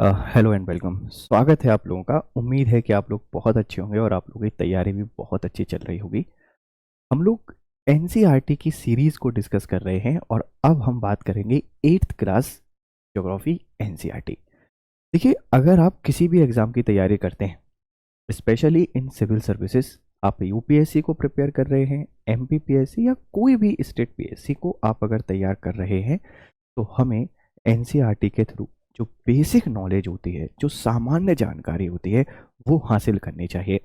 Hello and welcome. स्वागत है आप लोगों का। उम्मीद है कि आप लोग बहुत अच्छे होंगे और आप लोगों की तैयारी भी बहुत अच्छी चल रही होगी। हम लोग एनसीईआरटी की सीरीज को डिस्कस कर रहे हैं और अब हम बात करेंगे एट्थ क्लास ज्योग्राफी एनसीईआरटी। देखिए, अगर आप किसी भी एग्जाम की तैयारी करते हैं, स्पेशली इन सिविल सर्विसेज, आप यूपीएससी को प्रिपेयर कर रहे हैं, एमपीपीएससी या कोई भी स्टेट पीएससी को आप अगर तैयार कर रहे हैं, तो हमें एनसीईआरटी के थ्रू जो बेसिक नॉलेज होती है, जो सामान्य जानकारी होती है, वो हासिल करनी चाहिए।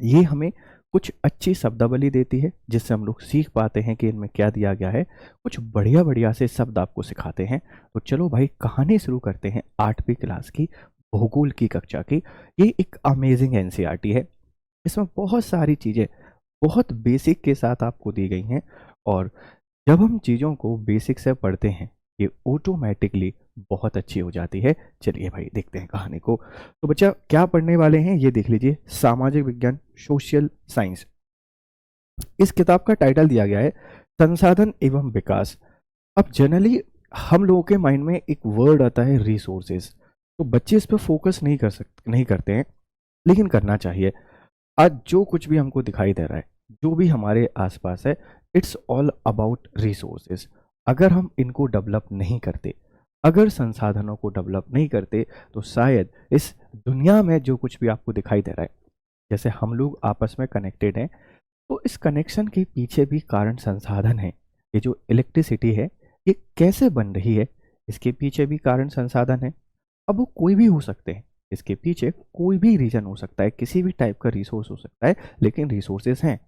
ये हमें कुछ अच्छी शब्दावली देती है जिससे हम लोग सीख पाते हैं कि इनमें क्या दिया गया है। कुछ बढ़िया बढ़िया से शब्द आपको सिखाते हैं। तो चलो भाई, कहानी शुरू करते हैं 8वीं क्लास की भूगोल की कक्षा की। ये एक अमेजिंग एनसीईआरटी है। इसमें बहुत सारी चीज़ें बहुत बेसिक के साथ आपको दी गई हैं, और जब हम चीज़ों को बेसिक से पढ़ते हैं, ये ऑटोमेटिकली बहुत अच्छी हो जाती है। चलिए भाई, देखते हैं कहानी को। तो बच्चा, क्या पढ़ने वाले हैं ये देख लीजिए। सामाजिक विज्ञान, सोशल साइंस। इस किताब का टाइटल दिया गया है संसाधन एवं विकास। अब जनरली हम लोगों के माइंड में एक वर्ड आता है रिसोर्सेज, तो बच्चे इस पर फोकस नहीं करते हैं, लेकिन करना चाहिए। आज जो कुछ भी हमको दिखाई दे रहा है, जो भी हमारे आसपास है, इट्स ऑल अबाउट रिसोर्सेज। अगर हम इनको डेवलप नहीं करते, अगर संसाधनों को डेवलप नहीं करते, तो शायद इस दुनिया में जो कुछ भी आपको दिखाई दे रहा है, जैसे हम लोग आपस में कनेक्टेड हैं, तो इस कनेक्शन के पीछे भी कारण संसाधन है। ये जो इलेक्ट्रिसिटी है, ये कैसे बन रही है, इसके पीछे भी कारण संसाधन है। अब वो कोई भी हो सकते हैं, इसके पीछे कोई भी रीजन हो सकता है, किसी भी टाइप का रिसोर्स हो सकता है, लेकिन रिसोर्सेज हैं।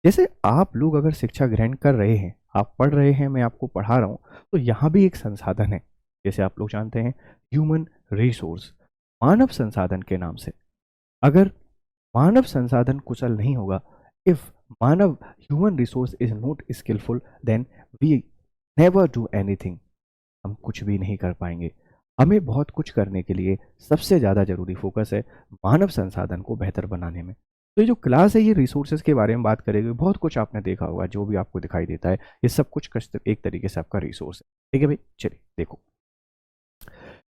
जैसे आप लोग अगर शिक्षा ग्रहण कर रहे हैं, आप पढ़ रहे हैं, मैं आपको पढ़ा रहा हूँ, तो यहाँ भी एक संसाधन है। जैसे आप लोग जानते हैं, ह्यूमन रिसोर्स, मानव संसाधन के नाम से। अगर मानव संसाधन कुशल नहीं होगा, इफ मानव human resource is not skilful, then we never do anything. हम कुछ भी नहीं कर पाएंगे। हमें बहुत कुछ करने के लिए सबसे ज़्यादा ज़रूरी फोकस है मानव संसाधन को बेहतर बनाने में। तो ये जो क्लास है, ये रिसोर्सेज के बारे में बात करेगी। बहुत कुछ आपने देखा होगा, जो भी आपको दिखाई देता है, ये सब कुछ एक तरीके से आपका रिसोर्स है। ठीक है भाई, चलिए देखो।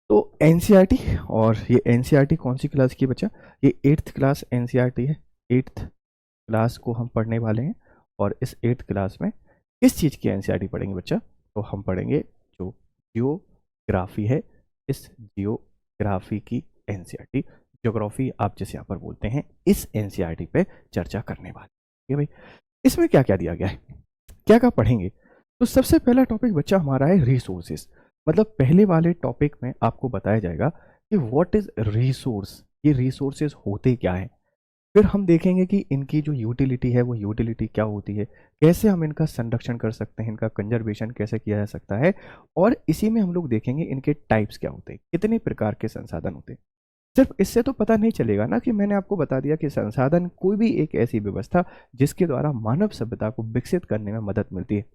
तो एनसीईआरटी, और ये एनसीईआरटी कौन सी क्लास की बच्चा? ये एट्थ क्लास एनसीईआरटी है। एट्थ क्लास को हम पढ़ने वाले हैं, और इस एट्थ क्लास में किस चीज़ की एनसीईआरटी पढ़ेंगे बच्चा? तो हम पढ़ेंगे जो जियोग्राफी है, इस जियोग्राफी की एनसीईआरटी, ज्योग्राफी आप जैसे यहाँ पर बोलते हैं, इस एनसीईआरटी पे चर्चा करने वाले। ठीक है भाई, इसमें क्या क्या दिया गया है, क्या क्या पढ़ेंगे? तो सबसे पहला टॉपिक बच्चा हमारा है रिसोर्सेज। मतलब पहले वाले टॉपिक में आपको बताया जाएगा कि व्हाट इज रिसोर्स, ये रिसोर्सेज होते क्या है। फिर हम देखेंगे कि इनकी जो यूटिलिटी है, वो यूटिलिटी क्या होती है, कैसे हम इनका संरक्षण कर सकते हैं, इनका कंजर्वेशन कैसे किया जा सकता है। और इसी में हम लोग देखेंगे इनके टाइप्स क्या होते हैं, कितने प्रकार के संसाधन होते हैं। सिर्फ इससे तो पता नहीं चलेगा ना कि मैंने आपको बता दिया कि संसाधन कोई भी एक ऐसी व्यवस्था जिसके द्वारा मानव सभ्यता को विकसित करने में मदद मिलती है,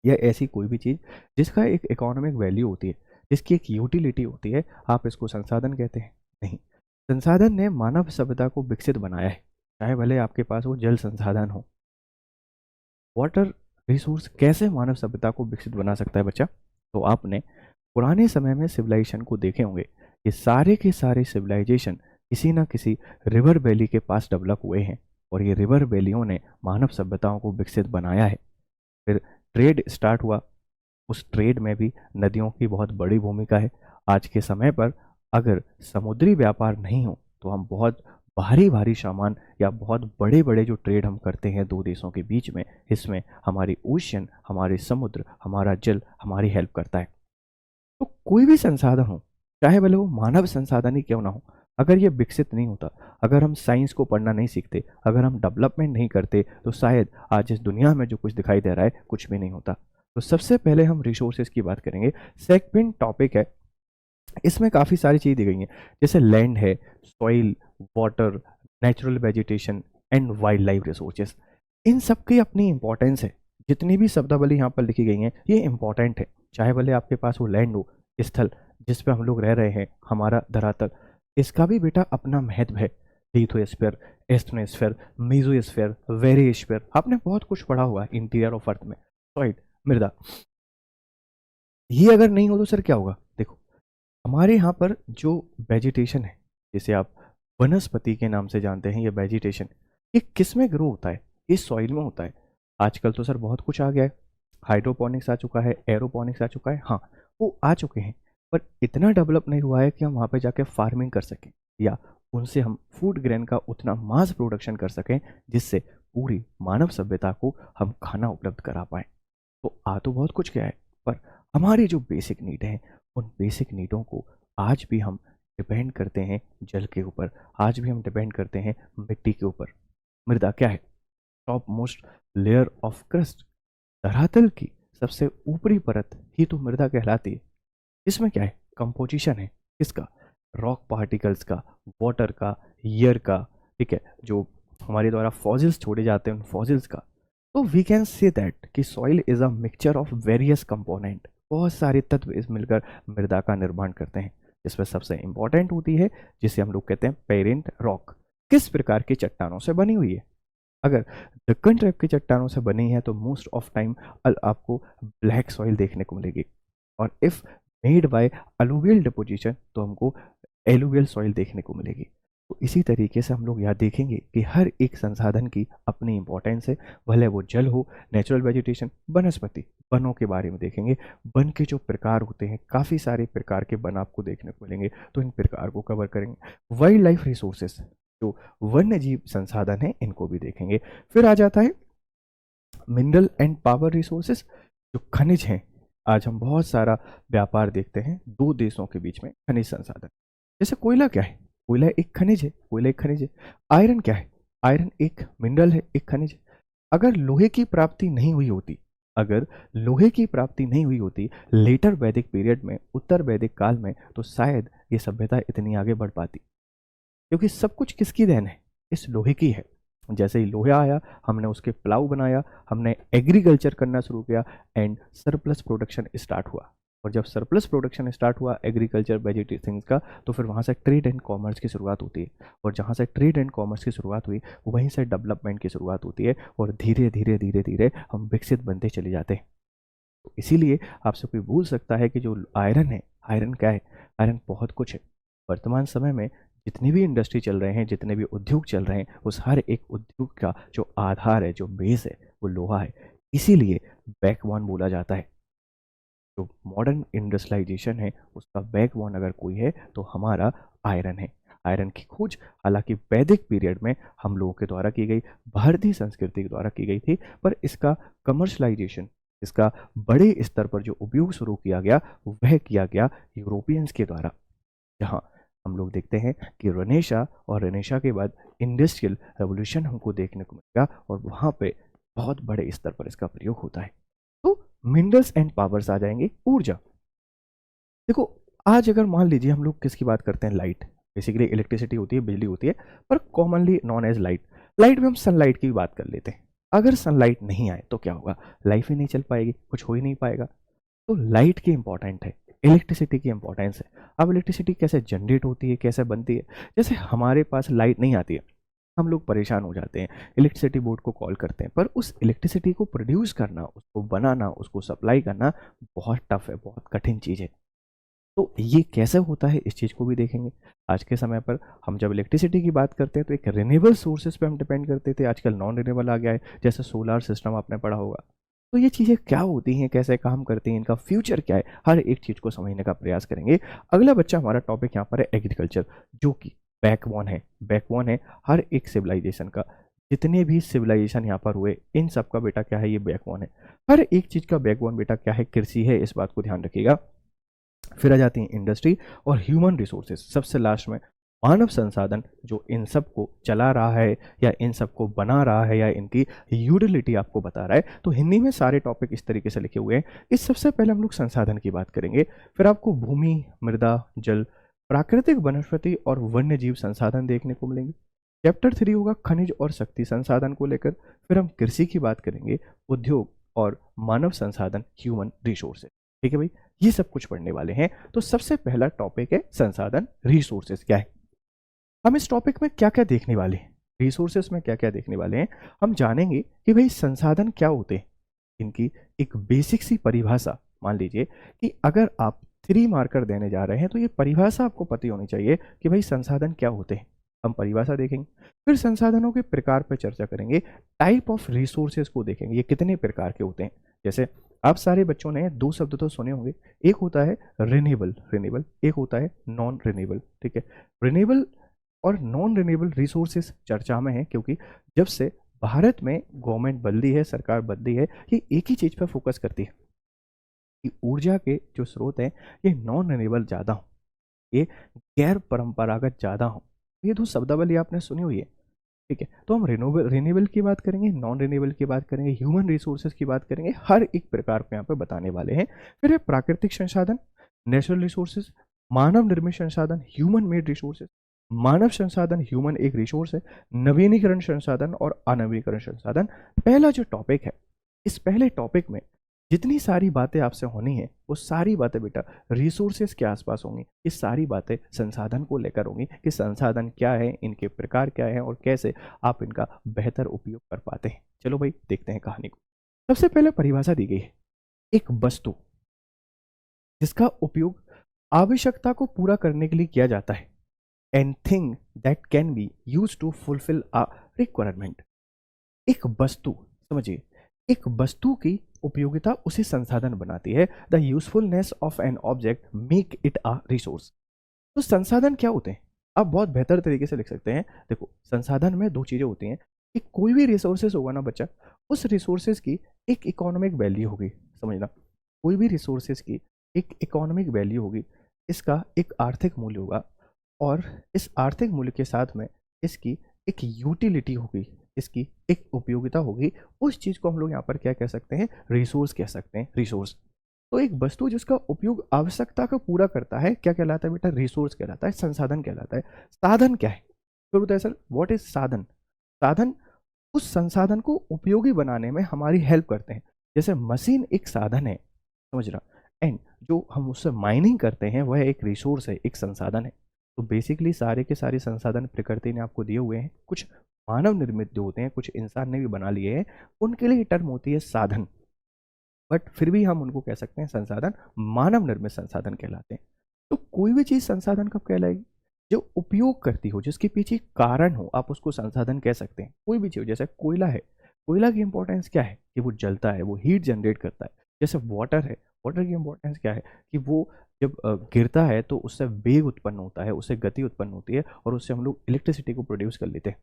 या ऐसी कोई भी चीज़ जिसका एक इकोनॉमिक वैल्यू होती है, जिसकी एक यूटिलिटी होती है, आप इसको संसाधन कहते हैं? नहीं। संसाधन ने मानव सभ्यता को विकसित बनाया है, चाहे भले आपके पास वो जल संसाधन हो। वाटर रिसोर्स कैसे मानव सभ्यता को विकसित बना सकता है बच्चा? तो आपने पुराने समय में सिविलाइजेशन को देखे होंगे। ये सारे के सारे सिविलाइजेशन किसी ना किसी रिवर वैली के पास डेवलप हुए हैं, और ये रिवर वैलियों ने मानव सभ्यताओं को विकसित बनाया है। फिर ट्रेड स्टार्ट हुआ, उस ट्रेड में भी नदियों की बहुत बड़ी भूमिका है। आज के समय पर अगर समुद्री व्यापार नहीं हो, तो हम बहुत भारी भारी सामान या बहुत बड़े बड़े जो ट्रेड हम करते हैं दो देशों के बीच में, इसमें हमारी ओशियन, हमारे समुद्र, हमारा जल हमारी हेल्प करता है। तो कोई भी संसाधन हो, चाहे भले वो मानव संसाधन ही क्यों ना हो, अगर ये विकसित नहीं होता, अगर हम साइंस को पढ़ना नहीं सीखते, अगर हम डेवलपमेंट नहीं करते, तो शायद आज इस दुनिया में जो कुछ दिखाई दे रहा है, कुछ भी नहीं होता। तो सबसे पहले हम रिसोर्सेज की बात करेंगे। सेकंड टॉपिक है, इसमें काफ़ी सारी चीज़ दी गई हैं, जैसे लैंड है, soil, water, natural vegetation and wildlife resources. इन सब की अपनी इंपॉर्टेंस है। जितनी भी शब्दावली यहाँ पर लिखी गई हैं, ये इंपॉर्टेंट है। चाहे भले आपके पास वो लैंड हो, स्थल जिस पे हम लोग रह रहे हैं, हमारा धरातल, इसका भी बेटा अपना महत्व है। लिथोस्फीयर, एस्ट्रोस्फीयर, मेसोस्फीयर, वेरियोस्फीयर, आपने बहुत कुछ पढ़ा हुआ है इंटीरियर ऑफ अर्थ में। सॉइल, मृदा, ये अगर नहीं हो तो सर क्या होगा? देखो, हमारे यहाँ पर जो वेजिटेशन है, जिसे आप वनस्पति के नाम से जानते हैं, ये वेजिटेशन ये किस में ग्रो होता है? ये सॉइल में होता है। आजकल तो सर बहुत कुछ आ गया है, हाइड्रोपोनिक्स आ चुका है, एरोपोनिक्स आ चुका है, हाँ वो आ चुके हैं, पर इतना डेवलप नहीं हुआ है कि हम वहाँ पे जाके फार्मिंग कर सकें या उनसे हम फूड ग्रेन का उतना मास प्रोडक्शन कर सकें जिससे पूरी मानव सभ्यता को हम खाना उपलब्ध करा पाएँ। तो आ तो बहुत कुछ गया है, पर हमारी जो बेसिक नीड है, उन बेसिक नीडों को आज भी हम डिपेंड करते हैं जल के ऊपर, आज भी हम डिपेंड करते हैं मिट्टी के ऊपर। मृदा क्या है? Top most layer of crust, धरातल की सबसे ऊपरी परत ही तो मृदा कहलाती है। इसमें क्या है? कंपोजिशन है किसका? रॉक पार्टिकल्स का, वाटर का, एयर का, ठीक है, जो हमारे द्वारा फॉसिल्स छोड़े जाते हैं उन फॉसिल्स का। तो वी कैन से दैट कि soil is a mixture of various component, बहुत सारे तत्व इस मिलकर मृदा का निर्माण करते हैं, जिसमें सबसे इंपॉर्टेंट होती है जिसे हम लोग कहते हैं पेरेंट रॉक। किस प्रकार की चट्टानों से बनी हुई है? अगर दक्कन टाइप की चट्टानों से बनी है तो मोस्ट ऑफ टाइम आपको ब्लैक सॉइल देखने को मिलेगी, और if made by alluvial deposition तो हमको एलुवियल सॉइल देखने को मिलेगी। तो इसी तरीके से हम लोग यहाँ देखेंगे कि हर एक संसाधन की अपनी इंपॉर्टेंस है, भले वो जल हो, नेचुरल वेजिटेशन, वनस्पति। वनों के बारे में देखेंगे, वन के जो प्रकार होते हैं, काफ़ी सारे प्रकार के वन आपको देखने को मिलेंगे, तो इन प्रकार को कवर करेंगे। वाइल्ड लाइफ रिसोर्सेस, जो वन्य जीव संसाधन है, इनको भी देखेंगे। फिर आ जाता है मिनरल एंड पावर रिसोर्सेस, जो खनिज हैं। आज हम बहुत सारा व्यापार देखते हैं दो देशों के बीच में खनिज संसाधन। जैसे कोयला क्या है? कोयला एक खनिज है, कोयला एक खनिज है। आयरन क्या है? आयरन एक मिनरल है, एक खनिज है। अगर लोहे की प्राप्ति नहीं हुई होती, अगर लोहे की प्राप्ति नहीं हुई होती लेटर वैदिक पीरियड में, उत्तर वैदिक काल में, तो शायद ये सभ्यता इतनी आगे बढ़ पाती, क्योंकि सब कुछ किसकी देन है? इस लोहे की है। जैसे ही लोहा आया, हमने उसके प्लाऊ बनाया, हमने एग्रीकल्चर करना शुरू किया, एंड सरप्लस प्रोडक्शन स्टार्ट हुआ। और जब सरप्लस प्रोडक्शन स्टार्ट हुआ एग्रीकल्चर वेजिटेबल थिंग्स का, तो फिर वहाँ से ट्रेड एंड कॉमर्स की शुरुआत होती है, और जहाँ से ट्रेड एंड कॉमर्स की शुरुआत हुई वहीं से डेवलपमेंट की शुरुआत होती है, और धीरे धीरे धीरे धीरे हम विकसित बनते चले जाते हैं। तो इसीलिए आपसे कोई भूल सकता है कि जो आयरन है, आयरन क्या है? आयरन बहुत कुछ है। वर्तमान समय में जितनी भी इंडस्ट्री चल रहे हैं, जितने भी उद्योग चल रहे हैं, उस हर एक उद्योग का जो आधार है, जो बेस है, वो लोहा है। इसीलिए बैकबोन बोला जाता है। जो मॉडर्न इंडस्ट्रियलाइजेशन है उसका बैकबोन अगर कोई है तो हमारा आयरन है। आयरन की खोज हालांकि वैदिक पीरियड में हम लोगों के द्वारा की गई, भारतीय संस्कृति के द्वारा की गई थी, पर इसका कमर्शलाइजेशन, इसका बड़े स्तर पर जो उपयोग शुरू किया गया वह किया गया यूरोपियंस के द्वारा। जहाँ हम लोग देखते हैं कि रेनेसा और रेनेसा के बाद इंडस्ट्रियल रेवोल्यूशन हमको देखने को मिलेगा, और वहाँ पे बहुत बड़े स्तर पर इसका प्रयोग होता है। तो मिनरल्स एंड पावर्स आ जाएंगे। ऊर्जा, देखो आज अगर मान लीजिए हम लोग किसकी बात करते हैं, लाइट, बेसिकली इलेक्ट्रिसिटी होती है, बिजली होती है, पर commonly known as light. Light में हम सनलाइट की भी बात कर लेते हैं। अगर सनलाइट नहीं आए तो क्या होगा? लाइफ ही नहीं चल पाएगी, कुछ हो ही नहीं पाएगा। तो लाइट की इंपॉर्टेंट है, इलेक्ट्रिसिटी की इंपॉर्टेंस है। अब इलेक्ट्रिसिटी कैसे जनरेट होती है, कैसे बनती है? जैसे हमारे पास लाइट नहीं आती है, हम लोग परेशान हो जाते हैं, इलेक्ट्रिसिटी बोर्ड को कॉल करते हैं, पर उस इलेक्ट्रिसिटी को प्रोड्यूस करना, उसको बनाना, उसको सप्लाई करना बहुत टफ है, बहुत कठिन चीज़ है। तो ये कैसे होता है, इस चीज़ को भी देखेंगे। आज के समय पर हम जब इलेक्ट्रिसिटी की बात करते हैं तो एक रिन्यूएबल सोर्सेज पे हम डिपेंड करते थे, आजकल नॉन रिन्यूएबल आ गया है, जैसे सोलार सिस्टम आपने पढ़ा होगा। तो ये चीज़ें क्या होती हैं, कैसे काम करती हैं, इनका फ्यूचर क्या है, हर एक चीज़ को समझने का प्रयास करेंगे। अगला बच्चा हमारा टॉपिक यहाँ पर है एग्रीकल्चर, जो कि बैकबोन है, बैकबोन है हर एक सिविलाइजेशन का। जितने भी सिविलाइजेशन यहाँ पर हुए, इन सब का बेटा क्या है? ये बैकबोन है। हर एक चीज़ का बैकबोन बेटा क्या है? कृषि है, इस बात को ध्यान रखिएगा। फिर आ जाती हैं इंडस्ट्री और ह्यूमन रिसोर्सेज, सबसे लास्ट में मानव संसाधन, जो इन सब को चला रहा है या इन सब को बना रहा है या इनकी यूटिलिटी आपको बता रहा है। तो हिंदी में सारे टॉपिक इस तरीके से लिखे हुए हैं। इस सबसे पहले हम लोग संसाधन की बात करेंगे, फिर आपको भूमि, मृदा, जल, प्राकृतिक वनस्पति और वन्य जीव संसाधन देखने को मिलेंगे। चैप्टर 3 होगा खनिज और शक्ति संसाधन को लेकर। फिर हम कृषि की बात करेंगे, उद्योग और मानव संसाधन, ह्यूमन रिसोर्सेज। ठीक है भाई, ये सब कुछ पढ़ने वाले हैं। तो सबसे पहला टॉपिक है संसाधन, रिसोर्सेज क्या है। हम इस टॉपिक में क्या क्या देखने वाले हैं, रिसोर्सेज में क्या क्या देखने वाले हैं, हम जानेंगे कि भाई संसाधन क्या होते हैं, इनकी एक बेसिक सी परिभाषा। मान लीजिए कि अगर आप 3 मार्कर देने जा रहे हैं, तो ये परिभाषा आपको पता होनी चाहिए कि भाई संसाधन क्या होते हैं। हम परिभाषा देखेंगे, फिर संसाधनों के प्रकार पर चर्चा करेंगे, टाइप ऑफ रिसोर्सेज को देखेंगे, ये कितने प्रकार के होते हैं। जैसे आप सारे बच्चों ने 2 शब्द तो सुने होंगे, एक होता है रिन्यूएबल रिन्यूएबल, एक होता है नॉन रिन्यूएबल। ठीक है, रिन्यूएबल और नॉन रिन्यूएबल रिसोर्सेज चर्चा में है, क्योंकि जब से भारत में गवर्नमेंट बदली है, सरकार बदली है, ये एक ही चीज़ पर फोकस करती है कि ऊर्जा के जो स्रोत हैं ये नॉन रिन्यूएबल ज़्यादा हों, ये गैर परंपरागत ज़्यादा हों। ये 2 शब्दावली आपने सुनी हुई है। ठीक है, तो हम रिन्यूएबल रिन्यूएबल की बात करेंगे, नॉन रिन्यूएबल की बात करेंगे, ह्यूमन रिसोर्सेज की बात करेंगे, हर एक प्रकार को यहाँ पे बताने वाले हैं। फिर है प्राकृतिक संसाधन, नेचुरल रिसोर्सेज, मानव निर्मित संसाधन, ह्यूमन मेड रिसोर्सेज। मानव संसाधन ह्यूमन एक रिसोर्स है, नवीनीकरण संसाधन और अनवीनीकरण संसाधन। पहला जो टॉपिक है, इस पहले टॉपिक में जितनी सारी बातें आपसे होनी है वो सारी बातें बेटा रिसोर्सेज के आसपास होंगी। ये सारी बातें संसाधन को लेकर होंगी कि संसाधन क्या है, इनके प्रकार क्या है और कैसे आप इनका बेहतर उपयोग कर पाते हैं। चलो भाई देखते हैं कहानी को। सबसे पहले परिभाषा दी गई है, एक वस्तु जिसका उपयोग आवश्यकता को पूरा करने के लिए किया जाता है, and thing that can be use to fulfil a requirement. एक वस्तु, समझिए, एक वस्तु की उपयोगिता उसे संसाधन बनाती है। The usefulness of an object make it a resource. तो संसाधन क्या होते हैं, आप बहुत बेहतर तरीके से लिख सकते हैं। देखो, संसाधन में 2 चीजें होती हैं कि कोई भी रिसोर्सेज होगा ना बच्चा, उस रिसोर्सेज की एक इकोनॉमिक वैल्यू होगी। समझना, कोई भी रिसोर्सेज की एक इकोनॉमिक वैल्यू होगी, इसका एक आर्थिक मूल्य होगा, और इस आर्थिक मूल्य के साथ में इसकी एक यूटिलिटी होगी, इसकी एक उपयोगिता होगी। उस चीज को हम लोग यहाँ पर क्या कह सकते हैं, रिसोर्स कह सकते हैं, रिसोर्स। तो एक वस्तु जिसका उपयोग आवश्यकता को पूरा करता है क्या कहलाता है बेटा, रिसोर्स कहलाता है, संसाधन कहलाता है। साधन क्या है, फिर होता है सर व्हाट इज साधन। साधन उस संसाधन को उपयोगी बनाने में हमारी हेल्प करते हैं। जैसे मशीन एक साधन है, समझ रहा, एंड जो हम उससे माइनिंग करते हैं वह एक रिसोर्स है, एक संसाधन है। तो बेसिकली सारे के सारे संसाधन प्रकृति ने आपको दिए हुए हैं, कुछ मानव निर्मित जो होते हैं, कुछ इंसान ने भी बना लिए हैं, उनके लिए टर्म होती है साधन, बट फिर भी हम उनको कह सकते हैं संसाधन, मानव निर्मित संसाधन कहलाते हैं। तो कोई भी चीज संसाधन कब कहलाएगी, जो उपयोग करती हो, जिसके पीछे कारण हो, आप उसको संसाधन कह सकते हैं। कोई भी चीज, जैसे कोयला है, कोयला की इंपॉर्टेंस क्या है कि वो जलता है, वो हीट जनरेट करता है। जैसे वाटर है, वाटर की इंपॉर्टेंस क्या है कि वो जब गिरता है तो उससे वेग उत्पन्न होता है, उससे गति उत्पन्न होती है, और उससे हम लोग इलेक्ट्रिसिटी को प्रोड्यूस कर लेते हैं।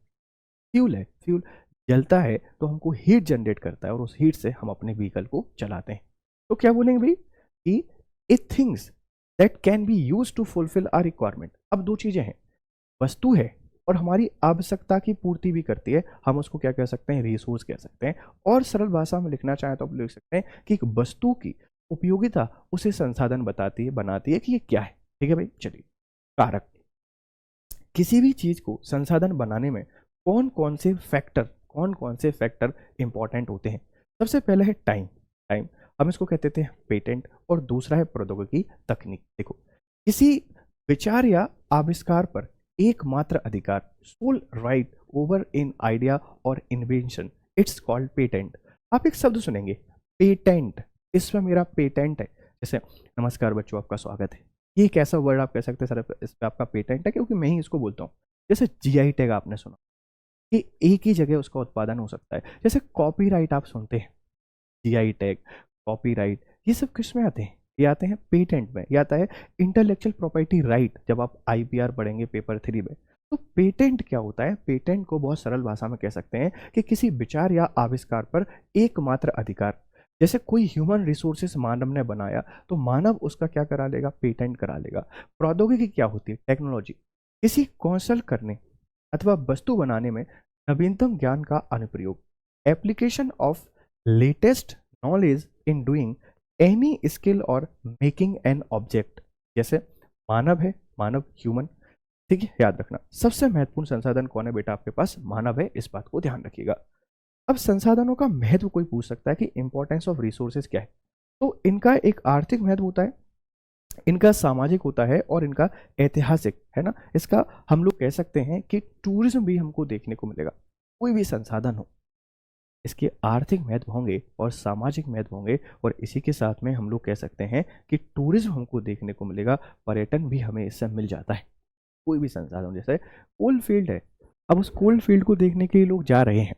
फ्यूल है, फ्यूल जलता है तो हमको हीट जनरेट करता है, और उस हीट से हम अपने व्हीकल को चलाते हैं। तो क्या बोलेंगे भाई कि it things that can be use to fulfil our requirement. अब 2 चीजें हैं, वस्तु है और हमारी आवश्यकता की पूर्ति भी करती है, हम उसको क्या कह सकते हैं, रिसोर्स कह सकते हैं। और सरल भाषा में लिखना चाहें तो आप लिख सकते हैं कि एक वस्तु की उपयोगिता उसे संसाधन बताती है, बनाती है कि ये क्या है। ठीक है भाई, चलिए कारक, किसी भी चीज को संसाधन बनाने में कौन कौन से फैक्टर इंपॉर्टेंट होते हैं। सबसे पहले है टाइम। टाइम हम इसको कहते थे पेटेंट, और दूसरा है प्रौद्योगिकी, तकनीक। देखो, किसी विचार या आविष्कार पर एकमात्र अधिकार, sole right over in idea और इन्वेंशन, इट्स कॉल्ड पेटेंट। आप एक शब्द सुनेंगे, पेटेंट, इसमें मेरा पेटेंट है। जैसे नमस्कार बच्चों, आपका स्वागत है, ये एक ऐसा वर्ड आप कह सकते हैं सर इस पे आपका पेटेंट है, क्योंकि मैं ही इसको बोलता हूँ। जैसे जीआई टैग आपने सुना, कि एक ही जगह उसका उत्पादन हो सकता है। जैसे कॉपीराइट आप सुनते हैं, जीआई टैग, कॉपीराइट, ये सब किस में आते हैं, ये आते हैं पेटेंट में। ये आता है इंटेलेक्चुअल प्रॉपर्टी राइट, जब आप आईपीआर पढ़ेंगे पेपर 3 में। तो पेटेंट क्या होता है, पेटेंट को बहुत सरल भाषा में कह सकते हैं कि किसी विचार या आविष्कार पर एकमात्र अधिकार। जैसे कोई ह्यूमन रिसोर्सेस मानव ने बनाया, तो मानव उसका क्या करा लेगा, पेटेंट करा लेगा। प्रौद्योगिकी क्या होती है, टेक्नोलॉजी, किसी कौशल करने अथवा वस्तु बनाने में नवीनतम ज्ञान का अनुप्रयोग, application of latest knowledge in doing any skill और मेकिंग एन ऑब्जेक्ट। जैसे मानव है, मानव ह्यूमन, ठीक है, याद रखना सबसे महत्वपूर्ण संसाधन कौन है बेटा, आपके पास मानव है, इस बात को ध्यान रखिएगा। अब संसाधनों का महत्व कोई पूछ सकता है कि इंपॉर्टेंस ऑफ रिसोर्सेज क्या है। तो इनका एक आर्थिक महत्व होता है, इनका सामाजिक होता है, और इनका ऐतिहासिक है ना। इसका हम लोग कह सकते हैं कि टूरिज्म भी हमको देखने को मिलेगा। कोई भी संसाधन हो, इसके आर्थिक महत्व होंगे और सामाजिक महत्व होंगे, और इसी के साथ में हम लोग कह सकते हैं कि टूरिज्म हमको देखने को मिलेगा, पर्यटन भी हमें इससे मिल जाता है। कोई भी संसाधन, जैसे कोल फील्ड है, अब उस कोल फील्ड को देखने के लिए लोग जा रहे हैं,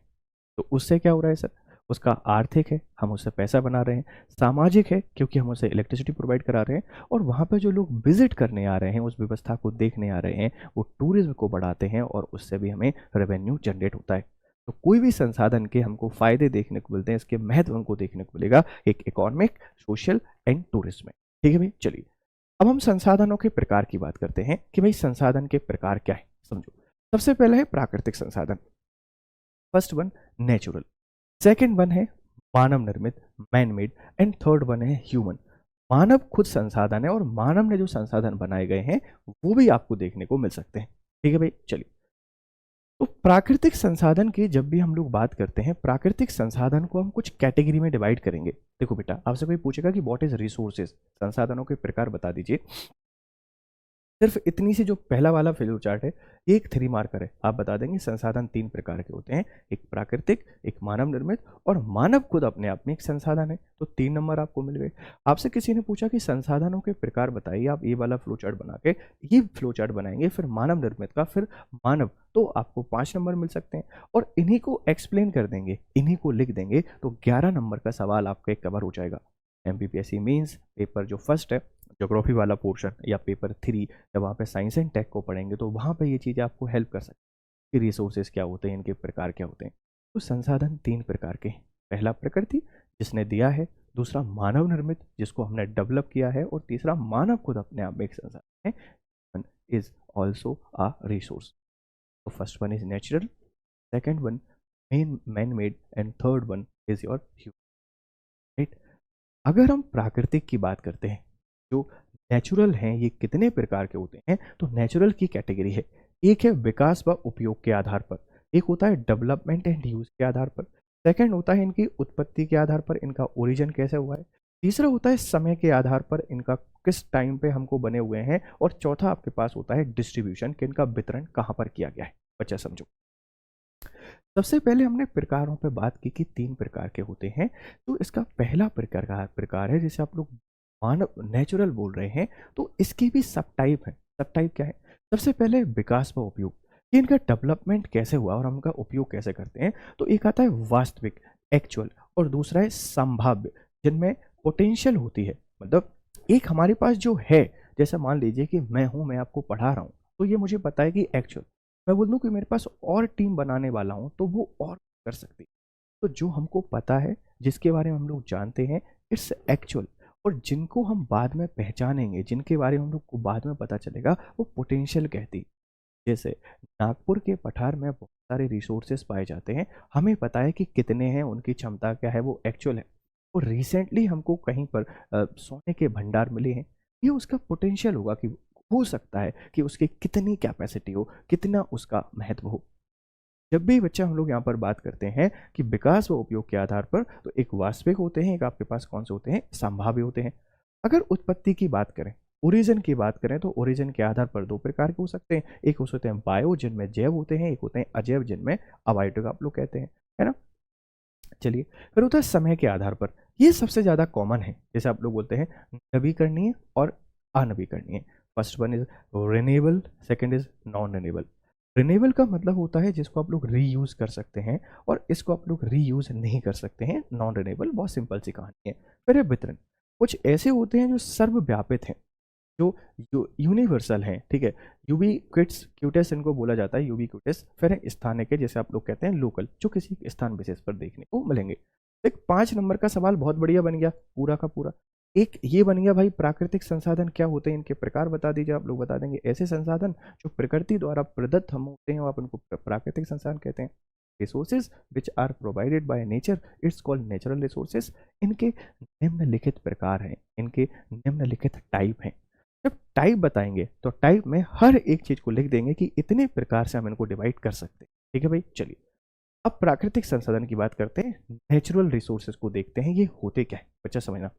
तो उससे क्या हो रहा है सर, उसका आर्थिक है, हम उससे पैसा बना रहे हैं, सामाजिक है क्योंकि हम उसे इलेक्ट्रिसिटी प्रोवाइड करा रहे हैं, और वहाँ पे जो लोग विजिट करने आ रहे हैं, उस व्यवस्था को देखने आ रहे हैं, वो टूरिज्म को बढ़ाते हैं और उससे भी हमें रेवेन्यू जनरेट होता है। तो कोई भी संसाधन के हमको फायदे देखने को मिलते हैं, इसके महत्व हमको देखने को मिलेगा एक इकोनॉमिक, सोशल एंड टूरिज्म में। ठीक है भाई, चलिए अब हम संसाधनों के प्रकार की बात करते हैं कि भाई संसाधन के प्रकार क्या है, समझो। सबसे पहले है प्राकृतिक संसाधन, first one natural, second one है मानव निर्मित, man made, and third one है ह्यूमन। मानव खुद संसाधन है और मानव ने जो संसाधन बनाए गए हैं वो भी आपको देखने को मिल सकते हैं। ठीक है भाई, चलिए तो प्राकृतिक संसाधन की जब भी हम लोग बात करते हैं, प्राकृतिक संसाधन को हम कुछ कैटेगरी में डिवाइड करेंगे। देखो बेटा, आपसे कोई पूछेगा कि व्हाट इज रिसोर्सेज, संसाधनों के प्रकार बता दीजिए, सिर्फ इतनी सी जो पहला वाला फ्लो चार्ट है, ये एक 3 मार्कर है, आप बता देंगे संसाधन 3 प्रकार के होते हैं, एक प्राकृतिक, एक मानव निर्मित, और मानव खुद अपने आप में एक संसाधन है, तो 3 नंबर आपको मिल गए। आपसे किसी ने पूछा कि संसाधनों के प्रकार बताइए, आप ये वाला फ्लो चार्ट बना के ये फ्लो चार्ट बनाएंगे, फिर मानव निर्मित का, फिर मानव, तो आपको 5 नंबर मिल सकते हैं, और इन्हीं को एक्सप्लेन कर देंगे, इन्हीं को लिख देंगे, तो 11 नंबर का सवाल आपका एक कवर हो जाएगा। एमपीपीएससी मीन्स पेपर जो फर्स्ट है, ज्योग्राफी वाला पोर्शन, या पेपर 3 जब वहाँ पे साइंस एंड टेक को पढ़ेंगे, तो वहाँ पे ये चीज़ें आपको हेल्प कर सकती हैं कि रिसोर्सेज क्या होते हैं, इनके प्रकार क्या होते हैं। तो संसाधन 3 प्रकार के हैं, पहला प्रकृति जिसने दिया है, दूसरा मानव निर्मित जिसको हमने डेवलप किया है, और तीसरा मानव खुद अपने आप में एक संसाधन है, इज ऑल्सो अ रिसोर्स। तो first one is natural, second one man made, and third one is your human, right. अगर हम प्राकृतिक की बात करते हैं, जो नेचुरल हैं, ये कितने प्रकार के होते हैं, तो नेचुरल की कैटेगरी है, एक है विकास व उपयोग के आधार पर, एक होता है डेवलपमेंट एंड यूज के आधार पर, सेकंड होता है इनकी उत्पत्ति के आधार पर, इनका ओरिजिन कैसे हुआ है, तीसरा होता है समय के आधार पर, इनका किस टाइम पे हमको बने हुए हैं, और चौथा आपके पास होता है डिस्ट्रीब्यूशन, कि इनका वितरण कहाँ पर किया गया है। बच्चा समझो, सबसे पहले हमने प्रकारों पे बात की कि 3 प्रकार के होते हैं, तो इसका पहला प्रकार है जिसे आप लोग मानव नेचुरल बोल रहे हैं, तो इसकी भी सब टाइप है। सब टाइप क्या है, सबसे पहले विकास व उपयोग, कि इनका डेवलपमेंट कैसे हुआ और हम इनका उपयोग कैसे करते हैं। तो एक आता है वास्तविक, एक्चुअल, और दूसरा है संभाव्य, जिनमें पोटेंशियल होती है, मतलब एक हमारे पास जो है, जैसे मान लीजिए कि मैं आपको पढ़ा रहा हूँ, तो ये मुझे पता है कि एक्चुअल, मैं बोल दूं कि मेरे पास और टीम बनाने वाला हूं, तो वो और कर सकती है। तो जो हमको पता है, जिसके बारे में हम लोग जानते हैं, इट्स एक्चुअल, और जिनको हम बाद में पहचानेंगे, जिनके बारे में हम लोग को बाद में पता चलेगा, वो पोटेंशियल कहती है। जैसे नागपुर के पठार में बहुत सारे रिसोर्सेस पाए जाते हैं, हमें पता है कि कितने हैं, उनकी क्षमता क्या है, वो एक्चुअल है। और रिसेंटली हमको कहीं पर सोने के भंडार मिले हैं, ये उसका पोटेंशियल होगा, कि हो सकता है कि उसकी कितनी कैपेसिटी हो, कितना उसका महत्व हो। जब भी बच्चा हम लोग यहाँ पर बात करते हैं कि विकास व उपयोग के आधार पर, तो एक वास्तविक होते हैं, एक आपके पास कौन से होते हैं, संभाव्य होते हैं। अगर उत्पत्ति की बात करें, ओरिजिन की बात करें, तो ओरिजिन के आधार पर 2 प्रकार के हो सकते हैं, एक होते हैं बायो, जिनमें जैव होते हैं, एक होते हैं अजैव, जिनमें अबायोटिक आप लोग कहते हैं, है ना। चलिए, फिर होता है समय के आधार पर, ये सबसे ज़्यादा कॉमन है, जैसे आप लोग बोलते हैं नवीकरणीय और अनवीकरणीय। First one is renewable, second is non renewable. Renewable का मतलब होता है जिसको आप लोग रीयूज कर सकते हैं, और इसको आप लोग रीयूज नहीं कर सकते हैं, नॉन रिन्यूएबल। बहुत सिंपल सी कहानी है। फिर है वितरण, कुछ ऐसे होते हैं जो सर्वव्यापित हैं, जो यूनिवर्सल हैं, ठीक है, यूबी क्विट्स क्यूटेस इनको बोला जाता है, यूबी क्यूटेस। फिर है स्थानिक के, जैसे आप लोग कहते हैं लोकल, जो किसी स्थान विशेष पर देखने को मिलेंगे। एक 5 नंबर का सवाल बहुत बढ़िया बन गया, पूरा का पूरा। एक ये बन गया भाई, प्राकृतिक संसाधन क्या होते हैं, इनके प्रकार बता दीजिए। आप लोग बता देंगे ऐसे संसाधन जो प्रकृति द्वारा प्रदत्त हम होते हैं, आप उनको प्राकृतिक संसाधन कहते हैं। Resources which are provided by nature, it's called natural resources. इनके निम्नलिखित प्रकार हैं, इनके निम्नलिखित टाइप हैं। जब टाइप बताएंगे, तो टाइप में हर एक चीज को लिख देंगे कि इतने प्रकार से हम इनको डिवाइड कर सकते हैं। ठीक है भाई, चलिए अब प्राकृतिक संसाधन की बात करते हैं, नेचुरल रिसोर्सेज को देखते हैं, ये होते क्या है, बच्चा समझना।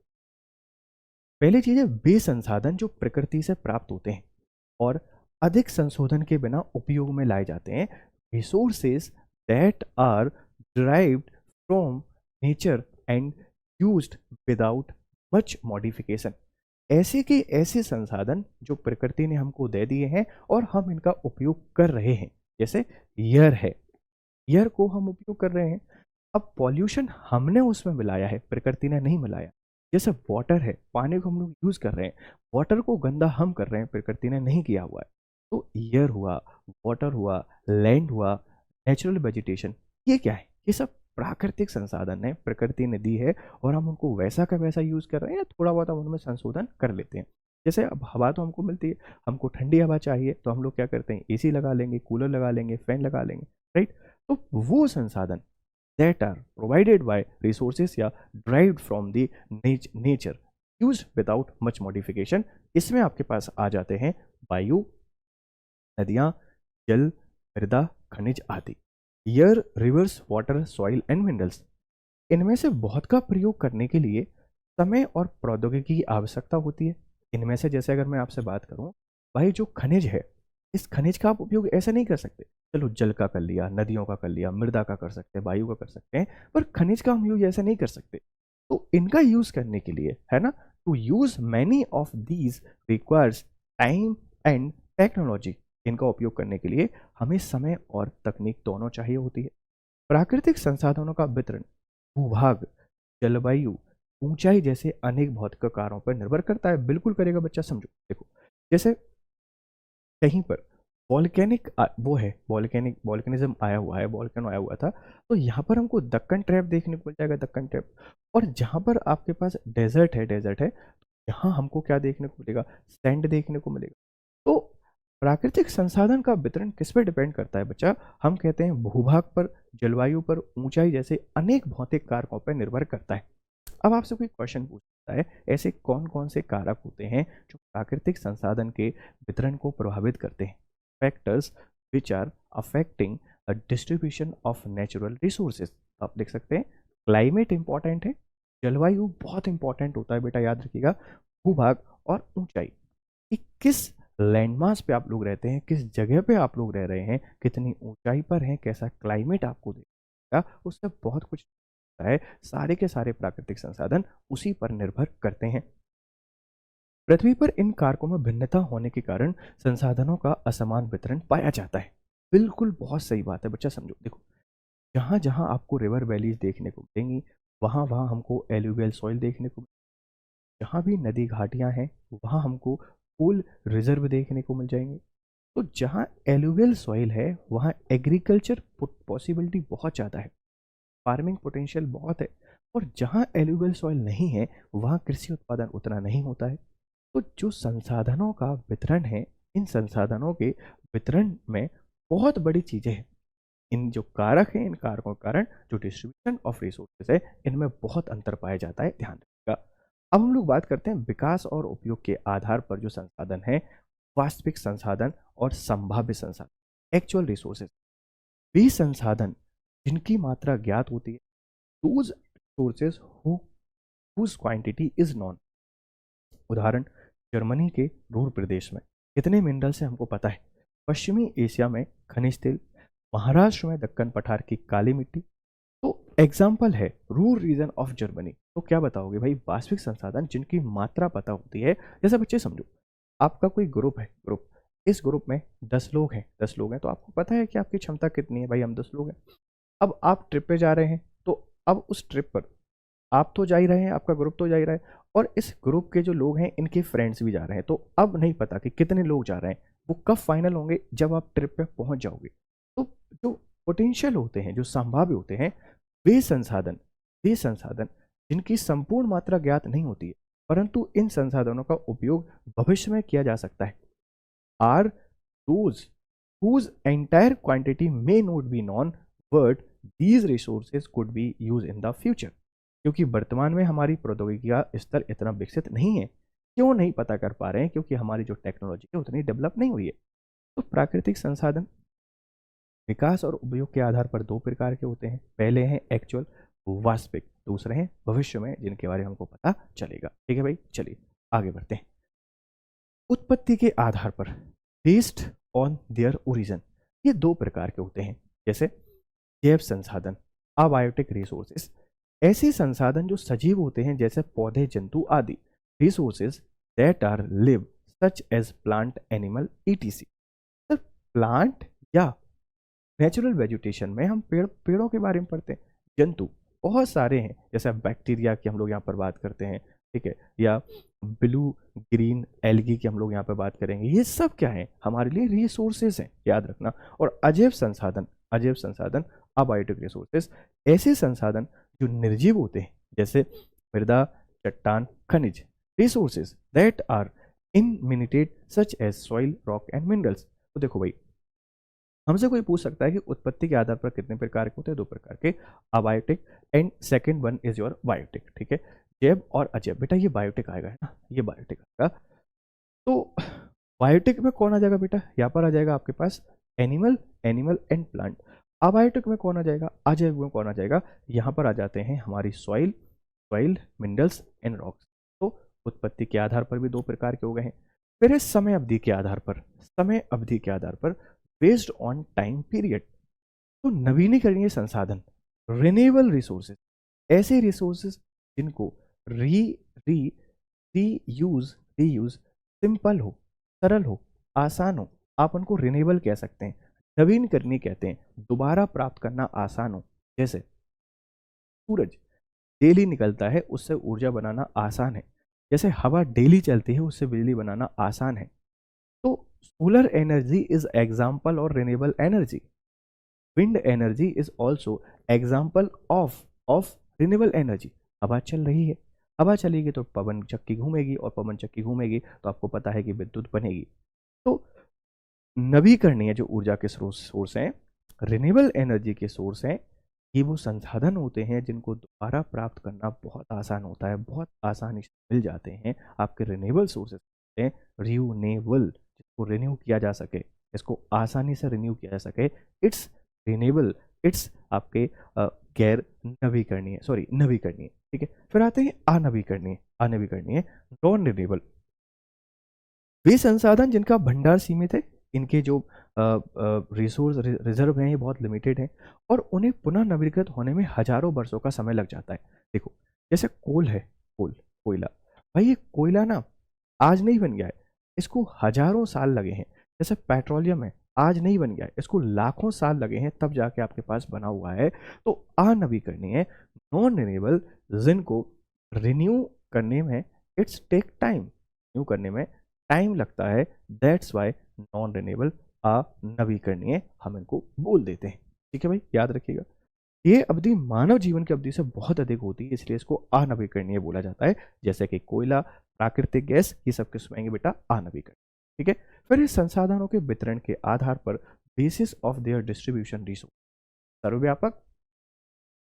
पहली चीज है वे संसाधन जो प्रकृति से प्राप्त होते हैं और अधिक संशोधन के बिना उपयोग में लाए जाते हैं। Resources that are derived from nature and used without much modification. ऐसे के ऐसे संसाधन जो प्रकृति ने हमको दे दिए हैं और हम इनका उपयोग कर रहे हैं। जैसे एयर है, एयर को हम उपयोग कर रहे हैं। अब पॉल्यूशन हमने उसमें मिलाया है, प्रकृति ने नहीं मिलाया। जैसे वाटर है, पानी को हम लोग यूज कर रहे हैं, वाटर को गंदा हम कर रहे हैं, प्रकृति ने नहीं किया हुआ है। तो एयर हुआ, वाटर हुआ, लैंड हुआ, नेचुरल वेजिटेशन, ये क्या है? ये सब प्राकृतिक संसाधन है, प्रकृति ने दी है और हम उनको वैसा का वैसा यूज कर रहे हैं, थोड़ा बहुत हम उनमें संशोधन कर लेते हैं। जैसे अब हवा तो हमको मिलती है, हमको ठंडी हवा चाहिए तो हम लोग क्या करते हैं, एसी लगा लेंगे, कूलर लगा लेंगे, फैन लगा लेंगे, राइट। तो वो संसाधन that are provided by resources या derived from the nature used without much modification, इसमें आपके पास आ जाते हैं वायु, नदियां, जल, मृदा, खनिज आदि। Air, reverse, water, soil and minerals, इनमें से बहुत का प्रयोग करने के लिए समय और प्रौद्योगिकी की आवश्यकता होती है। इनमें से जैसे अगर मैं आपसे बात करूं, भाई जो खनिज है, इस खनिज का आप उपयोग ऐसे नहीं कर सकते। चलो जल का कर लिया, नदियों का कर लिया, मृदा का कर सकते हैं, वायु का कर सकते हैं, पर खनिज का हम यूज ऐसे नहीं कर सकते। तो इनका यूज करने के लिए, है ना, to use many of these requires time and technology. इनका उपयोग करने के लिए हमें समय और तकनीक दोनों चाहिए होती है। प्राकृतिक संसाधनों का वितरण भूभाग, जलवायु, ऊंचाई जैसे अनेक भौतिक कारणों पर निर्भर करता है। बिल्कुल करेगा बच्चा, समझो। देखो, जैसे कहीं पर वॉल्केनिक वो है, वॉल्केनिज्म आया हुआ है, वॉल्केनो आया हुआ था, तो यहाँ पर हमको दक्कन ट्रैप देखने को मिल जाएगा, दक्कन ट्रैप। और जहाँ पर आपके पास डेजर्ट है, यहाँ हमको क्या देखने को मिलेगा, सैंड देखने को मिलेगा। तो प्राकृतिक संसाधन का वितरण किस पर डिपेंड करता है बच्चा? हम कहते हैं भूभाग पर, जलवायु पर, ऊंचाई जैसे अनेक भौतिक कारकों पर निर्भर करता है। अब आपसे कोई क्वेश्चन पूछता है, ऐसे कौन कौन से कारक होते हैं जो प्राकृतिक संसाधन के वितरण को प्रभावित करते हैं? Factors which are affecting a distribution of natural resources. आप लिख सकते हैं क्लाइमेट इंपॉर्टेंट है, जलवायु बहुत इंपॉर्टेंट होता है बेटा, याद रखिएगा, भूभाग और ऊंचाई, कि किस लैंडमास पे आप लोग रहते हैं, किस जगह पे आप लोग रह रहे हैं, कितनी ऊंचाई पर हैं, कैसा क्लाइमेट आपको देगा, उससे बहुत कुछ है। सारे के सारे प्राकृतिक संसाधन उसी पर निर्भर करते हैं। पृथ्वी पर इन कारकों में भिन्नता होने के कारण संसाधनों का असमान वितरण पाया जाता है। बिल्कुल बहुत सही बात है बच्चा, समझो। देखो, जहां जहां आपको रिवर वैलीज देखने को मिलेंगी, वहां वहां हमको एलुवियल सॉइल देखने को, जहां भी नदी घाटियां हैं वहां हमको फूल रिजर्व देखने को मिल जाएंगे। तो जहां एलुवियल सॉइल है वहां एग्रीकल्चर पॉसिबिलिटी बहुत ज़्यादा है, फार्मिंग पोटेंशियल बहुत है। और जहां एलुवियल सॉइल नहीं है वहां कृषि उत्पादन उतना नहीं होता है। तो जो संसाधनों का वितरण है, इन संसाधनों के वितरण में बहुत बड़ी चीजें हैं। इन जो कारक हैं, इन कारकों के कारण जो डिस्ट्रीब्यूशन ऑफ रिसोर्सेज है, इनमें बहुत अंतर पाया जाता है, ध्यान रखिएगा। अब हम लोग बात करते हैं विकास और उपयोग के आधार पर जो संसाधन है, वास्तविक संसाधन और संभाव्य संसाधन, एक्चुअल रिसोर्सेज। वे संसाधन जिनकी मात्रा ज्ञात होती है, those sources whose quantity is known। उदाहरण, जर्मनी के रूर प्रदेश में कितने मिनरल्स हैं हमको पता है, पश्चिमी एशिया में खनिज तेल, महाराष्ट्र में दक्कन पठार की काली मिट्टी। तो एग्जाम्पल है रूर रीजन ऑफ जर्मनी। तो क्या बताओगे भाई, वास्तविक संसाधन जिनकी मात्रा पता होती है। जैसे बच्चे समझो, आपका कोई ग्रुप है, ग्रुप, इस ग्रुप में 10 लोग हैं, 10 लोग हैं, तो आपको पता है कि आपकी क्षमता कितनी है, भाई हम 10 लोग हैं। अब आप ट्रिप पे जा रहे हैं, तो अब उस ट्रिप पर आप तो जा ही रहे हैं, आपका ग्रुप तो जा ही रहा है, और इस ग्रुप के जो लोग हैं इनके फ्रेंड्स भी जा रहे हैं। तो अब नहीं पता कि कितने लोग जा रहे हैं, वो कब फाइनल होंगे, जब आप ट्रिप पे पहुंच जाओगे। तो जो पोटेंशियल होते हैं, जो संभाव्य होते हैं, वे संसाधन, वे संसाधन जिनकी संपूर्ण मात्रा ज्ञात नहीं होती है, परंतु इन संसाधनों का उपयोग भविष्य में किया जा सकता है, are those whose entire quantity may not be known but these resources could be used in the future। क्योंकि वर्तमान में हमारी प्रौद्योगिकी का स्तर इतना विकसित नहीं है। क्यों नहीं पता कर पा रहे हैं? क्योंकि हमारी जो टेक्नोलॉजी है उतनी डेवलप नहीं हुई है। तो प्राकृतिक संसाधन विकास और उपयोग के आधार पर दो प्रकार के होते हैं। पहले हैं एक्चुअल, वास्तविक, दूसरे हैं भविष्य में, जिनके बारे में हमको पता चलेगा। ठीक है भाई, चलिए आगे बढ़ते हैं। उत्पत्ति के आधार पर, बेस्ड ऑन देयर ओरिजिन, ये दो प्रकार के होते हैं। जैसे जैव संसाधन, अबायोटिक रिसोर्सेज, ऐसे संसाधन जो सजीव होते हैं जैसे पौधे, जंतु आदि। Resources that are live such as plant, animal, etc. Sir, plant या नेचुरल वेजिटेशन में हम पेड़ों के बारे में पढ़ते हैं, जंतु बहुत सारे हैं, जैसे बैक्टीरिया की हम लोग यहाँ पर बात करते हैं, ठीक है, या ब्लू ग्रीन एल्गी की हम लोग यहाँ पर बात करेंगे। ये सब क्या है, हमारे लिए रिसोर्सेज हैं, याद रखना। और अजैव संसाधन अबायोटिक रिसोर्सेज, ऐसे संसाधन जो निर्जीव होते हैं जैसे मृदा, चट्टान, खनिज। Resources that are unlimited such as soil, rock and minerals. तो देखो भाई, हमसे कोई पूछ सकता है कि उत्पत्ति के आधार पर कितने प्रकार के होते हैं, दो प्रकार के, abiotic and second one is your biotic, ठीक है, जैव और अजैव। बेटा ये बायोटिक आएगा, है ना, ये बायोटिक आएगा। तो बायोटिक में कौन आ जाएगा बेटा, यहाँ पर आ जाएगा आपके पास एनिमल एंड प्लांट। अबायोटिक में कौन आ जाएगा, अजैव में कौन आ जाएगा, यहाँ पर आ जाते हैं हमारी सॉइल मिनरल्स एंड रॉक्स। तो उत्पत्ति के आधार पर भी दो प्रकार के हो गए हैं। फिर समय अवधि के आधार पर बेस्ड ऑन टाइम पीरियड। तो नवीनीकरणीय संसाधन, रिन्यूएबल रिसोर्सेज, ऐसे रिसोर्सेज जिनको री री रीयूज रीयूज सिंपल हो, सरल हो, आसान हो, आप उनको रिन्यूएबल कह सकते हैं, नवीनकरणीय कहते हैं, दोबारा प्राप्त करना आसान हो। जैसे सूरज डेली निकलता है, उससे ऊर्जा बनाना आसान है। जैसे हवा डेली चलती है, उससे बिजली बनाना आसान है। तो सोलर एनर्जी इज एग्जाम्पल और renewable energy. Wind energy is also example of renewable energy. हवा चल रही है, हवा चलेगी तो पवन चक्की घूमेगी, और पवन चक्की घूमेगी तो आपको पता है कि विद्युत बनेगी। तो नवीकरणीय जो ऊर्जा के सोर्स हैं, रिन्यूएबल एनर्जी के सोर्स हैं, ये वो संसाधन होते हैं जिनको दोबारा प्राप्त करना बहुत आसान होता है, बहुत आसानी से मिल जाते हैं। आपके रिन्यूएबल सोर्सेज होते हैं रिन्यूएबल, जिसको रिन्यू किया जा सके, इसको आसानी से रिन्यू किया जा सके, इट्स रिन्यूएबल, इट्स आपके गैर नवीकरणीय, ठीक है। फिर आते हैं अनवीकरणीय नॉन रिन्यूएबल, वे संसाधन जिनका भंडार सीमित है, इनके जो रिसोर्स रिजर्व हैं ये बहुत लिमिटेड हैं, और उन्हें पुनः नवीकृत होने में हजारों वर्षों का समय लग जाता है। देखो, जैसे कोयला, भाई ये कोयला ना आज नहीं बन गया है, इसको हजारों साल लगे हैं। जैसे पेट्रोलियम है, आज नहीं बन गया है, इसको लाखों साल लगे हैं, तब जाके आपके पास बना हुआ है। तो अनवीकरणीय नॉन रिन्यूएबल, जिनको रिन्यू करने में इट्स टेक टाइम, रिन्यू करने में टाइम लगता है, दैट्स वाई नॉन रिन्यूएबल अनवीकरणीय हम इनको बोल देते हैं, ठीक है भाई, याद रखिएगा। ये अवधि मानव जीवन की अवधि से बहुत अधिक होती है, इसलिए इसको अनवीकरणीय बोला जाता है। जैसे कि कोयला, प्राकृतिक गैस, ये सब किस में आएंगे बेटा, अनवीकरणीय, ठीक है। फिर इस संसाधनों के वितरण के आधार पर basis of their distribution resource, सर्वव्यापक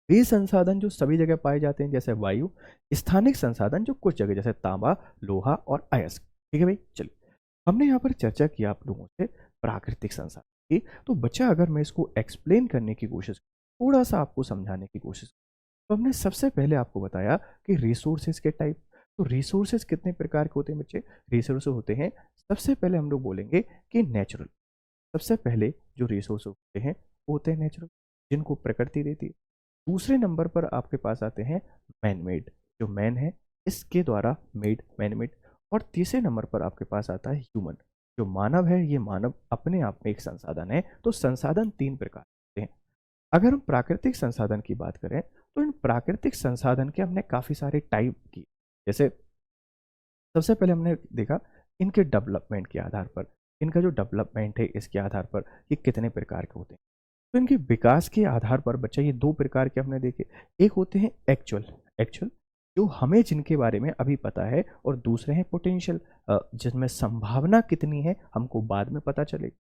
वे संसाधन जो सभी जगह पाए जाते हैं, जैसे वायु, स्थानिक संसाधन जो कुछ जगह जैसे तांबा, लोहा और अयस्क, ठीक है भाई। चलिए, हमने यहाँ पर चर्चा की आप लोगों से प्राकृतिक संसाधन की। तो बच्चा, अगर मैं इसको एक्सप्लेन करने की कोशिश, थोड़ा सा आपको समझाने की कोशिश, तो हमने सबसे पहले आपको बताया कि रिसोर्सेज के टाइप। तो रिसोर्सेज कितने प्रकार के होते हैं बच्चे, रिसोर्सेज होते हैं, सबसे पहले हम लोग बोलेंगे कि नेचुरल, सबसे पहले जो रिसोर्स होते हैं वो होते हैं नेचुरल, जिनको प्रकृति देती है। दूसरे नंबर पर आपके पास आते हैं मैन मेड, जो मैन है इसके द्वारा मेड, मैन मेड। और तीसरे नंबर पर आपके पास आता है ह्यूमन, जो मानव है, ये मानव अपने आप में एक संसाधन है। तो संसाधन तीन प्रकार के हैं। अगर हम प्राकृतिक संसाधन की बात करें, तो इन प्राकृतिक संसाधन के हमने काफ़ी सारे टाइप की। जैसे सबसे पहले हमने देखा इनके डेवलपमेंट के आधार पर, इनका जो डेवलपमेंट है इसके आधार पर ये कितने प्रकार के होते हैं। तो इनके विकास के आधार पर बच्चा ये दो प्रकार के हमने देखे, एक होते हैं एक्चुअल जो हमें जिनके बारे में अभी पता है, और दूसरे हैं पोटेंशियल, जिसमें संभावना कितनी है हमको बाद में पता चलेगी।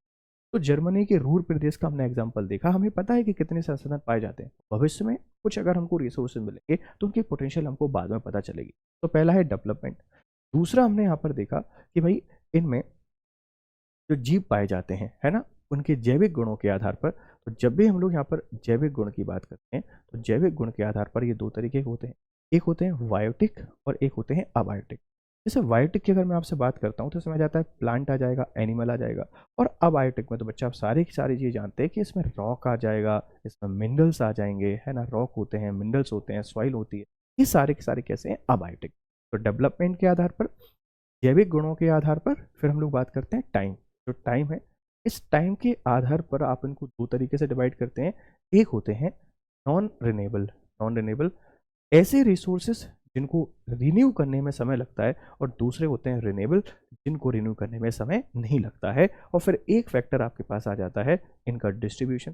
तो जर्मनी के रूर प्रदेश का हमने एग्जाम्पल देखा, हमें पता है कि कितने संसाधन पाए जाते हैं, भविष्य में कुछ अगर हमको रिसोर्सेज मिलेंगे तो उनकी पोटेंशियल हमको बाद में पता चलेगी। तो पहला है डेवलपमेंट। दूसरा हमने यहाँ पर देखा कि भाई इनमें जो जीव पाए जाते हैं, है ना, उनके जैविक गुणों के आधार पर। तो जब भी हम लोग यहाँ पर जैविक गुण की बात करते हैं, तो जैविक गुण के आधार पर ये दो तरीके के होते हैं, एक होते हैं बायोटिक और एक होते हैं अबायोटिक। जैसे बायोटिक की अगर मैं आपसे बात करता हूँ तो इसमें आ जाता है प्लांट आ जाएगा, एनिमल आ जाएगा, और अब बायोटिक में तो बच्चा आप सारी की सारी चीज़ जानते हैं कि इसमें रॉक आ जाएगा, इसमें मिनरल्स आ जाएंगे, है ना, रॉक होते हैं, मिनरल्स होते हैं, सॉइल होती है, ये सारे के सारे कैसे हैं अबायोटिक। तो डेवलपमेंट के आधार पर, जैविक गुणों के आधार पर, फिर हम लोग बात करते हैं टाइम। जो टाइम है, इस टाइम के आधार पर आप इनको दो तरीके से डिवाइड करते हैं। एक होते हैं नॉन रिन्यूएबल, नॉन रिन्यूएबल ऐसे रिसोर्सेस जिनको रिन्यू करने में समय लगता है, और दूसरे होते हैं रिन्यूएबल जिनको रिन्यू करने में समय नहीं लगता है। और फिर एक फैक्टर आपके पास आ जाता है इनका distribution,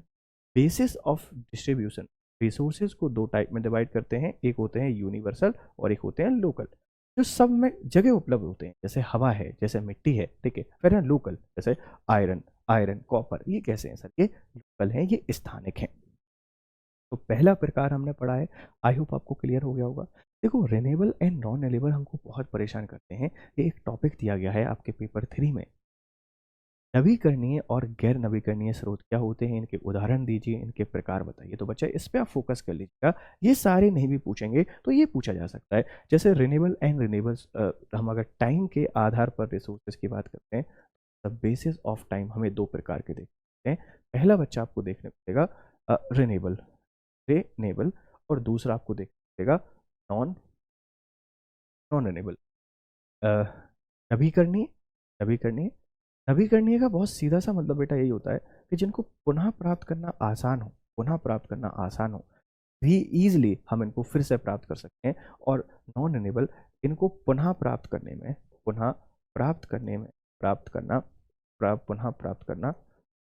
basis of distribution. Resources को दो टाइप में डिवाइड करते हैं, एक होते हैं यूनिवर्सल और एक होते हैं लोकल, जो सब में जगह उपलब्ध होते हैं, जैसे हवा है, जैसे मिट्टी है, ठीक है। फिर है लोकल, जैसे आयरन, आयरन कॉपर, ये कैसे हैं सर, ये लोकल हैं, ये स्थानिक हैं। तो पहला प्रकार हमने पढ़ा है, आई होप आपको क्लियर हो गया होगा। देखो, रिन्यूएबल एंड नॉन रिन्यूएबल हमको बहुत परेशान करते हैं। ये एक टॉपिक दिया गया है आपके पेपर 3 में, नवीकरणीय और गैर नवीकरणीय स्रोत क्या होते हैं, इनके उदाहरण दीजिए, इनके प्रकार बताइए। तो बच्चा इस पे आप फोकस कर लीजिएगा, ये सारे नहीं भी पूछेंगे तो ये पूछा जा सकता है। जैसे रिन्यूएबल एंड रिन्यूएबल्स, हम अगर टाइम के आधार पर रिसोर्सेज की बात करते हैं, द बेसिस ऑफ टाइम हमें दो प्रकार के देखते हैं। पहला बच्चा आपको देखने को मिलेगा रिन्यूएबल, रिन्यूएबल, और दूसरा आपको देखने को मिलेगा नॉन नॉन रिन्यूएबल, नवीकरणीय। नवीकरणीय, नवीकरणीय का बहुत सीधा सा मतलब बेटा यही होता है कि जिनको पुनः प्राप्त करना आसान हो, पुनः प्राप्त करना आसान हो, भी ईजिली हम इनको फिर से प्राप्त कर सकते हैं। और नॉन रिन्यूएबल, इनको पुनः प्राप्त करने में, पुनः प्राप्त करने में, प्राप्त करना, पुनः प्राप्त करना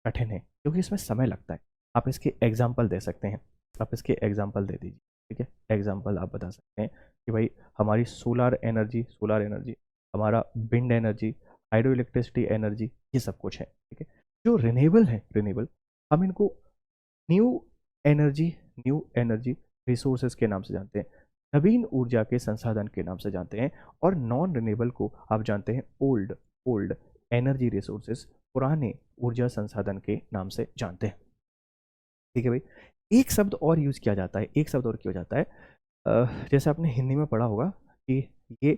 कठिन है, क्योंकि इसमें समय लगता है। आप इसके एग्जाम्पल दे सकते हैं, आप इसके एग्जाम्पल दे दीजिए, ठीक है। एग्जाम्पल आप बता सकते हैं कि भाई हमारी सोलर एनर्जी, सोलर एनर्जी, हमारा wind energy, hydro electricity energy, ये सब कुछ है, ठीक है। जो रिन्यूएबल है, रिन्यूएबल, हम इनको new energy, new energy resources के नाम से जानते हैं, नवीन ऊर्जा के संसाधन के नाम से जानते हैं। और नॉन रिन्यूएबल को आप जानते हैं ओल्ड, ओल्ड एनर्जी रिसोर्सेज, पुराने ऊर्जा संसाधन के नाम से जानते हैं, ठीक है भाई। एक शब्द और यूज किया जाता है, एक शब्द और किया जाता है, जैसे आपने हिंदी में पढ़ा होगा कि ये,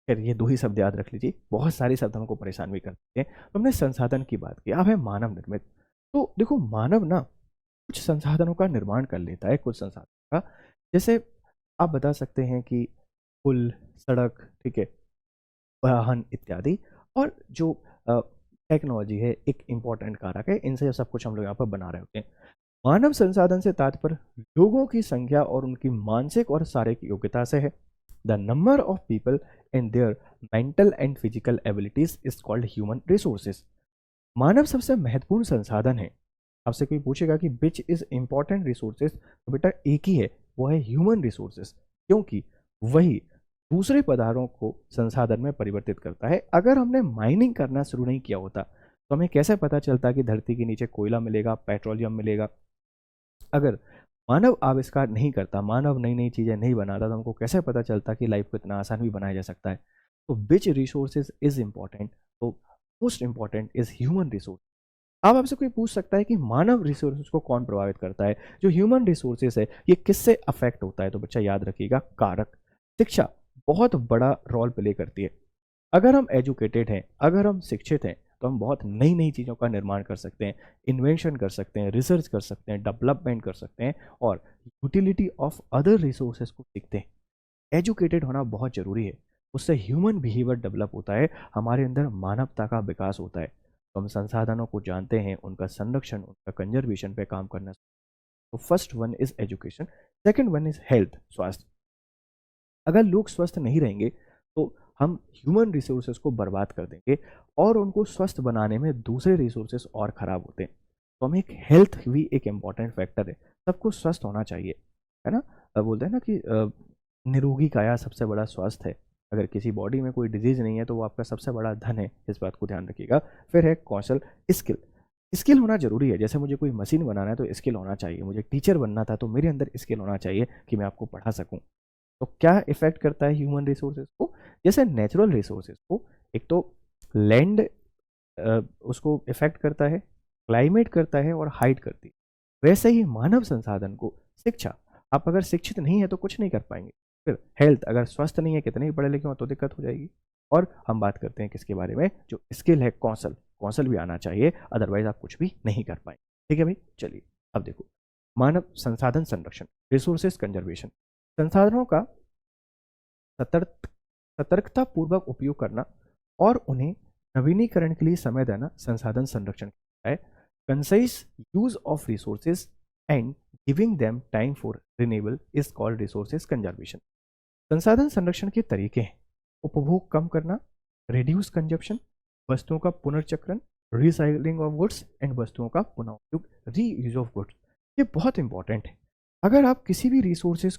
खैर ये दो ही शब्द याद रख लीजिए, बहुत सारे शब्द हमको परेशान भी करते हैं। तो हमने संसाधन की बात की, अब है मानव निर्मित। तो देखो, मानव ना कुछ संसाधनों का निर्माण कर लेता है, कुछ संसाधनों का, जैसे आप बता सकते हैं कि पुल, सड़क, ठीक है, वाहन इत्यादि। और जो टेक्नोलॉजी है एक इम्पॉर्टेंट कारक है, इनसे सब कुछ हम लोग यहाँ पर बना रहे होते हैं। मानव संसाधन से तात्पर्य लोगों की संख्या और उनकी मानसिक और शारीरिक योग्यता से है। The number of people and their mental and physical abilities is called human resources. मानव सबसे महत्वपूर्ण संसाधन है। आपसे कोई पूछेगा कि विच इज इंपॉर्टेंट रिसोर्सेज, तो बेटा एक ही है, वो है ह्यूमन रिसोर्सेज, क्योंकि वही दूसरे पदार्थों को संसाधन में परिवर्तित करता है। अगर हमने माइनिंग करना शुरू नहीं किया होता तो हमें कैसे पता चलता कि धरती के नीचे कोयला मिलेगा, पेट्रोलियम मिलेगा। अगर मानव आविष्कार नहीं करता, मानव नई नई चीज़ें नहीं बनाता, तो हमको कैसे पता चलता कि लाइफ को इतना आसान भी बनाया जा सकता है। तो विच रिसोर्सेज इज इम्पॉर्टेंट, तो most important is human resource. अब आपसे कोई पूछ सकता है कि मानव रिसोर्सेज को कौन प्रभावित करता है, जो ह्यूमन रिसोर्सेज है ये किससे अफेक्ट होता है। तो बच्चा याद रखिएगा, कारक। शिक्षा बहुत बड़ा रोल प्ले करती है। अगर हम एजुकेटेड हैं, अगर हम शिक्षित हैं, तो हम बहुत नई नई चीज़ों का निर्माण कर सकते हैं, इन्वेंशन कर सकते हैं, रिसर्च कर सकते हैं, डेवलपमेंट कर सकते हैं, और यूटिलिटी ऑफ अदर रिसोर्सेज को सीखते हैं। एजुकेटेड होना बहुत ज़रूरी है, उससे ह्यूमन बिहेवियर डेवलप होता है, हमारे अंदर मानवता का विकास होता है। तो हम संसाधनों को जानते हैं, उनका संरक्षण, उनका कंजर्वेशन पे काम करना। तो first one is education, second one is health, स्वास्थ्य। अगर लोग स्वस्थ नहीं रहेंगे तो हम ह्यूमन रिसोर्सेज को बर्बाद कर देंगे, और उनको स्वस्थ बनाने में दूसरे रिसोर्सेज और खराब होते हैं। तो हमें एक हेल्थ भी एक इम्पॉर्टेंट फैक्टर है, सबको स्वस्थ होना चाहिए, है ना। बोलते हैं ना कि निरोगी काया सबसे बड़ा स्वास्थ्य है। अगर किसी बॉडी में कोई डिजीज नहीं है तो वो आपका सबसे बड़ा धन है, इस बात को ध्यान रखिएगा। फिर है कौशल, स्किल। स्किल होना जरूरी है, जैसे मुझे कोई मशीन बनाना है तो स्किल होना चाहिए, मुझे टीचर बनना था तो मेरे अंदर स्किल होना चाहिए कि मैं आपको पढ़ा सकूं। तो क्या इफेक्ट करता है ह्यूमन रिसोर्सेज को, जैसे नेचुरल रिसोर्सेज को, एक तो लैंड उसको इफेक्ट करता है, क्लाइमेट करता है, और हाइट करती है। वैसे ही मानव संसाधन को शिक्षा, आप अगर शिक्षित नहीं है तो कुछ नहीं कर पाएंगे। फिर हेल्थ, अगर स्वस्थ नहीं है, कितने भी पढ़े लिखे हो तो दिक्कत हो जाएगी। और हम बात करते हैं किसके बारे में, जो स्किल है, कौशल, कौशल भी आना चाहिए, अदरवाइज आप कुछ भी नहीं कर पाएंगे। ठीक है भाई, चलिए अब देखो, मानव संसाधन संरक्षण, रिसोर्सेज कंजर्वेशन, संसाधनों का सतर्क सतर्कता पूर्वक उपयोग करना और उन्हें नवीनीकरण के लिए समय देना संसाधन संरक्षण है। Concise use of resources and giving them time for renewable is called resources conservation. संसाधन संरक्षण के तरीके हैं: उपभोग कम करना, रिड्यूस कंजप्शन, वस्तुओं का पुनर्चक्रण, रिसाइकलिंग ऑफ गुड्स एंड वस्तुओं का पुनः उपयोग, रीयूज ऑफ गुड्स। ये बहुत इंपॉर्टेंट है। अगर आप किसी भी रिसोर्सेज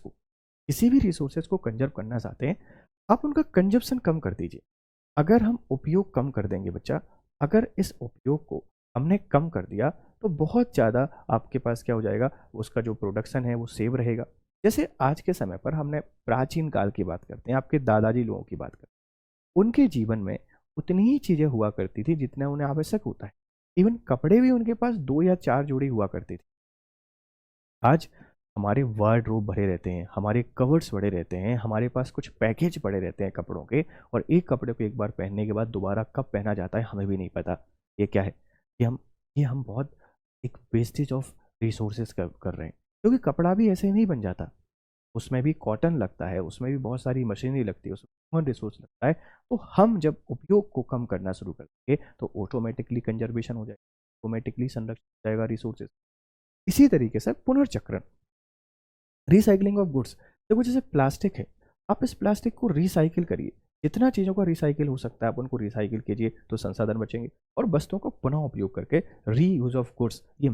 को कंजर्व करना चाहते हैं, आप उनका कंजप्शन कम कर दीजिए। अगर हम उपयोग कम कर देंगे बच्चा, अगर इस उपयोग को हमने कम कर दिया तो बहुत ज़्यादा आपके पास क्या हो जाएगा, उसका जो प्रोडक्शन है वो सेव रहेगा। जैसे आज के समय पर हमने प्राचीन काल की बात करते हैं, आपके दादाजी लोगों की बात करते हैं, उनके जीवन में उतनी ही चीज़ें हुआ करती थी जितना उन्हें आवश्यक होता है। इवन कपड़े भी उनके पास 2 या 4 जोड़ी हुआ करती थी। आज हमारे वार्डरोब भरे रहते हैं, हमारे कवर्ड्स भरे रहते हैं, हमारे पास कुछ पैकेज पड़े रहते हैं कपड़ों के, और एक कपड़े को एक बार पहनने के बाद दोबारा कब पहना जाता है हमें भी नहीं पता। ये क्या है? ये हम ये हम बहुत एक वेस्टेज ऑफ रिसोर्सेज कर रहे हैं, क्योंकि कपड़ा भी ऐसे ही नहीं बन जाता। उसमें भी कॉटन लगता है, उसमें भी बहुत सारी मशीनरी लगती है, उसमें ह्यूमन रिसोर्स लगता है। तो हम जब उपयोग को कम करना शुरू करेंगे तो ऑटोमेटिकली कंजर्वेशन हो जाएगा, ऑटोमेटिकली संरक्षण हो जाएगा रिसोर्सेज। इसी तरीके से पुनर्चक्रण, रिसाइकलिंग ऑफ गुड्स। देखो जैसे प्लास्टिक है, आप इस प्लास्टिक को रिसाइकिल करिए, जितना चीज़ों का रिसाइकिल हो सकता है आप उनको रिसाइकिल कीजिए तो संसाधन बचेंगे। और वस्तुओं का पुनः उपयोग करके, री यूज ऑफ गुड्स, ये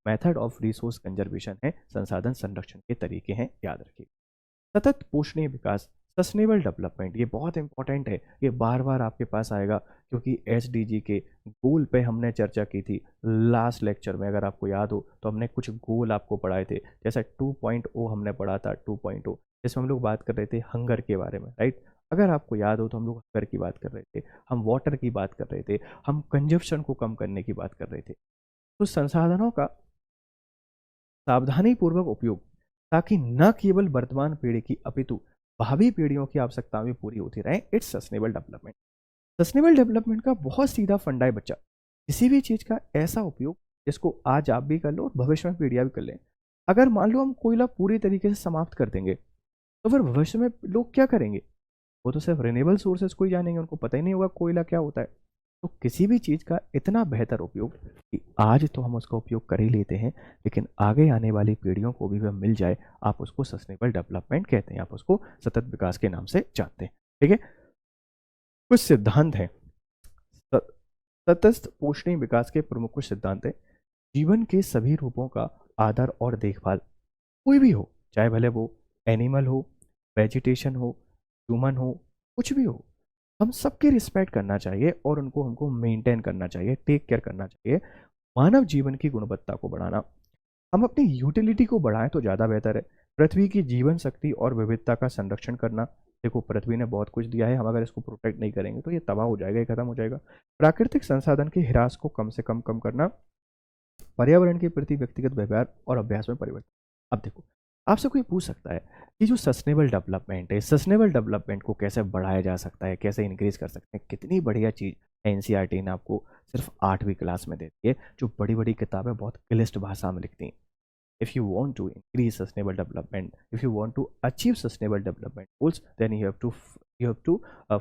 मेथड ऑफ रिसोर्स कंजर्वेशन है, संसाधन संरक्षण के तरीके हैं, याद रखिए। सतत पोषणीय विकास, सस्टेनेबल डेवलपमेंट, ये बहुत इंपॉर्टेंट है, ये बार बार आपके पास आएगा, क्योंकि एसडीजी के गोल पे हमने चर्चा की थी लास्ट लेक्चर में। अगर आपको याद हो तो हमने कुछ गोल आपको पढ़ाए थे, जैसे 2.0 हमने पढ़ा था, 2.0 जिसमें हम लोग बात कर रहे थे हंगर के बारे में, राइट। अगर आपको याद हो तो हम लोग हंगर की बात कर रहे थे, हम वाटर की बात कर रहे थे, हम कंजप्शन को कम करने की बात कर रहे थे। तो संसाधनों का सावधानी पूर्वक उपयोग, ताकि न केवल वर्तमान पीढ़ी की अपितु भावी पीढ़ियों की आवश्यकताएं भी पूरी होती रहें, it's sustainable development. Sustainable development का बहुत सीधा फंडा है बच्चा, किसी भी चीज़ का ऐसा उपयोग जिसको आज आप भी कर लो और भविष्य में पीढ़ियां भी कर लें। अगर मान लो हम कोयला पूरी तरीके से समाप्त कर देंगे तो फिर भविष्य में लोग क्या करेंगे? वो तो सिर्फ रिन्यूएबल सोर्सेज को ही जानेंगे, उनको पता ही नहीं होगा कोयला क्या होता है। तो किसी भी चीज़ का इतना बेहतर उपयोग कि आज तो हम उसका उपयोग कर ही लेते हैं, लेकिन आगे आने वाली पीढ़ियों को भी वह मिल जाए, आप उसको सस्टेनेबल डेवलपमेंट कहते हैं, आप उसको सतत विकास के नाम से जानते हैं। ठीक है, कुछ सिद्धांत हैं। स- सतत पोषणीय विकास के प्रमुख कुछ सिद्धांत हैं। जीवन के सभी रूपों का आदर और देखभाल, कोई भी हो, चाहे भले वो एनिमल हो, वेजिटेशन हो, ह्यूमन हो, कुछ भी हो, हम सबकी रिस्पेक्ट करना चाहिए और उनको हमको मेंटेन करना चाहिए, टेक केयर करना चाहिए। मानव जीवन की गुणवत्ता को बढ़ाना, हम अपनी यूटिलिटी को बढ़ाएं तो ज़्यादा बेहतर है। पृथ्वी की जीवन शक्ति और विविधता का संरक्षण करना, देखो पृथ्वी ने बहुत कुछ दिया है, हम अगर इसको प्रोटेक्ट नहीं करेंगे तो ये तबाह हो जाएगा, ये खत्म हो जाएगा। प्राकृतिक संसाधन के ह्रास को कम से कम करना, पर्यावरण के प्रति व्यक्तिगत व्यवहार और अभ्यास में परिवर्तन। अब देखो, आपसे कोई पूछ सकता है कि जो सस्टेनेबल डेवलपमेंट है, सस्टेनेबल डेवलपमेंट को कैसे बढ़ाया जा सकता है, कैसे इंक्रीज कर सकते हैं? कितनी बढ़िया चीज़ एनसीईआरटी ने आपको सिर्फ 8वीं क्लास में देती है, जो बड़ी बड़ी किताबें बहुत क्लिष्ट भाषा में लिखती हैं। if you want to increase sustainable development, if you want to achieve sustainable development goals, then you have to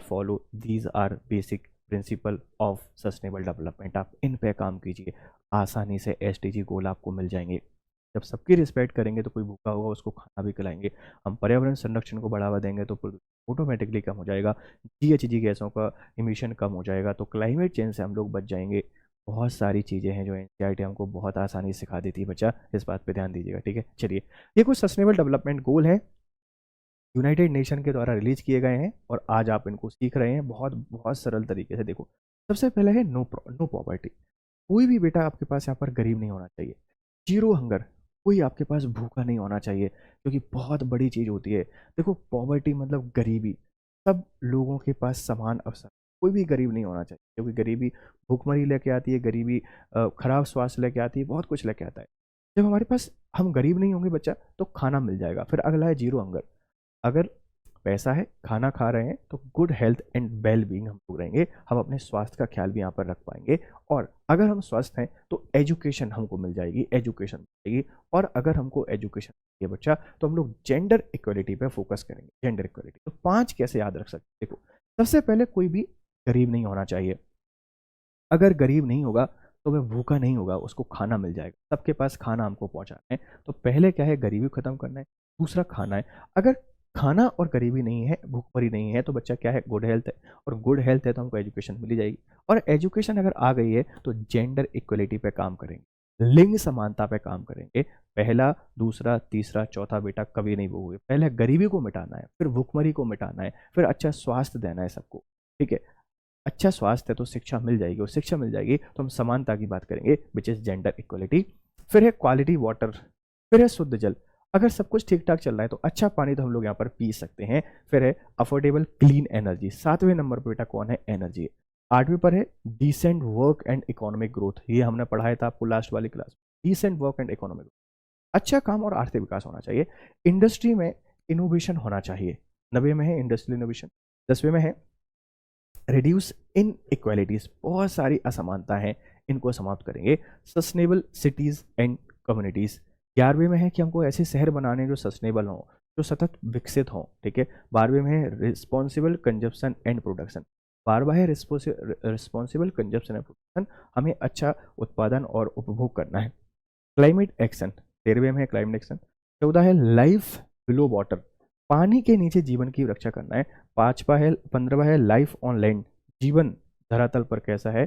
follow these are basic principle of sustainable development। आप इन पे काम कीजिए, आसानी से एसडीजी गोल आपको मिल जाएंगे। जब सबकी रिस्पेक्ट करेंगे तो कोई भूखा होगा उसको खाना भी खिलाएंगे। हम पर्यावरण संरक्षण को बढ़ावा देंगे तो ऑटोमेटिकली कम हो जाएगा, जीएचजी गैसों का इमिशन कम हो जाएगा, तो क्लाइमेट चेंज से हम लोग बच जाएंगे। बहुत सारी चीज़ें हैं जो एनसीईआरटी हमको बहुत आसानी से सिखा देती है बच्चा, इस बात पे ध्यान दीजिएगा। ठीक है, चलिए, ये कुछ सस्टेनेबल डेवलपमेंट गोल है, यूनाइटेड नेशन के द्वारा रिलीज किए गए हैं और आज आप इनको सीख रहे हैं बहुत बहुत सरल तरीके से। देखो, सबसे पहले है नो पॉवर्टी, कोई भी बेटा आपके पास यहाँ पर गरीब नहीं होना चाहिए। जीरो हंगर, कोई आपके पास भूखा नहीं होना चाहिए, क्योंकि बहुत बड़ी चीज़ होती है। देखो, पॉवर्टी मतलब गरीबी, सब लोगों के पास समान अवसर, कोई भी गरीब नहीं होना चाहिए, क्योंकि गरीबी भूखमरी लेके आती है, गरीबी खराब स्वास्थ्य लेके आती है, बहुत कुछ लेके आता है। जब हमारे पास हम गरीब नहीं होंगे बच्चा तो खाना मिल जाएगा। फिर अगला है जीरो हंगर, अगर पैसा है, खाना खा रहे हैं, तो good health and well being हम लोग रहेंगे, हम अपने स्वास्थ्य का ख्याल भी यहाँ पर रख पाएंगे। और अगर हम स्वस्थ हैं तो एजुकेशन हमको मिल जाएगी, एजुकेशन मिल जाएगी। और अगर हमको एजुकेशन चाहिए बच्चा, तो हम लोग जेंडर इक्वलिटी पे फोकस करेंगे, जेंडर इक्वलिटी। तो 5 कैसे याद रख सकते हैं? देखो, सबसे पहले कोई भी गरीब नहीं होना चाहिए। अगर गरीब नहीं होगा तो वह भूखा नहीं होगा, उसको खाना मिल जाएगा, सबके पास खाना हमको पहुंचाना है। तो पहले क्या है, गरीबी खत्म करना है, दूसरा खाना है। अगर खाना और गरीबी नहीं है, भूखमरी नहीं है, तो बच्चा क्या है, गुड हेल्थ है, और गुड हेल्थ है तो हमको एजुकेशन मिल जाएगी। और एजुकेशन अगर आ गई है तो जेंडर इक्वलिटी पे काम करेंगे, लिंग समानता पे काम करेंगे। पहला, दूसरा, तीसरा, चौथा बेटा कभी नहीं भूखोगे। पहले गरीबी को मिटाना है, फिर भूखमरी को मिटाना है, फिर अच्छा स्वास्थ्य देना है सबको, ठीक है। अच्छा स्वास्थ्य है तो शिक्षा मिल जाएगी, और शिक्षा मिल जाएगी तो हम समानता की बात करेंगे, विच इज जेंडर इक्वलिटी। फिर है क्वालिटी वाटर, फिर है शुद्ध जल। अगर सब कुछ ठीक ठाक चल रहा है तो अच्छा पानी तो हम लोग यहाँ पर पी सकते हैं। फिर है अफोर्डेबल क्लीन एनर्जी। 7वें नंबर पर बेटा कौन है, एनर्जी। 8वें पर है decent work and economic growth. ये हमने पढ़ाया था आपको लास्ट वाली class, decent work and economic. अच्छा काम और आर्थिक विकास होना चाहिए। इंडस्ट्री में इनोवेशन होना चाहिए। 90 में है इंडस्ट्रियल इनोवेशन। 10वें में है रिड्यूस इन इक्वालिटीज, बहुत सारी असमानता है, इनको समाप्त करेंगे। Sustainable cities and communities. 11वें में है कि हमको ऐसे शहर बनाने जो सस्टेनेबल हों, जो सतत विकसित हों, ठीक है। 12वें में है रिस्पॉन्सिबल कंजप्शन एंड प्रोडक्शन। 12वां है रिस्पॉन्सिबल कंजप्शन एंड प्रोडक्शन, हमें अच्छा उत्पादन और उपभोग करना है। Climate action. 13वें में है क्लाइमेट एक्शन। 14 है लाइफ बिलो वाटर, पानी के नीचे जीवन की रक्षा करना है। 15वां है लाइफ ऑन लैंड, जीवन धरातल पर कैसा है।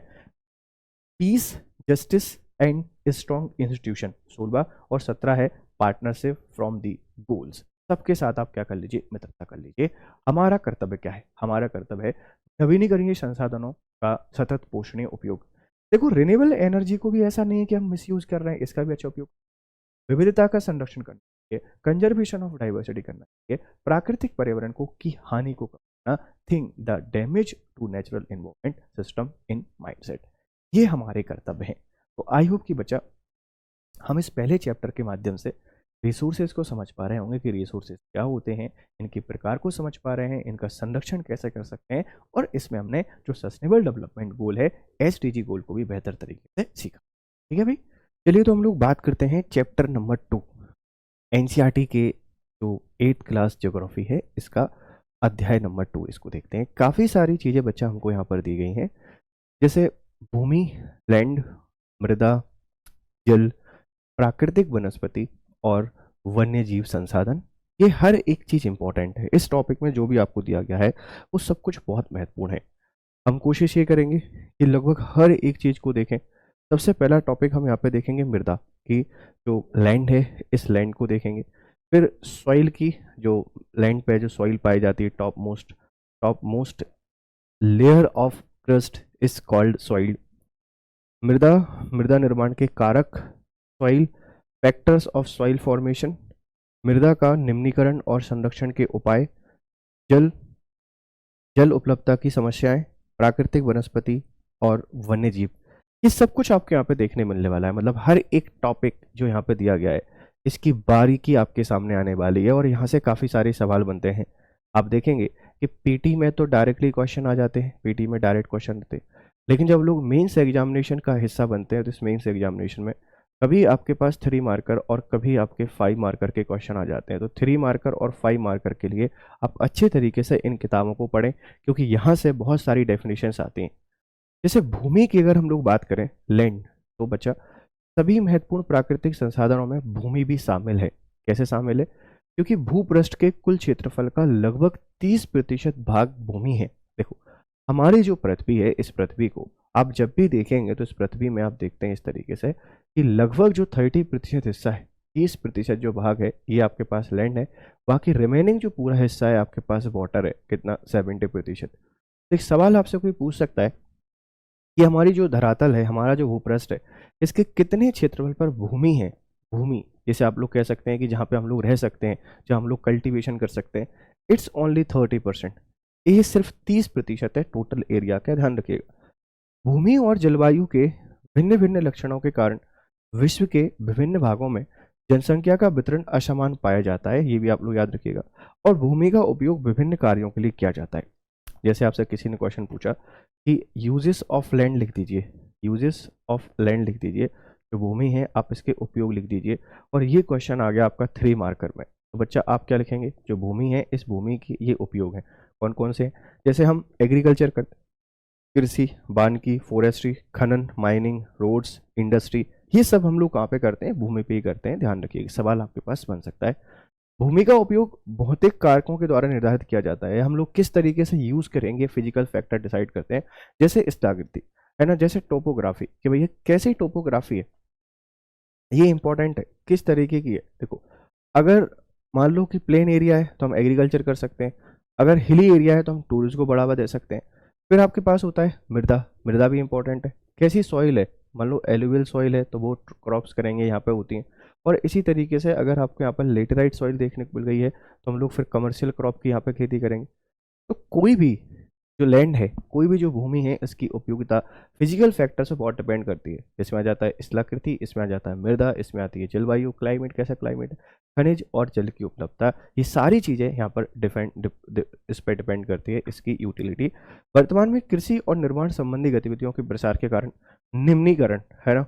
Peace, justice and strong institution 16वां। और 17 है पार्टनरशिप फ्रॉम दी गोल्स। सबके साथ आप क्या कर लीजिए, मित्रता कर लीजिए। हमारा कर्तव्य क्या है, हमारा कर्तव्य है नवीनीकरणीय संसाधनों का सतत पोषणीय उपयोग। देखो, रिन्यूएबल एनर्जी को भी ऐसा नहीं है कि हम मिसयूज कर रहे हैं, इसका भी अच्छा उपयोग, विविधता का संरक्षण करना चाहिए, कंजर्वेशन ऑफ डाइवर्सिटी करना चाहिए, प्राकृतिक पर्यावरण को की हानि को करना, think the damage to natural environment system in mindset. ये हमारे कर्तव्य हैं। तो आई होप कि बच्चा हम इस पहले चैप्टर के माध्यम से रिसोर्सेज को समझ पा रहे होंगे कि रिसोर्सेज क्या होते हैं, इनके प्रकार को समझ पा रहे हैं, इनका संरक्षण कैसे कर सकते हैं, और इसमें हमने जो सस्टेनेबल डेवलपमेंट गोल है, एसडीजी गोल को भी बेहतर तरीके से सीखा। ठीक है भाई, चलिए तो हम लोग बात करते हैं चैप्टर नंबर 2, एनसीईआरटी के जो 8th क्लास ज्योग्राफी है, इसका अध्याय नंबर 2, इसको देखते हैं। काफ़ी सारी चीज़ें बच्चा हमको यहाँ पर दी गई हैं, जैसे भूमि, लैंड, मृदा, जल, प्राकृतिक वनस्पति और वन्य जीव संसाधन। ये हर एक चीज़ इंपॉर्टेंट है। इस टॉपिक में जो भी आपको दिया गया है वो सब कुछ बहुत महत्वपूर्ण है। हम कोशिश ये करेंगे कि लगभग हर एक चीज़ को देखें। सबसे पहला टॉपिक हम यहाँ पे देखेंगे मृदा की, जो लैंड है इस लैंड को देखेंगे। फिर सॉइल की, जो लैंड पे जो सॉइल पाई जाती है, top most layer of crust is called soil. मृदा, मृदा निर्माण के कारक, soil, factors of soil formation, मृदा का निम्नीकरण और संरक्षण के उपाय, जल, जल उपलब्धता की समस्याएं, प्राकृतिक वनस्पति और वन्य जीव। ये सब कुछ आपके यहाँ पे देखने मिलने वाला है। मतलब हर एक टॉपिक जो यहाँ पे दिया गया है, इसकी बारीकी आपके सामने आने वाली है, और यहाँ से काफ़ी सारे सवाल बनते हैं। आप देखेंगे कि पीटी में तो डायरेक्टली क्वेश्चन आ जाते हैं, पीटी में डायरेक्ट क्वेश्चन होते हैं, लेकिन जब लोग मेंस एग्जामिनेशन का हिस्सा बनते हैं तो इस मेंस एग्जामिनेशन में कभी आपके पास 3 मार्कर और कभी आपके 5 मार्कर के क्वेश्चन आ जाते हैं। तो 3 मार्कर और 5 मार्कर के लिए आप अच्छे तरीके से इन किताबों को पढ़ें, क्योंकि यहाँ से बहुत सारी डेफिनेशंस आती हैं। जैसे भूमि की अगर हम लोग बात करें, लैंड, तो बच्चा सभी महत्वपूर्ण प्राकृतिक संसाधनों में भूमि भी शामिल है। कैसे शामिल है? क्योंकि भूपृष्ठ के कुल क्षेत्रफल का लगभग 30% भाग भूमि है। देखो, हमारी जो पृथ्वी है, इस पृथ्वी को आप जब भी देखेंगे तो इस पृथ्वी में आप देखते हैं इस तरीके से कि लगभग जो 30% हिस्सा है, 30% जो भाग है, ये आपके पास लैंड है। बाकी रिमेनिंग जो पूरा हिस्सा है आपके पास वाटर है, कितना, 70%। तो एक सवाल आपसे कोई पूछ सकता है कि हमारी जो धरातल है, हमारा जो भूपृष्ठ है, इसके कितने क्षेत्रफल पर भूमि है। भूमि जैसे आप लोग कह सकते हैं कि जहाँ पे हम लोग रह सकते हैं, जहाँ हम लोग कल्टीवेशन कर सकते हैं, इट्स ओनली 30%। ये सिर्फ 30% है टोटल एरिया का, ध्यान रखिएगा। भूमि और जलवायु के भिन्न भिन्न लक्षणों के कारण विश्व के विभिन्न भागों में जनसंख्या का वितरण असमान पाया जाता है, ये भी आप लोग याद रखिएगा। और भूमि का उपयोग विभिन्न कार्यों के लिए किया जाता है। जैसे आपसे किसी ने क्वेश्चन पूछा कि यूजेस ऑफ लैंड लिख दीजिए, यूजेस ऑफ लैंड लिख दीजिए, जो भूमि है आप इसके उपयोग लिख दीजिए, और ये क्वेश्चन आ गया आपका 3 मार्कर में। तो बच्चा आप क्या लिखेंगे, जो भूमि है इस भूमि की ये उपयोग है, कौन कौन से हैं? जैसे हम एग्रीकल्चर करते, कृषि, वानिकी, फॉरेस्ट्री, खनन, माइनिंग, रोड्स, इंडस्ट्री, ये सब हम लोग कहाँ पे करते हैं, भूमि पे ही करते हैं। ध्यान रखिए, सवाल आपके पास बन सकता है। भूमि का उपयोग भौतिक कारकों के द्वारा निर्धारित किया जाता है, हम लोग किस तरीके से यूज करेंगे फिजिकल फैक्टर डिसाइड करते हैं। जैसे स्थलाकृति है ना, जैसे टोपोग्राफी, कि भैया कैसी टोपोग्राफी है, ये इंपॉर्टेंट है, किस तरीके की है। देखो, अगर मान लो कि प्लेन एरिया है तो हम एग्रीकल्चर कर सकते हैं, अगर हिली एरिया है तो हम टूरिज्म को बढ़ावा दे सकते हैं। फिर आपके पास होता है मृदा, मृदा भी इंपॉर्टेंट है, कैसी सॉइल है, मान लो एलुवियल सॉइल है तो वो क्रॉप्स करेंगे, यहाँ पे होती हैं। और इसी तरीके से अगर आपको यहाँ पर लेटेराइट सॉइल देखने को मिल गई है तो हम लोग फिर कमर्शियल क्रॉप की यहाँ पे खेती करेंगे। तो कोई भी जो लैंड है, कोई भी जो भूमि है, इसकी उपयोगिता फिजिकल फैक्टर से बहुत डिपेंड करती है। इसमें आ जाता है स्थलाकृति, इसमें आ जाता है मृदा, इसमें आती है जलवायु, क्लाइमेट, कैसा क्लाइमेट है, खनिज और जल की उपलब्धता, ये सारी चीज़ें यहाँ पर इस पर डिपेंड करती है इसकी यूटिलिटी। वर्तमान में कृषि और निर्माण संबंधी गतिविधियों के प्रसार के कारण निम्नीकरण है ना,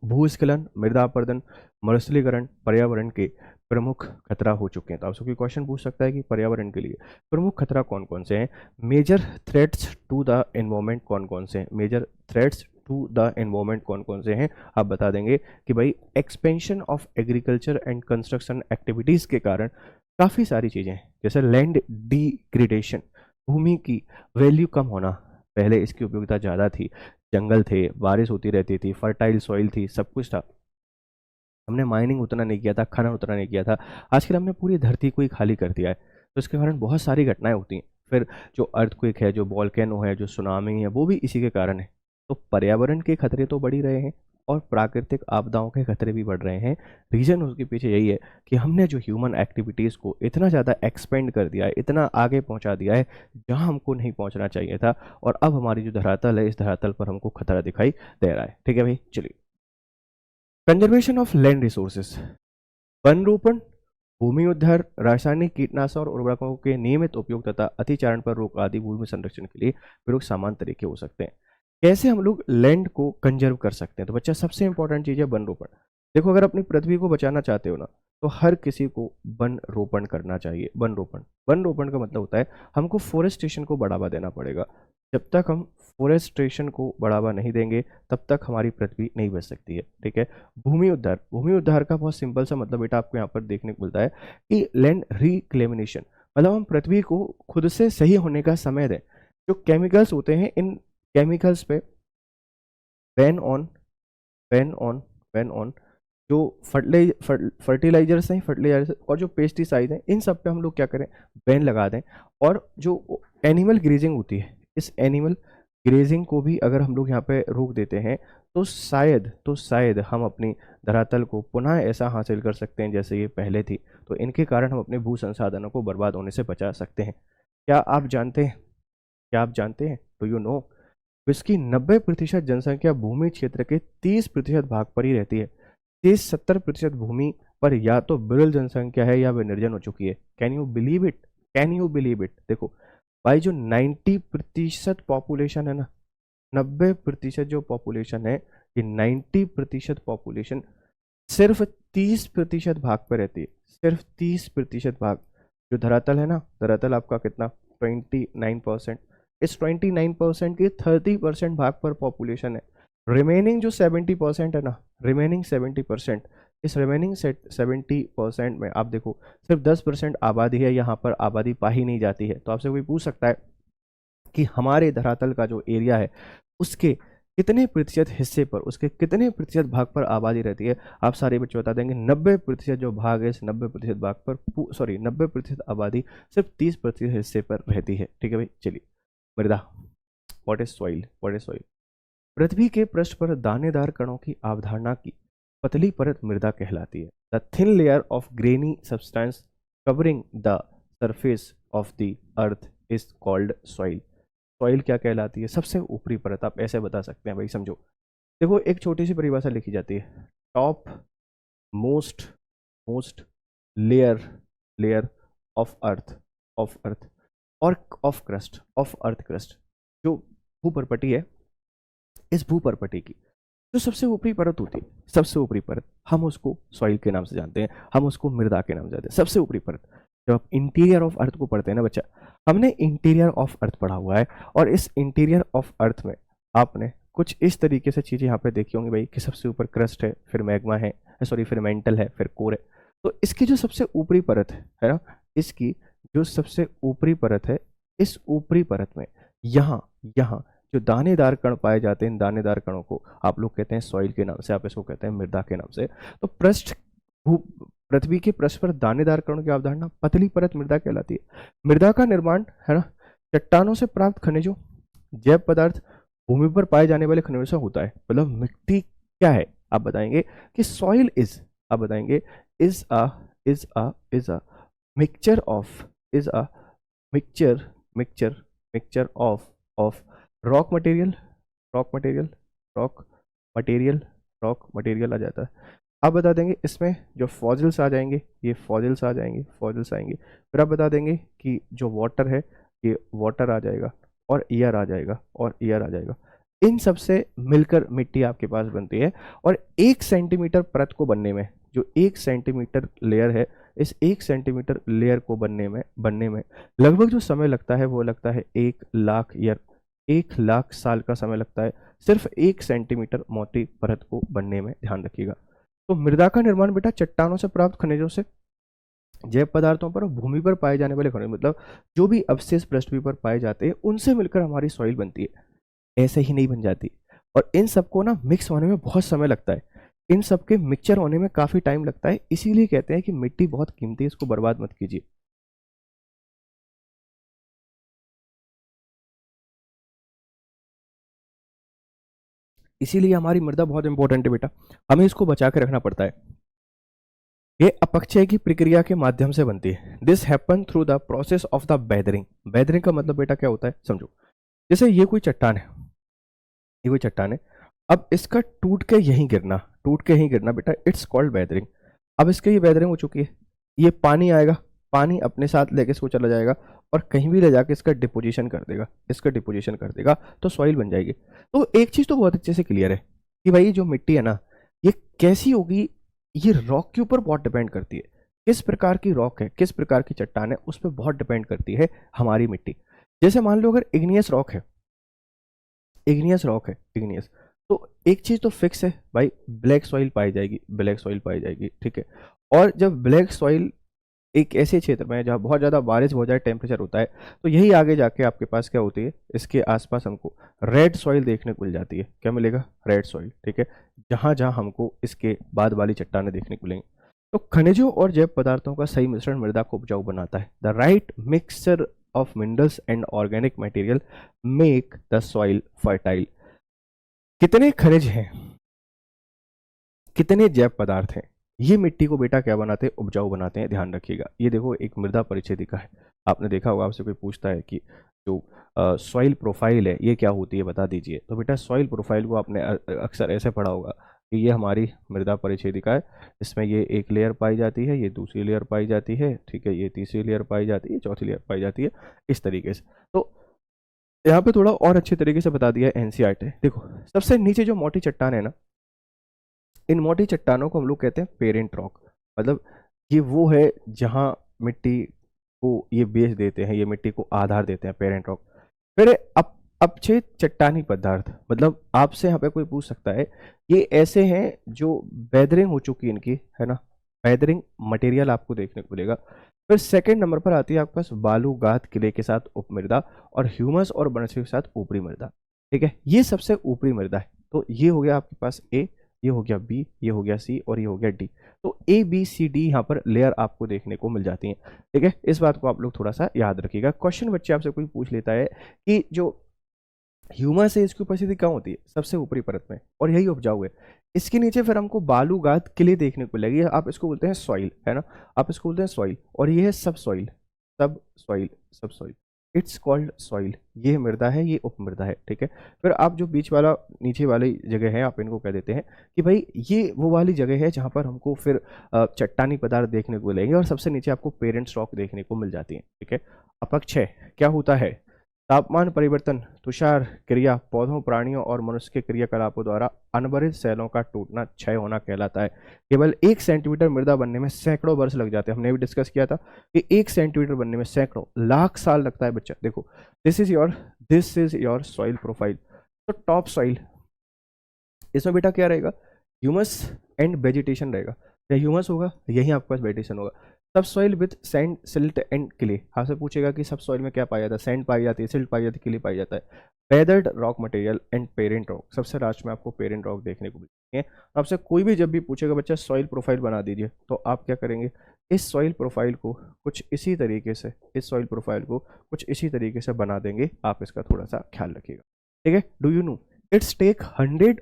भूस्खलन, मृदा अपरदन, मरुस्थलीकरण पर्यावरण के प्रमुख खतरा हो चुके हैं। तो आपसे कोई क्वेश्चन पूछ सकता है कि पर्यावरण के लिए प्रमुख खतरा कौन कौन से हैं, major threats to the environment कौन कौन से हैं, major threats to the environment कौन कौन से हैं, आप बता देंगे कि भाई expansion of agriculture and construction activities के कारण काफ़ी सारी चीज़ें हैं, जैसे लैंड डिग्रेडेशन, भूमि की वैल्यू कम होना, पहले इसकी उपयोगिता ज़्यादा थी, जंगल थे, बारिश होती रहती थी, फर्टाइल सॉइल थी, सब कुछ था, हमने माइनिंग उतना नहीं किया था, खनन उतना नहीं किया था। आजकल हमने पूरी धरती को ही खाली कर दिया है, तो इसके कारण बहुत सारी घटनाएं होती हैं। फिर जो अर्थक्वेक है, जो वॉल्केनो है, जो सुनामी है, वो भी इसी के कारण है। तो पर्यावरण के खतरे तो बढ़ ही रहे हैं और प्राकृतिक आपदाओं के खतरे भी बढ़ रहे हैं। रीज़न उसके पीछे यही है कि हमने जो ह्यूमन एक्टिविटीज़ को इतना ज़्यादा एक्सपेंड कर दिया है, इतना आगे पहुंचा दिया है जहां हमको नहीं पहुंचना चाहिए था, और अब हमारी जो धरातल है, इस धरातल पर हमको खतरा दिखाई दे रहा है। ठीक है भाई, चलिए। Conservation of land resources, one रोपण, भूमि उद्धार, रासायनिक कीटनाशक और उर्वरकों के नियमित उपयोग तथा अतिचारण पर रोक आदि भूमि संरक्षण के लिए प्रयोग सामान्य तरीके हो सकते हैं। कैसे हम लोग लैंड को कंजर्व कर सकते हैं? तो बच्चा सबसे इंपॉर्टेंट चीज़ है वन रोपण। देखो, अगर अपनी पृथ्वी को बचाना चाहते हो ना, तो हर किसी को वन रोपण करना चाहिए। वन रोपण, वन रोपण का मतलब होता है हमको फोरेस्टेशन को बढ़ावा देना पड़ेगा। जब तक हम फोरेस्टेशन को बढ़ावा नहीं देंगे तब तक हमारी पृथ्वी नहीं बच सकती है। ठीक है। भूमि उद्धार, भूमि उद्धार का बहुत सिंपल सा मतलब बेटा आपको यहाँ पर देखने को मिलता है कि लैंड रिक्लेमिनेशन, मतलब हम पृथ्वी को खुद से सही होने का समय दें। जो केमिकल्स होते हैं, इन केमिकल्स पे ban on, ban on, ban on, जो फर्टिलाइजर्स हैं, फर्टिलाइजर्स और जो पेस्टिसाइड हैं, इन सब पे हम लोग क्या करें, बैन लगा दें। और जो एनिमल ग्रेजिंग होती है, इस एनिमल ग्रेजिंग को भी अगर हम लोग यहाँ पे रोक देते हैं तो शायद हम अपनी धरातल को पुनः ऐसा हासिल कर सकते हैं जैसे ये पहले थी। तो इनके कारण हम अपने भू संसाधनों को बर्बाद होने से बचा सकते हैं। क्या आप जानते हैं, क्या आप जानते हैं, डू यू नो, विश्व की 90% जनसंख्या भूमि क्षेत्र के 30% भाग पर ही रहती है। 30-70% भूमि पर या तो विरल जनसंख्या है या वे निर्जन हो चुकी है। Can you believe it, can you believe it. देखो भाई, जो 90% पॉपुलेशन है ना, 90% जो पॉपुलेशन है, ये 90% पॉपुलेशन सिर्फ 30% भाग पर रहती है, सिर्फ 30% भाग। जो धरातल है ना, धरातल आपका कितना, 29%, इस 29% के 30% भाग पर पॉपुलेशन है। रिमेनिंग जो 70% है ना, रिमेनिंग 70%, इस रिमेनिंग 70% में आप देखो सिर्फ 10% आबादी है, यहाँ पर आबादी पाई नहीं जाती है। तो आपसे कोई पूछ सकता है कि हमारे धरातल का जो एरिया है उसके कितने प्रतिशत हिस्से पर, उसके कितने प्रतिशत भाग पर आबादी रहती है। आप सारे बच्चे बता देंगे 90% जो भाग है, इस 90% भाग पर, सॉरी 90% आबादी सिर्फ 30% हिस्से पर रहती है। ठीक है भाई, चलिए। मृदा, what is soil, what is soil. पृथ्वी के पृष्ठ पर दानेदार कणों की अवधारणा की पतली परत मृदा कहलाती है। The thin layer of granny substance covering the surface of the earth is called soil. Soil क्या कहलाती है, सबसे ऊपरी परत, आप ऐसे बता सकते हैं भाई, समझो। देखो, एक छोटी सी परिभाषा लिखी जाती है, top most most layer layer of earth और ऑफ अर्थ क्रस्ट, जो भूपर्पटी है, इस भूपर्पटी की जो सबसे ऊपरी परत होती है, सबसे ऊपरी परत, हम उसको सॉइल के नाम से जानते हैं, हम उसको मृदा के नाम से जानते हैं। सबसे ऊपरी परत, जब आप इंटीरियर ऑफ अर्थ को पढ़ते हैं ना बच्चा, हमने इंटीरियर ऑफ अर्थ पढ़ा हुआ है, और इस इंटीरियर ऑफ अर्थ में आपने कुछ इस तरीके से चीजें यहाँ पे देखी होंगी भाई, कि सबसे ऊपर क्रस्ट है, फिर मैग्मा है, सॉरी फिर मेंटल है, फिर कोर है। तो इसकी जो सबसे ऊपरी परत है ना, इसकी जो सबसे ऊपरी परत है, इस ऊपरी परत में यहाँ यहाँ जो दानेदार कण पाए जाते हैं, इन दानेदार कणों को आप लोग कहते हैं सॉइल के नाम से, आप इसको कहते हैं मृदा के नाम से। तो पृथ्वी के पृष्ठ पर दानेदार कणों की अवधारणा, पतली परत मृदा कहलाती है। मृदा का निर्माण है ना, चट्टानों से प्राप्त खनिजों, जैव पदार्थ, भूमि पर पाए जाने वाले खनिजों से होता है। मतलब मिट्टी क्या है, आप बताएंगे कि सॉइल इज, आप बताएंगे is a mixture of, is a mixture mixture mixture of rock material, rock material आ जाता है। आप बता देंगे इसमें जो फॉसिल्स आ जाएंगे, ये फॉसिल्स आएंगे। फिर आप बता देंगे कि जो वाटर है, ये वाटर आ जाएगा, और एयर आ जाएगा। इन सब से मिलकर मिट्टी आपके पास बनती है। और 1 सेंटीमीटर परत को बनने में, जो 1 सेंटीमीटर लेयर है, इस 1 सेंटीमीटर लेयर को बनने में लगभग जो समय लगता है, वो लगता है 1 लाख ईयर, 1 लाख साल का समय लगता है, सिर्फ 1 सेंटीमीटर मोटी परत को बनने में। ध्यान रखिएगा। तो मृदा का निर्माण बेटा चट्टानों से प्राप्त खनिजों से, जैव पदार्थों पर, भूमि पर पाए जाने वाले खनिज, मतलब जो भी अवशेष पृथ्वी पर पाए जाते हैं, उनसे मिलकर हमारी सॉइल बनती है। ऐसे ही नहीं बन जाती, और इन सबको ना मिक्स होने में बहुत समय लगता है, इन सबके मिक्सचर होने में काफी टाइम लगता है। इसीलिए कहते हैं कि मिट्टी बहुत कीमती है, इसको बर्बाद मत कीजिए। इसीलिए हमारी मृदा बहुत इंपॉर्टेंट है बेटा, हमें इसको बचा के रखना पड़ता है। ये अपक्षय की प्रक्रिया के माध्यम से बनती है। This happen through the process of the weathering. Weathering का मतलब बेटा क्या होता है, समझो। जैसे ये कोई चट्टान है, ये कोई चट्टान है, अब इसका टूट के यहीं गिरना बेटा, इट्स कॉल्ड वेदरिंग। अब इसके ये वेदरिंग हो चुकी है, ये पानी आएगा, पानी अपने साथ लेके इसको चला जाएगा, और कहीं भी ले जाके इसका डिपोजिशन कर देगा, तो सॉइल बन जाएगी। तो एक चीज तो बहुत अच्छे से क्लियर है कि भाई जो मिट्टी है ना, ये कैसी होगी, ये रॉक के ऊपर बहुत डिपेंड करती है। किस प्रकार की रॉक है, किस प्रकार की चट्टान है, उस पर बहुत डिपेंड करती है हमारी मिट्टी। जैसे मान लो अगर इग्नियस रॉक है, इग्नियस, तो एक चीज तो फिक्स है भाई, ब्लैक सॉइल पाई जाएगी, ठीक है। और जब ब्लैक सॉइल एक ऐसे क्षेत्र में है जहाँ बहुत ज़्यादा बारिश हो जाए, टेम्परेचर होता है, तो यही आगे जाके आपके पास क्या होती है, इसके आसपास हमको रेड सॉइल देखने को मिल जाती है। क्या मिलेगा, रेड सॉइल, ठीक है, जहाँ जहाँ हमको इसके बाद वाली चट्टानें देखने को मिलेंगी। तो खनिजों और जैव पदार्थों का सही मिश्रण मृदा को उपजाऊ बनाता है। The right mixture of minerals and organic material make the soil fertile. कितने खनिज हैं, कितने जैव पदार्थ हैं, ये मिट्टी को बेटा क्या बनाते हैं, उपजाऊ बनाते हैं। ध्यान रखिएगा। ये देखो एक मृदा परिच्छेदिका है, आपने देखा होगा, आपसे कोई पूछता है कि जो सॉइल प्रोफाइल है ये क्या होती है, बता दीजिए। तो बेटा सॉइल प्रोफाइल को आपने अक्सर ऐसे पढ़ा होगा कि ये हमारी मृदा परिच्छेदिका है, इसमें ये एक लेयर पाई जाती है, ये दूसरी लेयर पाई जाती है, ठीक है, ये तीसरी लेयर पाई जाती है, चौथी लेयर पाई जाती है, इस तरीके से। तो यहाँ पे थोड़ा और अच्छे तरीके से बता दिया है एनसीईआरटी। देखो सबसे नीचे जो मोटी चट्टान है ना, इन मोटी चट्टानों को हम लोग कहते हैं पेरेंट रॉक। मतलब ये वो है जहाँ मिट्टी को ये बेस देते हैं, ये मिट्टी को आधार देते हैं, पेरेंट रॉक। फिर अपक्षय चट्टानी पदार्थ, मतलब आपसे यहाँ पे कोई पूछ सकता है, ये ऐसे हैं जो वेदरिंग हो चुकी है इनकी, है ना, वेदरिंग मटेरियल आपको देखने को मिलेगा। फिर सेकंड नंबर पर आती है आपके पास बालू गाद किले के साथ उपमृदा, और ह्यूमस और वनस्पति के साथ ऊपरी मृदा, ठीक है। ये सबसे ऊपरी मृदा है। तो ये हो गया आपके पास ए, ये हो गया बी, ये हो गया सी, और ये हो गया डी। तो ए बी सी डी यहाँ पर लेयर आपको देखने को मिल जाती हैं, ठीक है। इस बात को आप लोग थोड़ा सा याद रखिएगा। क्वेश्चन बच्चे आपसे कोई पूछ लेता है कि जो ह्यूमस है इसकी उपस्थिति कहाँ होती है, सबसे ऊपरी परत में, और यही उपजाऊ है। इसके नीचे फिर हमको बालू गाद किले देखने को लगेगी, आप इसको बोलते हैं सॉइल, है ना, आप इसको बोलते हैं सॉइल, और ये है सब सॉइल। It's called soil. ये मृदा है, ये उपमृदा है, ठीक है। फिर आप जो बीच वाला नीचे वाली जगह है, आप इनको कह देते हैं कि भाई ये वो वाली जगह है जहाँ पर हमको फिर चट्टानी पदार्थ देखने को मिलेंगे और सबसे नीचे आपको पेरेंट्स रॉक देखने को मिल जाती है, ठीक है। अपक्षय क्या होता है? तापमान परिवर्तन, तुषार क्रिया, पौधों, प्राणियों और मनुष्य के क्रियाकलापों द्वारा अनवरित सेलों का टूटना क्षय होना कहलाता है। केवल 1 सेंटीमीटर मृदा बनने में सैकड़ों वर्ष लग जाते हैं। हमने भी डिस्कस किया था कि 1 सेंटीमीटर बनने में सैकड़ों लाख साल लगता है बच्चा। देखो, this is your soil profile. तो टॉप सॉइल, इसमें बेटा क्या रहेगा? ह्यूमस एंड वेजिटेशन रहेगा। या ह्यूमस होगा, यही आपके पास वेजिटेशन होगा। सब soil with sand, silt and clay. आपसे पूछेगा कि सब सॉइल में क्या पाया जाता है? सैंड पाई जाती है, सिल्ट पाई जाती है, क्ले पाई जाता है। Weathered rock material and parent rock, सबसे लास्ट में आपको पेरेंट रॉक देखने को मिलती है। आपसे कोई भी जब भी पूछेगा बच्चा सॉइल प्रोफाइल बना दीजिए, तो आप क्या करेंगे? इस सॉइल प्रोफाइल को कुछ इसी तरीके से, इस सॉइल प्रोफाइल को कुछ इसी तरीके से बना देंगे। आप इसका थोड़ा सा ख्याल रखिएगा, ठीक है। Do you know it's take 100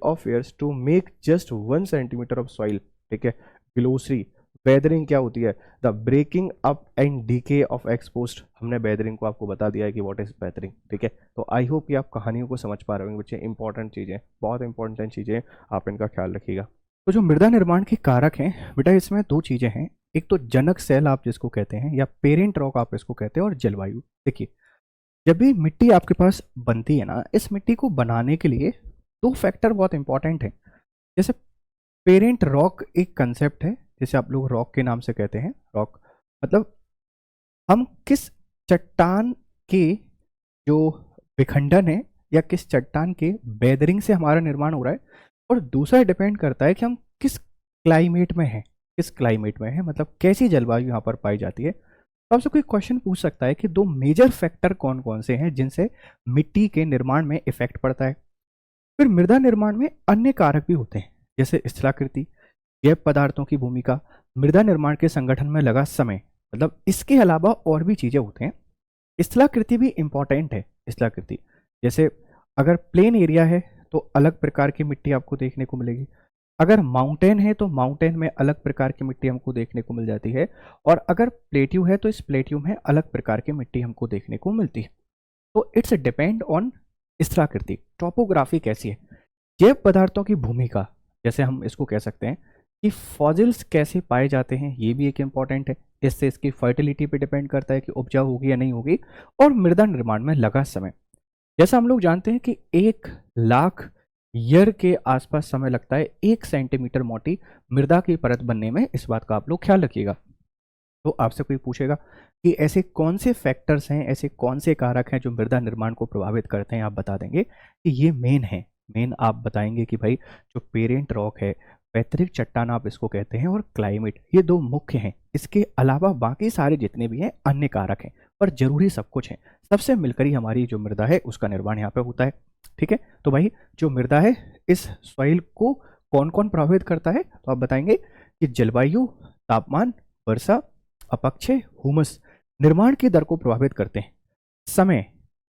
of years to make just 1 centimetre of soil, ठीक है। ग्लोसरी, वेदरिंग क्या होती है? The breaking up and decay of exposed. हमने वेदरिंग को आपको बता दिया है कि व्हाट इज वेदरिंग, ठीक है। तो आई होप कि आप कहानियों को समझ पा रहे होंगे बच्चे। इंपॉर्टेंट चीज़ें, बहुत इंपॉर्टेंट चीज़ें, आप इनका ख्याल रखिएगा। तो जो मृदा निर्माण के कारक हैं बेटा, इसमें 2 चीज़ें हैं। एक तो जनक सेल आप जिसको कहते हैं, या पेरेंट रॉक आप इसको कहते हैं, और जलवायु। देखिए, जब भी मिट्टी आपके पास बनती है ना, इस मिट्टी को बनाने के लिए 2 फैक्टर बहुत इंपॉर्टेंट हैं। जैसे पेरेंट रॉक एक कंसेप्ट है, जैसे आप लोग रॉक के नाम से कहते हैं। रॉक मतलब हम किस चट्टान के जो विखंडन है, या किस चट्टान के बेदरिंग से हमारा निर्माण हो रहा है। और दूसरा डिपेंड करता है कि हम किस क्लाइमेट में हैं, किस क्लाइमेट में है, मतलब कैसी जलवायु यहाँ पर पाई जाती है। तो आपसे कोई क्वेश्चन पूछ सकता है कि 2 मेजर फैक्टर कौन कौन से हैं जिनसे मिट्टी के निर्माण में इफेक्ट पड़ता है। फिर मृदा निर्माण में अन्य कारक भी होते हैं, जैसे स्थलाकृति, जैव पदार्थों की भूमिका, मृदा निर्माण के संगठन में लगा समय। मतलब इसके अलावा और भी चीजें होते हैं। स्थलाकृति भी इंपॉर्टेंट है। स्थलाकृति जैसे अगर प्लेन एरिया है तो अलग प्रकार की मिट्टी आपको देखने को मिलेगी। अगर माउंटेन है तो माउंटेन में अलग प्रकार की मिट्टी हमको देखने को मिल जाती है। और अगर प्लेट्यू है तो इस प्लेट्यू में अलग प्रकार की मिट्टी हमको देखने को मिलती है। तो इट्स डिपेंड ऑन स्थलाकृति, टोपोग्राफी कैसी है। जैव पदार्थों की भूमिका, जैसे हम इसको कह सकते हैं कि फॉसिल्स कैसे पाए जाते हैं, ये भी एक इंपॉर्टेंट है। इससे इसकी फर्टिलिटी पे डिपेंड करता है कि उपजाऊ होगी या नहीं होगी। और मृदा निर्माण में लगा समय, जैसा हम लोग जानते हैं कि 1 लाख ईयर के आसपास समय लगता है 1 सेंटीमीटर मोटी मृदा की परत बनने में। इस बात का आप लोग ख्याल रखिएगा। तो आपसे कोई पूछेगा कि ऐसे कौन से फैक्टर्स हैं, ऐसे कौन से कारक हैं जो मृदा निर्माण को प्रभावित करते हैं, आप बता देंगे कि ये मेन है। मेन आप बताएंगे कि भाई जो पेरेंट रॉक है, पैतृक चट्टान आप इसको कहते हैं, और क्लाइमेट, ये 2 मुख्य हैं। इसके अलावा बाकी सारे जितने भी हैं अन्य कारक हैं, पर जरूरी सब कुछ है। सबसे मिलकर ही हमारी जो मृदा है उसका निर्माण यहाँ पे होता है, ठीक है। तो भाई जो मृदा है, इस सॉइल को कौन कौन प्रभावित करता है? तो आप बताएंगे कि जलवायु, तापमान, वर्षा, अपक्षय, हुमस निर्माण की दर को प्रभावित करते हैं। समय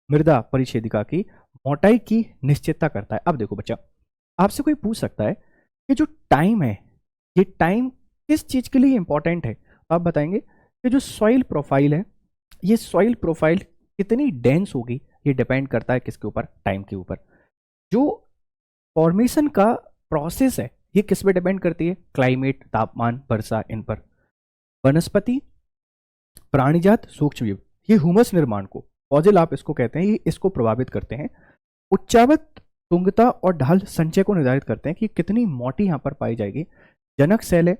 मृदा परिच्छेदिका की मोटाई की निश्चितता करता है। अब देखो बच्चा, आपसे कोई पूछ सकता है कि जो टाइम है, ये टाइम किस चीज के लिए इंपॉर्टेंट है? आप बताएंगे कि जो सॉइल प्रोफाइल है, ये सॉइल प्रोफाइल कितनी डेंस होगी, ये डिपेंड करता है किसके ऊपर? टाइम के ऊपर। जो फॉर्मेशन का प्रोसेस है, ये किस पे डिपेंड करती है? क्लाइमेट, तापमान, वर्षा, इन पर। वनस्पति, प्राणीजात, सूक्ष्मजीव, ये ह्यूमस निर्माण को, फॉसिल आप इसको कहते हैं, ये इसको प्रभावित करते हैं। उच्चावत, तुंगता और ढाल संचय को निर्धारित करते हैं कि कितनी मोटी यहाँ पर पाई जाएगी। जनक सेल है,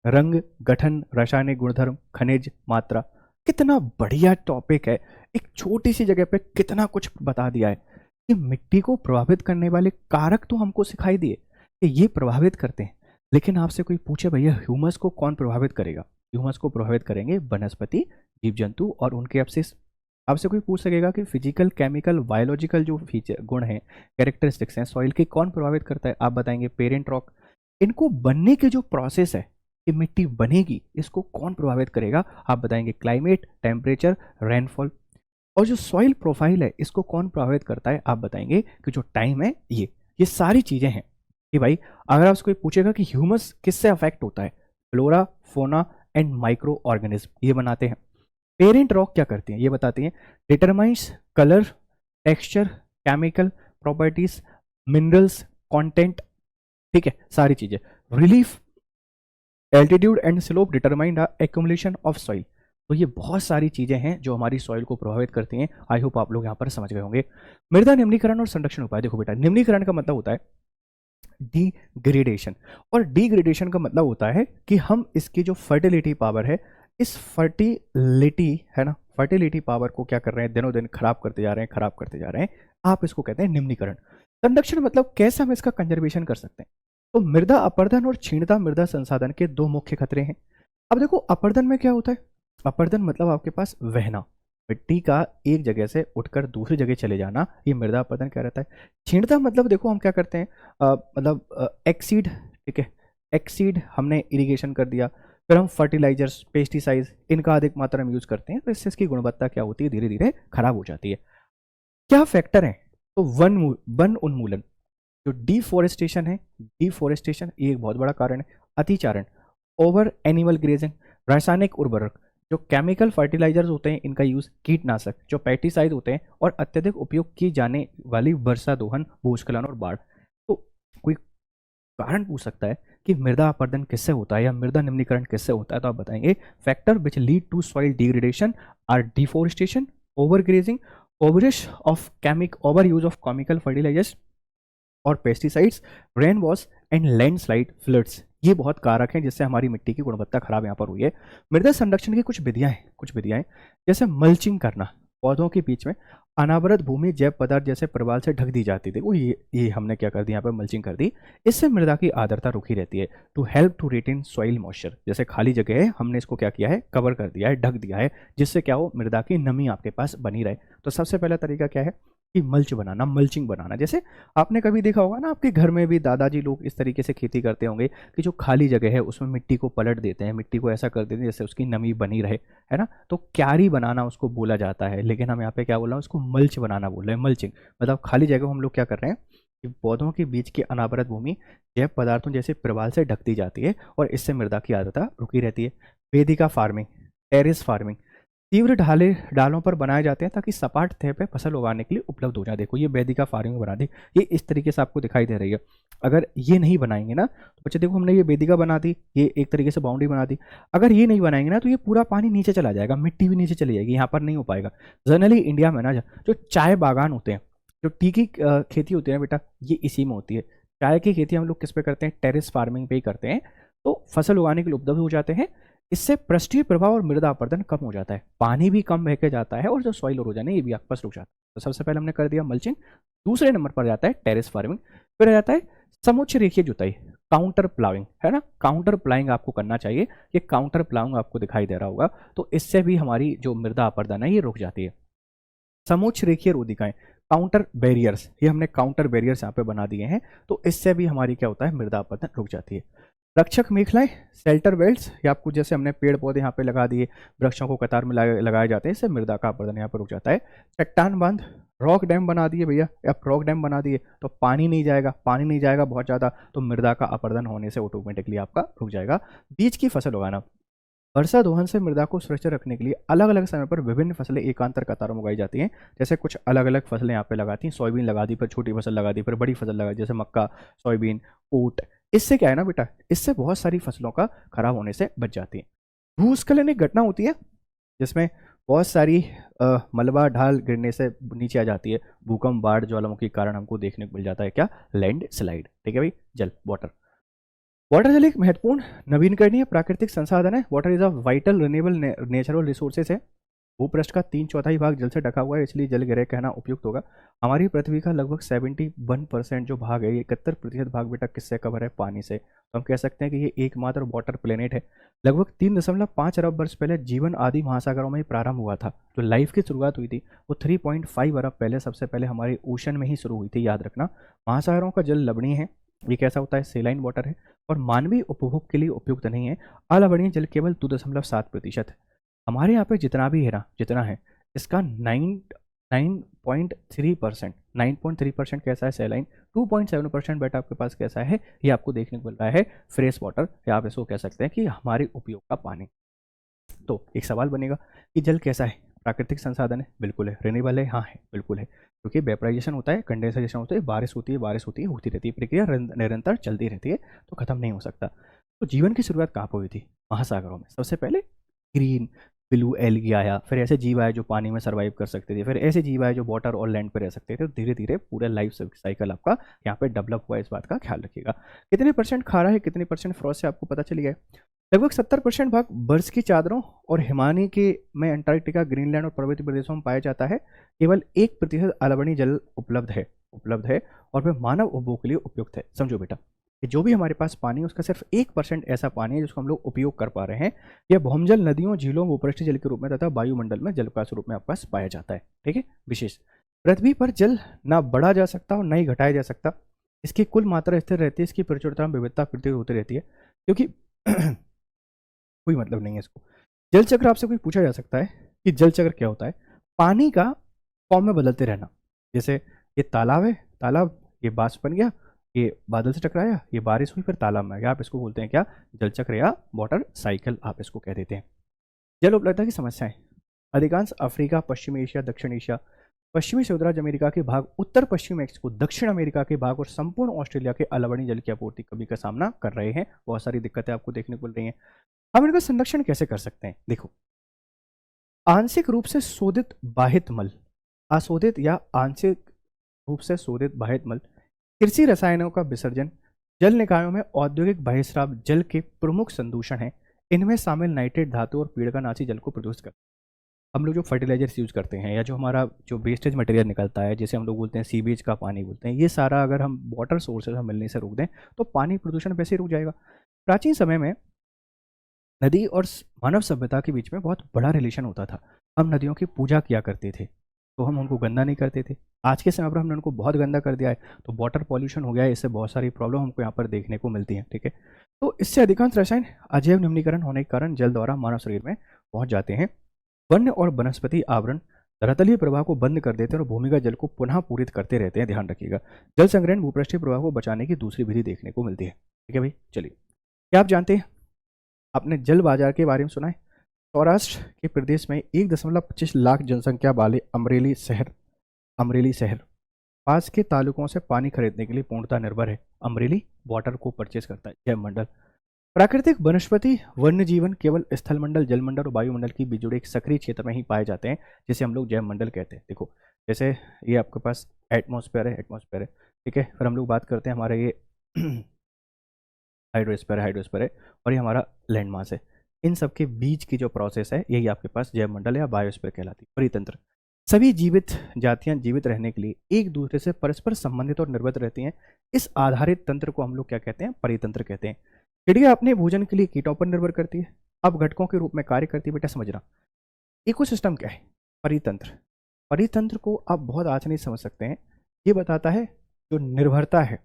रंग, गठन, रासायनिक गुणधर्म, खनिज, मात्रा। कितना बढ़िया टॉपिक है, एक छोटी सी जगह पे कितना कुछ बता दिया है कि मिट्टी को प्रभावित करने वाले कारक तो हमको सिखाई दिए कि ये प्रभावित करते हैं। लेकिन आपसे कोई पूछे भैया ह्यूमस को कौन प्रभावित करेगा? ह्यूमस को प्रभावित करेंगे वनस्पति, जीव जंतु और उनके अवशेष। आपसे कोई पूछ सकेगा कि फिजिकल, केमिकल, बायोलॉजिकल जो फीचर, गुण हैं, कैरेक्टरिस्टिक्स हैं सॉइल के, कौन प्रभावित करता है? आप बताएंगे पेरेंट रॉक। इनको बनने के जो प्रोसेस है कि मिट्टी बनेगी, इसको कौन प्रभावित करेगा? आप बताएंगे क्लाइमेट, टेम्परेचर, रेनफॉल। और जो सॉइल प्रोफाइल है, इसको कौन प्रभावित करता है? आप बताएंगे कि जो टाइम है, ये सारी चीजें हैं कि भाई अगर आपसे कोई पूछेगा कि ह्यूमस किससे अफेक्ट होता है, फ्लोरा, फोना एंड माइक्रो ऑर्गेनिज्म ये बनाते हैं। पेरेंट रॉक क्या करती हैं ये बताती हैं, determines colour, texture, chemical properties, minerals content, ठीक है, सारी चीजें। Relief, altitude and slope determine the accumulation of soil. तो ये बहुत सारी चीजें हैं जो हमारी सॉइल को प्रभावित करती हैं। आई होप आप लोग यहाँ पर समझ गए होंगे। मृदा निम्नीकरण और संरक्षण उपाय, देखो बेटा, निम्नीकरण का मतलब होता है डिग्रेडेशन, और डिग्रेडेशन का मतलब होता है कि हम इसकी जो फर्टिलिटी पावर है, इस फर्टिलिटी है ना, फर्टिलिटी पावर को क्या कर रहे हैं, दिनों दिन खराब करते जा रहे हैं, खराब करते जा रहे हैं। आप इसको कहते हैं निम्नीकरण। संरक्षण मतलब कैसे हम इसका कंजर्वेशन कर सकते हैं। तो मृदा अपरदन और क्षीणता मृदा संसाधन के दो मुख्य खतरे हैं। अब देखो अपरदन में क्या होता है, अपरदन मतलब आपके पास बहना, मिट्टी का एक जगह से उठकर दूसरी जगह चले जाना, ये मृदा अपरदन क्या रहता है। क्षीणता मतलब देखो हम क्या करते हैं, मतलब एक्सीड, ठीक है, एक्सीड हमने इरिगेशन कर दिया, फिर हम फर्टिलाइजर्स, पेस्टिसाइड्स, इनका अधिक मात्रा में यूज करते हैं, तो इससे इसकी गुणवत्ता क्या होती है, धीरे धीरे खराब हो जाती है। क्या फैक्टर है, तो वन उन्मूलन, जो डिफोरेस्टेशन है, डिफोरेस्टेशन ये एक बहुत बड़ा कारण है। अतिचारण, ओवर एनिमल ग्रेजिंग, रासायनिक उर्वरक, जो केमिकल फर्टिलाइजर्स होते हैं इनका यूज, कीटनाशक, जो पेस्टिसाइड होते हैं, और अत्यधिक उपयोग की जाने वाली वर्षा दोहन, भूस्खलन और बाढ़। तो कोई कारण पूछ सकता है कि मृदा अपरदन किससे होता है या मृदा निम्नीकरण किससे होता है, तो आप बताएंगे factor which lead to soil degradation are deforestation, over grazing, over use of chemical fertilizers और pesticides, rain wash and landslide floods. ये बहुत कारक हैं जिससे हमारी मिट्टी की गुणवत्ता खराब यहाँ पर हुई है। मृदा संरक्षण की कुछ विधियां हैं, कुछ विधियां हैं, जैसे मल्चिंग करना, पौधों के बीच में अनावृत भूमि जैव पदार्थ जैसे प्रवाल से ढक दी जाती थी, वो ये हमने क्या कर दी, यहाँ पर मल्चिंग कर दी। इससे मृदा की आर्द्रता रुकी रहती है। To help to retain soil moisture, जैसे खाली जगह है हमने इसको क्या किया है, कवर कर दिया है, ढक दिया है, जिससे क्या हो, मृदा की नमी आपके पास बनी रहे। तो सबसे पहला तरीका क्या है कि मल्च बनाना, मल्चिंग बनाना। जैसे आपने कभी देखा होगा ना, आपके घर में भी दादाजी लोग इस तरीके से खेती करते होंगे कि जो खाली जगह है उसमें मिट्टी को पलट देते हैं, मिट्टी को ऐसा कर देते हैं जैसे उसकी नमी बनी रहे, है ना। तो क्यारी बनाना उसको बोला जाता है, लेकिन हम यहाँ पे क्या बोल रहे हैं, उसको मल्च बनाना बोल रहे हैं, मल्चिंग। मतलब खाली जगह हम लोग क्या कर रहे हैं कि पौधों के बीच की अनावृत भूमि जैव पदार्थों जैसे प्रवाल से ढक दी जाती है और इससे मृदा की आर्द्रता रुकी रहती है। वेदिका फार्मिंग, टेरेस फार्मिंग, तीव्र डालों पर बनाए जाते हैं ताकि सपाट सतह पे फसल उगाने के लिए उपलब्ध हो जाए। देखो ये वेदिका फार्मिंग बना दी, ये इस तरीके से आपको दिखाई दे रही है। अगर ये नहीं बनाएंगे ना तो बच्चे देखो, हमने ये वेदिका बना दी, ये एक तरीके से बाउंड्री बना दी। अगर ये नहीं बनाएंगे ना तो ये पूरा पानी नीचे चला जाएगा, मिट्टी भी नीचे चली जाएगी, यहाँ पर नहीं हो पाएगा। जनरली इंडिया में ना जो चाय बागान होते हैं, जो टी की खेती होती है ना बेटा, ये इसी में होती है। चाय की खेती हम लोग किस पे करते हैं, टेरेस फार्मिंग पे ही करते हैं। तो फसल उगाने के लिए उपलब्ध हो जाते हैं, इससे पृष्ठीय प्रभाव और मृदा अपरदन कम हो जाता है, पानी भी कम बह के जाता है, और जो सॉइल इरोजन है ये भी आपके पास रुक जाता है। तो सबसे पहले हमने कर दिया मल्चिंग। दूसरे नंबर पर जाता है टेरेस फार्मिंग, फिर आ जाता है समुच्च रेखीय जुताई, काउंटर प्लाविंग, है ना। काउंटर प्लाइंग आपको करना चाहिए, ये काउंटर प्लाविंग आपको दिखाई दे रहा होगा। तो इससे भी हमारी जो मृदा अपरदन है ये रुक जाती है। समुच्च रेखीय रोधिकाएं, काउंटर बैरियर्स, ये हमने काउंटर बैरियर्स यहाँ पे बना दिए हैं, तो इससे भी हमारी क्या होता है, मृदा अपरदन रुक जाती है। रक्षक मेखलाएं, शेल्टर बेल्ट्स, या आपको जैसे हमने पेड़ पौधे यहाँ पे लगा दिए, वृक्षों को कतार में लगाए जाते हैं, इससे मृदा का अपरदन यहाँ पर रुक जाता है। चट्टान बांध, रॉक डैम बना दिए भैया, या रॉक डैम बना दिए तो पानी नहीं जाएगा, पानी नहीं जाएगा बहुत ज़्यादा, तो मृदा का अपरदन होने से ऑटोमेटिकली आपका रुक जाएगा। बीज की फसल उगाना, वर्षा दोहन से मृदा को सुरक्षित रखने के लिए अलग अलग समय पर विभिन्न फसलें एकांतर कतारों में उगाई जाती हैं। जैसे कुछ अलग अलग फसलें यहाँ पे लगाती हैं, सोयाबीन लगा दी, फिर छोटी फसल लगा दी, फिर बड़ी फसल लगा दी, जैसे मक्का, सोयाबीन, ऊट। इससे क्या है ना बेटा, इससे बहुत सारी फसलों का खराब होने से बच जाती है। भूस्खलन एक घटना होती है जिसमें बहुत सारी मलबा ढाल गिरने से नीचे आ जाती है, भूकंप, बाढ़, ज्वालामुखी के कारण हमको देखने को मिल जाता है क्या, लैंड स्लाइड। ठीक है भाई, जल, वाटर। वाटर जल एक महत्वपूर्ण नवीनकरणीय प्राकृतिक संसाधन है। Water is a vital renewable natural resources है। भूपृष्ठ का 3/4 भाग जल से ढका हुआ है, इसलिए जल ग्रह कहना उपयुक्त होगा। हमारी पृथ्वी का लगभग 71% जो भाग है, 71% भाग बेटा किससे कवर है, पानी से। तो हम कह सकते हैं कि ये एकमात्र वाटर प्लेनेट है। लगभग 3.5 अरब वर्ष पहले जीवन आदि महासागरों में ही प्रारंभ हुआ था। जो लाइफ की शुरुआत हुई थी वो 3.5 अरब पहले सबसे पहले हमारे ओशन में ही शुरू हुई थी, याद रखना। महासागरों का जल लवणीय है, ये कैसा होता है, सेलाइन वाटर है, और मानवीय उपभोग के लिए उपयुक्त नहीं है। अलवणीय जल केवल 2.7% है। हमारे यहाँ पे जितना भी है ना, जितना है, इसका 9.3% कैसा है, सेलाइन। 2.7% बेटा आपके पास कैसा है, ये आपको देखने को मिल रहा है फ्रेश वाटर, या आप इसको कह सकते हैं कि हमारे उपयोग का पानी। तो एक सवाल बनेगा कि जल कैसा है, प्राकृतिक संसाधन है, बिल्कुल है, रिन्यूएबल है, हाँ है, बिल्कुल है, क्योंकि वेपराइजेशन होता है, कंडेंसेशन होता है, बारिश होती है, होती रहती है, प्रक्रिया निरंतर चलती रहती है, तो खत्म नहीं हो सकता। तो जीवन की शुरुआत कहाँ पर हुई थी? महासागरों में। सबसे पहले ग्रीन ब्लू एल्गी आया, फिर ऐसे जीव आए जो पानी में सर्वाइव कर सकते थे, फिर ऐसे जीव आए जो वाटर और लैंड पर रह सकते थे। तो धीरे धीरे पूरा लाइफ साइकिल आपका यहाँ पे डेवलप हुआ, इस बात का ख्याल रखिएगा। कितने परसेंट खारा है, कितने परसेंट फ्रॉस्ट से आपको पता चली गया। लगभग 70% भाग बर्फ की चादरों और हिमानी के में अंटार्कटिका, ग्रीनलैंड और पर्वतीय प्रदेशों में पाया जाता है। केवल 1% अलवणीय जल उपलब्ध है और वह मानव उपभोग के लिए उपयुक्त है। समझो बेटा कि जो भी हमारे पास पानी है उसका सिर्फ 1% ऐसा पानी है जिसको हम लोग उपयोग कर पा रहे हैं। यह भौमजल, नदियों, झीलों, भूपृष्ठीय जल के रूप में तथा वायुमंडल में जल के रूप में आपके पास पाया जाता है। ठीक है। विशेष, पृथ्वी पर जल ना बढ़ा जा सकता और ना ही घटाया जा सकता। इसकी कुल मात्रा स्थिर रहती है, इसकी प्रचुरता में विविधता वृद्धि होती रहती है, क्योंकि कोई मतलब नहीं है इसको। जल चक्र आपसे कोई पूछा जा सकता है कि जल चक्र क्या होता है? पानी का फॉर्म में बदलते रहना। जैसे ये तालाब है, तालाब, ये बाष्प बन गया, ये बादल से टकराया, ये बारिश हुई, फिर तालाब में गया। आप इसको बोलते हैं क्या? जल चक्र या वाटर साइकिल आप इसको कह देते हैं। जल उपलब्धता की समस्याएं। अधिकांश अफ्रीका, पश्चिमी एशिया, दक्षिण एशिया, पश्चिमी समुद्राज अमेरिका के भाग, उत्तर पश्चिम मेक्सिको, दक्षिण अमेरिका के भाग और संपूर्ण ऑस्ट्रेलिया के अलवणीय जल की आपूर्ति कमी का सामना कर रहे हैं। बहुत सारी दिक्कतें आपको देखने को मिल रही हैं। हम इनका संरक्षण कैसे कर सकते हैं? देखो, आंशिक रूप से शोधित बाहित मल, अशोधित या आंशिक रूप से शोधित बाहित मल, कृषि रसायनों का विसर्जन, जल निकायों में औद्योगिक बहिस्राव जल के प्रमुख संदूषण हैं। इनमें शामिल नाइट्रेट धातु और पीड़कानाशी जल को प्रदूषित करते हैं। हम लोग जो फर्टिलाइजर्स यूज करते हैं या जो हमारा जो वेस्टेज मटेरियल निकलता है, जैसे हम लोग बोलते हैं सीवेज का पानी बोलते हैं, ये सारा अगर हम वाटर सोर्सेज हम मिलने से रोक दें तो पानी प्रदूषण वैसे ही रुक जाएगा। प्राचीन समय में नदी और मानव सभ्यता के बीच में बहुत बड़ा रिलेशन होता था। हम नदियों की पूजा किया करते थे, तो हम उनको गंदा नहीं करते थे। आज के समय पर हमने उनको बहुत गंदा कर दिया है, तो वाटर पॉल्यूशन हो गया है। इससे बहुत सारी प्रॉब्लम हमको यहाँ पर देखने को मिलती है। ठीक है। तो इससे अधिकांश रसायन अजैव निम्नीकरण होने के कारण जल द्वारा मानव शरीर में पहुंच जाते हैं। वन्य और वनस्पति आवरण धरातलीय प्रवाह को बंद कर देते हैं और भूमिगत जल को पुनः पूरित करते रहते हैं। ध्यान रखिएगा। जल संग्रहण भूपृष्ठीय प्रवाह को बचाने की दूसरी विधि देखने को मिलती है। ठीक है भाई, चलिए। क्या आप जानते हैं, आपने जल बाजार के बारे में सुना है? सौराष्ट्र के प्रदेश में 1.25 लाख जनसंख्या वाले अमरेली शहर पास के तालुकों से पानी खरीदने के लिए पूर्णतः निर्भर है। अमरेली वाटर को परचेज करता है। जैव मंडल, प्राकृतिक वनस्पति, वन्य जीवन केवल स्थलमंडल, जलमंडल और वायुमंडल की बीच जुड़े एक सक्रिय क्षेत्र में ही पाए जाते हैं, जिसे हम लोग जैव मंडल कहते हैं। देखो, जैसे ये आपके पास एटमॉस्फेयर है। ठीक है। फिर हम लोग बात करते हैं हमारे ये हाइड्रोस्फीयर है, और ये हमारा लैंड मास है। इन सब के बीच की जो प्रोसेस है यही आपके पास जैव मंडल या बायोस्फीयर कहलाती है। परितंत्र, सभी जीवित जातियां जीवित रहने के लिए एक दूसरे से परस्पर संबंधित और निर्भर रहती हैं। इस आधारित तंत्र को हम लोग क्या कहते हैं? परितंत्र कहते हैं। चिड़िया अपने भोजन के लिए कीटों पर निर्भर करती है, अब घटकों के रूप में कार्य करती है। बेटा समझना, इकोसिस्टम क्या है? परितंत्र को आप बहुत आसानी से समझ सकते हैं। ये बताता है जो निर्भरता है,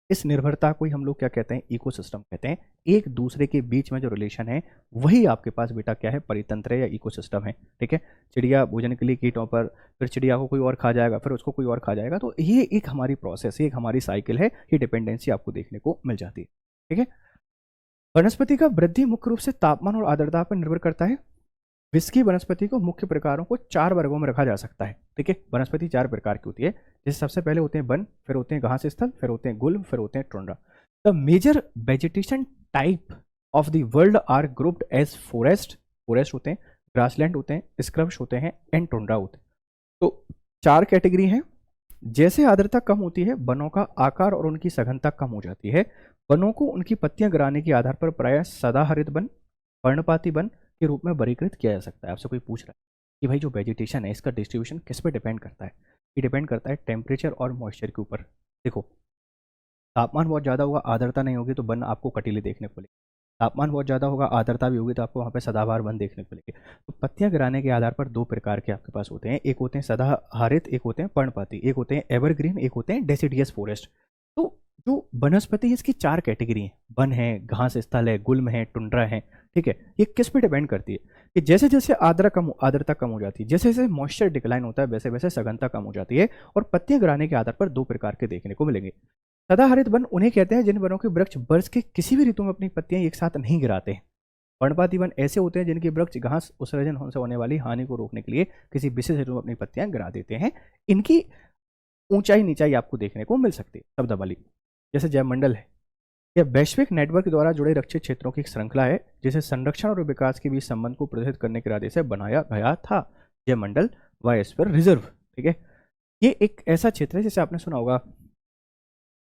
इस निर्भरता को ही हम लोग क्या कहते हैं? इकोसिस्टम कहते हैं। एक दूसरे के बीच में जो रिलेशन है वही आपके पास बेटा क्या है? परितंत्र या इकोसिस्टम है। ठीक है। चिड़िया भोजन के लिए कीटों पर, फिर चिड़िया को कोई और खा जाएगा, फिर उसको कोई और खा जाएगा। तो ये एक हमारी प्रोसेस है, एक हमारी साइकिल है। ये डिपेंडेंसी आपको देखने को मिल जाती है। ठीक है। वनस्पति का वृद्धि मुख्य रूप से तापमान और आर्द्रता पर निर्भर करता है। विश्व की वनस्पति को मुख्य प्रकारों को 4 वर्गों में रखा जा सकता है। ठीक है। वनस्पति 4 प्रकार की होती है, जैसे सबसे पहले होते हैं वन, फिर होते हैं घास स्थल, फिर होते हैं गुल्म, फिर होते हैं tundra. The major vegetation type of the world are grouped as forest होते हैं, ग्रासलैंड होते हैं, स्क्रब्स होते हैं एंड टुंड्रा होते हैं। तो 4 कैटेगरी हैं। जैसे आर्द्रता कम होती है, वनों का आकार और उनकी सघनता कम हो जाती है। वनों को उनकी पत्तियां गिराने के आधार पर प्रायः सदाहरित वन, पर्णपाती वन के रूप में वर्गीकृत किया जा सकता है। आपसे कोई पूछ रहा है कि भाई जो वेजिटेशन है इसका डिस्ट्रीब्यूशन किस पे डिपेंड करता है? ये डिपेंड करता है टेम्परेचर और मॉइस्चर के ऊपर। देखो, तापमान बहुत ज़्यादा होगा, आर्द्रता नहीं होगी तो वन आपको कटीले देखने को मिलेगी। तापमान बहुत ज़्यादा होगा, आर्द्रता भी होगी तो आपको वहाँ पे सदाबहार वन देखने को मिलेगी। तो पत्तियां गिराने के आधार पर 2 प्रकार के आपके पास होते हैं। एक होते हैं सदाहरित, एक होते हैं पर्णपाती, एक होते हैं एवरग्रीन, एक होते हैं डेसिडियस फॉरेस्ट। तो जो वनस्पति है इसकी 4 कैटेगरी हैं। वन है, घास स्थल है, गुल्म है, टुंड्रा है। ठीक है। ये किस पे डिपेंड करती है कि जैसे जैसे आर्द्रता कम हो जाती है, जैसे जैसे मॉइस्चर डिक्लाइन होता है, वैसे वैसे सघनता कम हो जाती है। और पत्तियां गिराने के आधार पर 2 प्रकार के देखने को मिलेंगे। सदाहरित वन उन्हें कहते हैं जिन वनों के वृक्ष वर्ष के किसी भी ऋतु में अपनी पत्तियां एक साथ नहीं गिराते हैं। पर्णपाती वन ऐसे होते हैं जिनके वृक्ष घास उत्सर्जन से होने वाली हानि को रोकने के लिए किसी विशेष ऋतु में अपनी पत्तियां गिरा देते हैं। इनकी ऊंचाई नीचाई आपको देखने को मिल सकती है शब्दावली। जैसे जैवमंडल है, यह वैश्विक नेटवर्क द्वारा जुड़े रक्षित क्षेत्रों की एक श्रृंखला है जिसे संरक्षण और विकास के बीच संबंध को प्रदर्शित करने के इरादे से बनाया गया था। जैवमंडल बायोस्फीयर रिजर्व, ठीक है, ये एक ऐसा क्षेत्र है जैसे आपने सुना होगा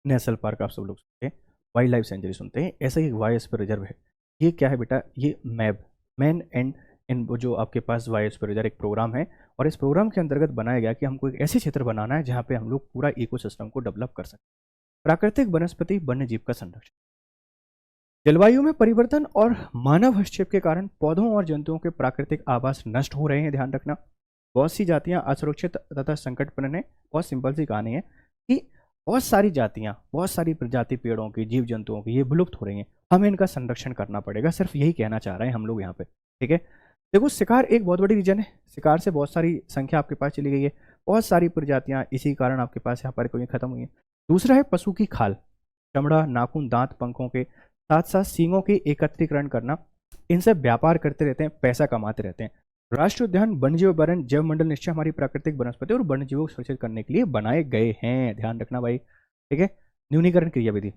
नेशनल पार्क, आप सब लोग सुनते हैं, वाइल्ड लाइफ सेंचुरी सुनते हैं, ऐसा ही एक बायोस्फीयर रिजर्व है। ये क्या है बेटा, ये मैब मैन एंड इन जो आपके पास बायोस्फीयर रिजर्व एक प्रोग्राम है, और इस प्रोग्राम के अंतर्गत बनाया गया कि हमको एक ऐसे क्षेत्र बनाना है जहाँ पे हम लोग पूरा इकोसिस्टम को डेवलप कर सकते हैं। प्राकृतिक वनस्पति वन्य जीव का संरक्षण। जलवायु में परिवर्तन और मानव हस्तक्षेप के कारण पौधों और जंतुओं के प्राकृतिक आवास नष्ट हो रहे हैं, ध्यान रखना। बहुत सी जातियां असुरक्षित तथा संकटपूर्ण है। बहुत सिंपल सी कहानी है कि बहुत सारी जातियां, बहुत सारी प्रजाति पेड़ों की, जीव जंतुओं की, ये विलुप्त हो रही हैं, हमें इनका संरक्षण करना पड़ेगा। सिर्फ यही कहना चाह रहे हैं हम लोग यहाँ पे, ठीक है। देखो, शिकार एक बहुत बड़ी रीजन है, शिकार से बहुत सारी संख्या आपके पास चली गई है, बहुत सारी प्रजातियां इसी कारण आपके पास यहाँ पर कोई खत्म हुई है। दूसरा है पशु की खाल, चमड़ा, नाखून, दांत, पंखों के साथ साथ सींगों के एकत्रीकरण करना, इनसे व्यापार करते रहते हैं, पैसा कमाते रहते हैं। राष्ट्रीय उद्यान, वन्यजीव अभयारण्य, जैव मंडल निश्चय हमारी प्राकृतिक वनस्पति और वन्यजीवों को सुरक्षित करने के लिए बनाए गए हैं, ध्यान रखना भाई, ठीक है। न्यूनीकरण क्रियाविधि,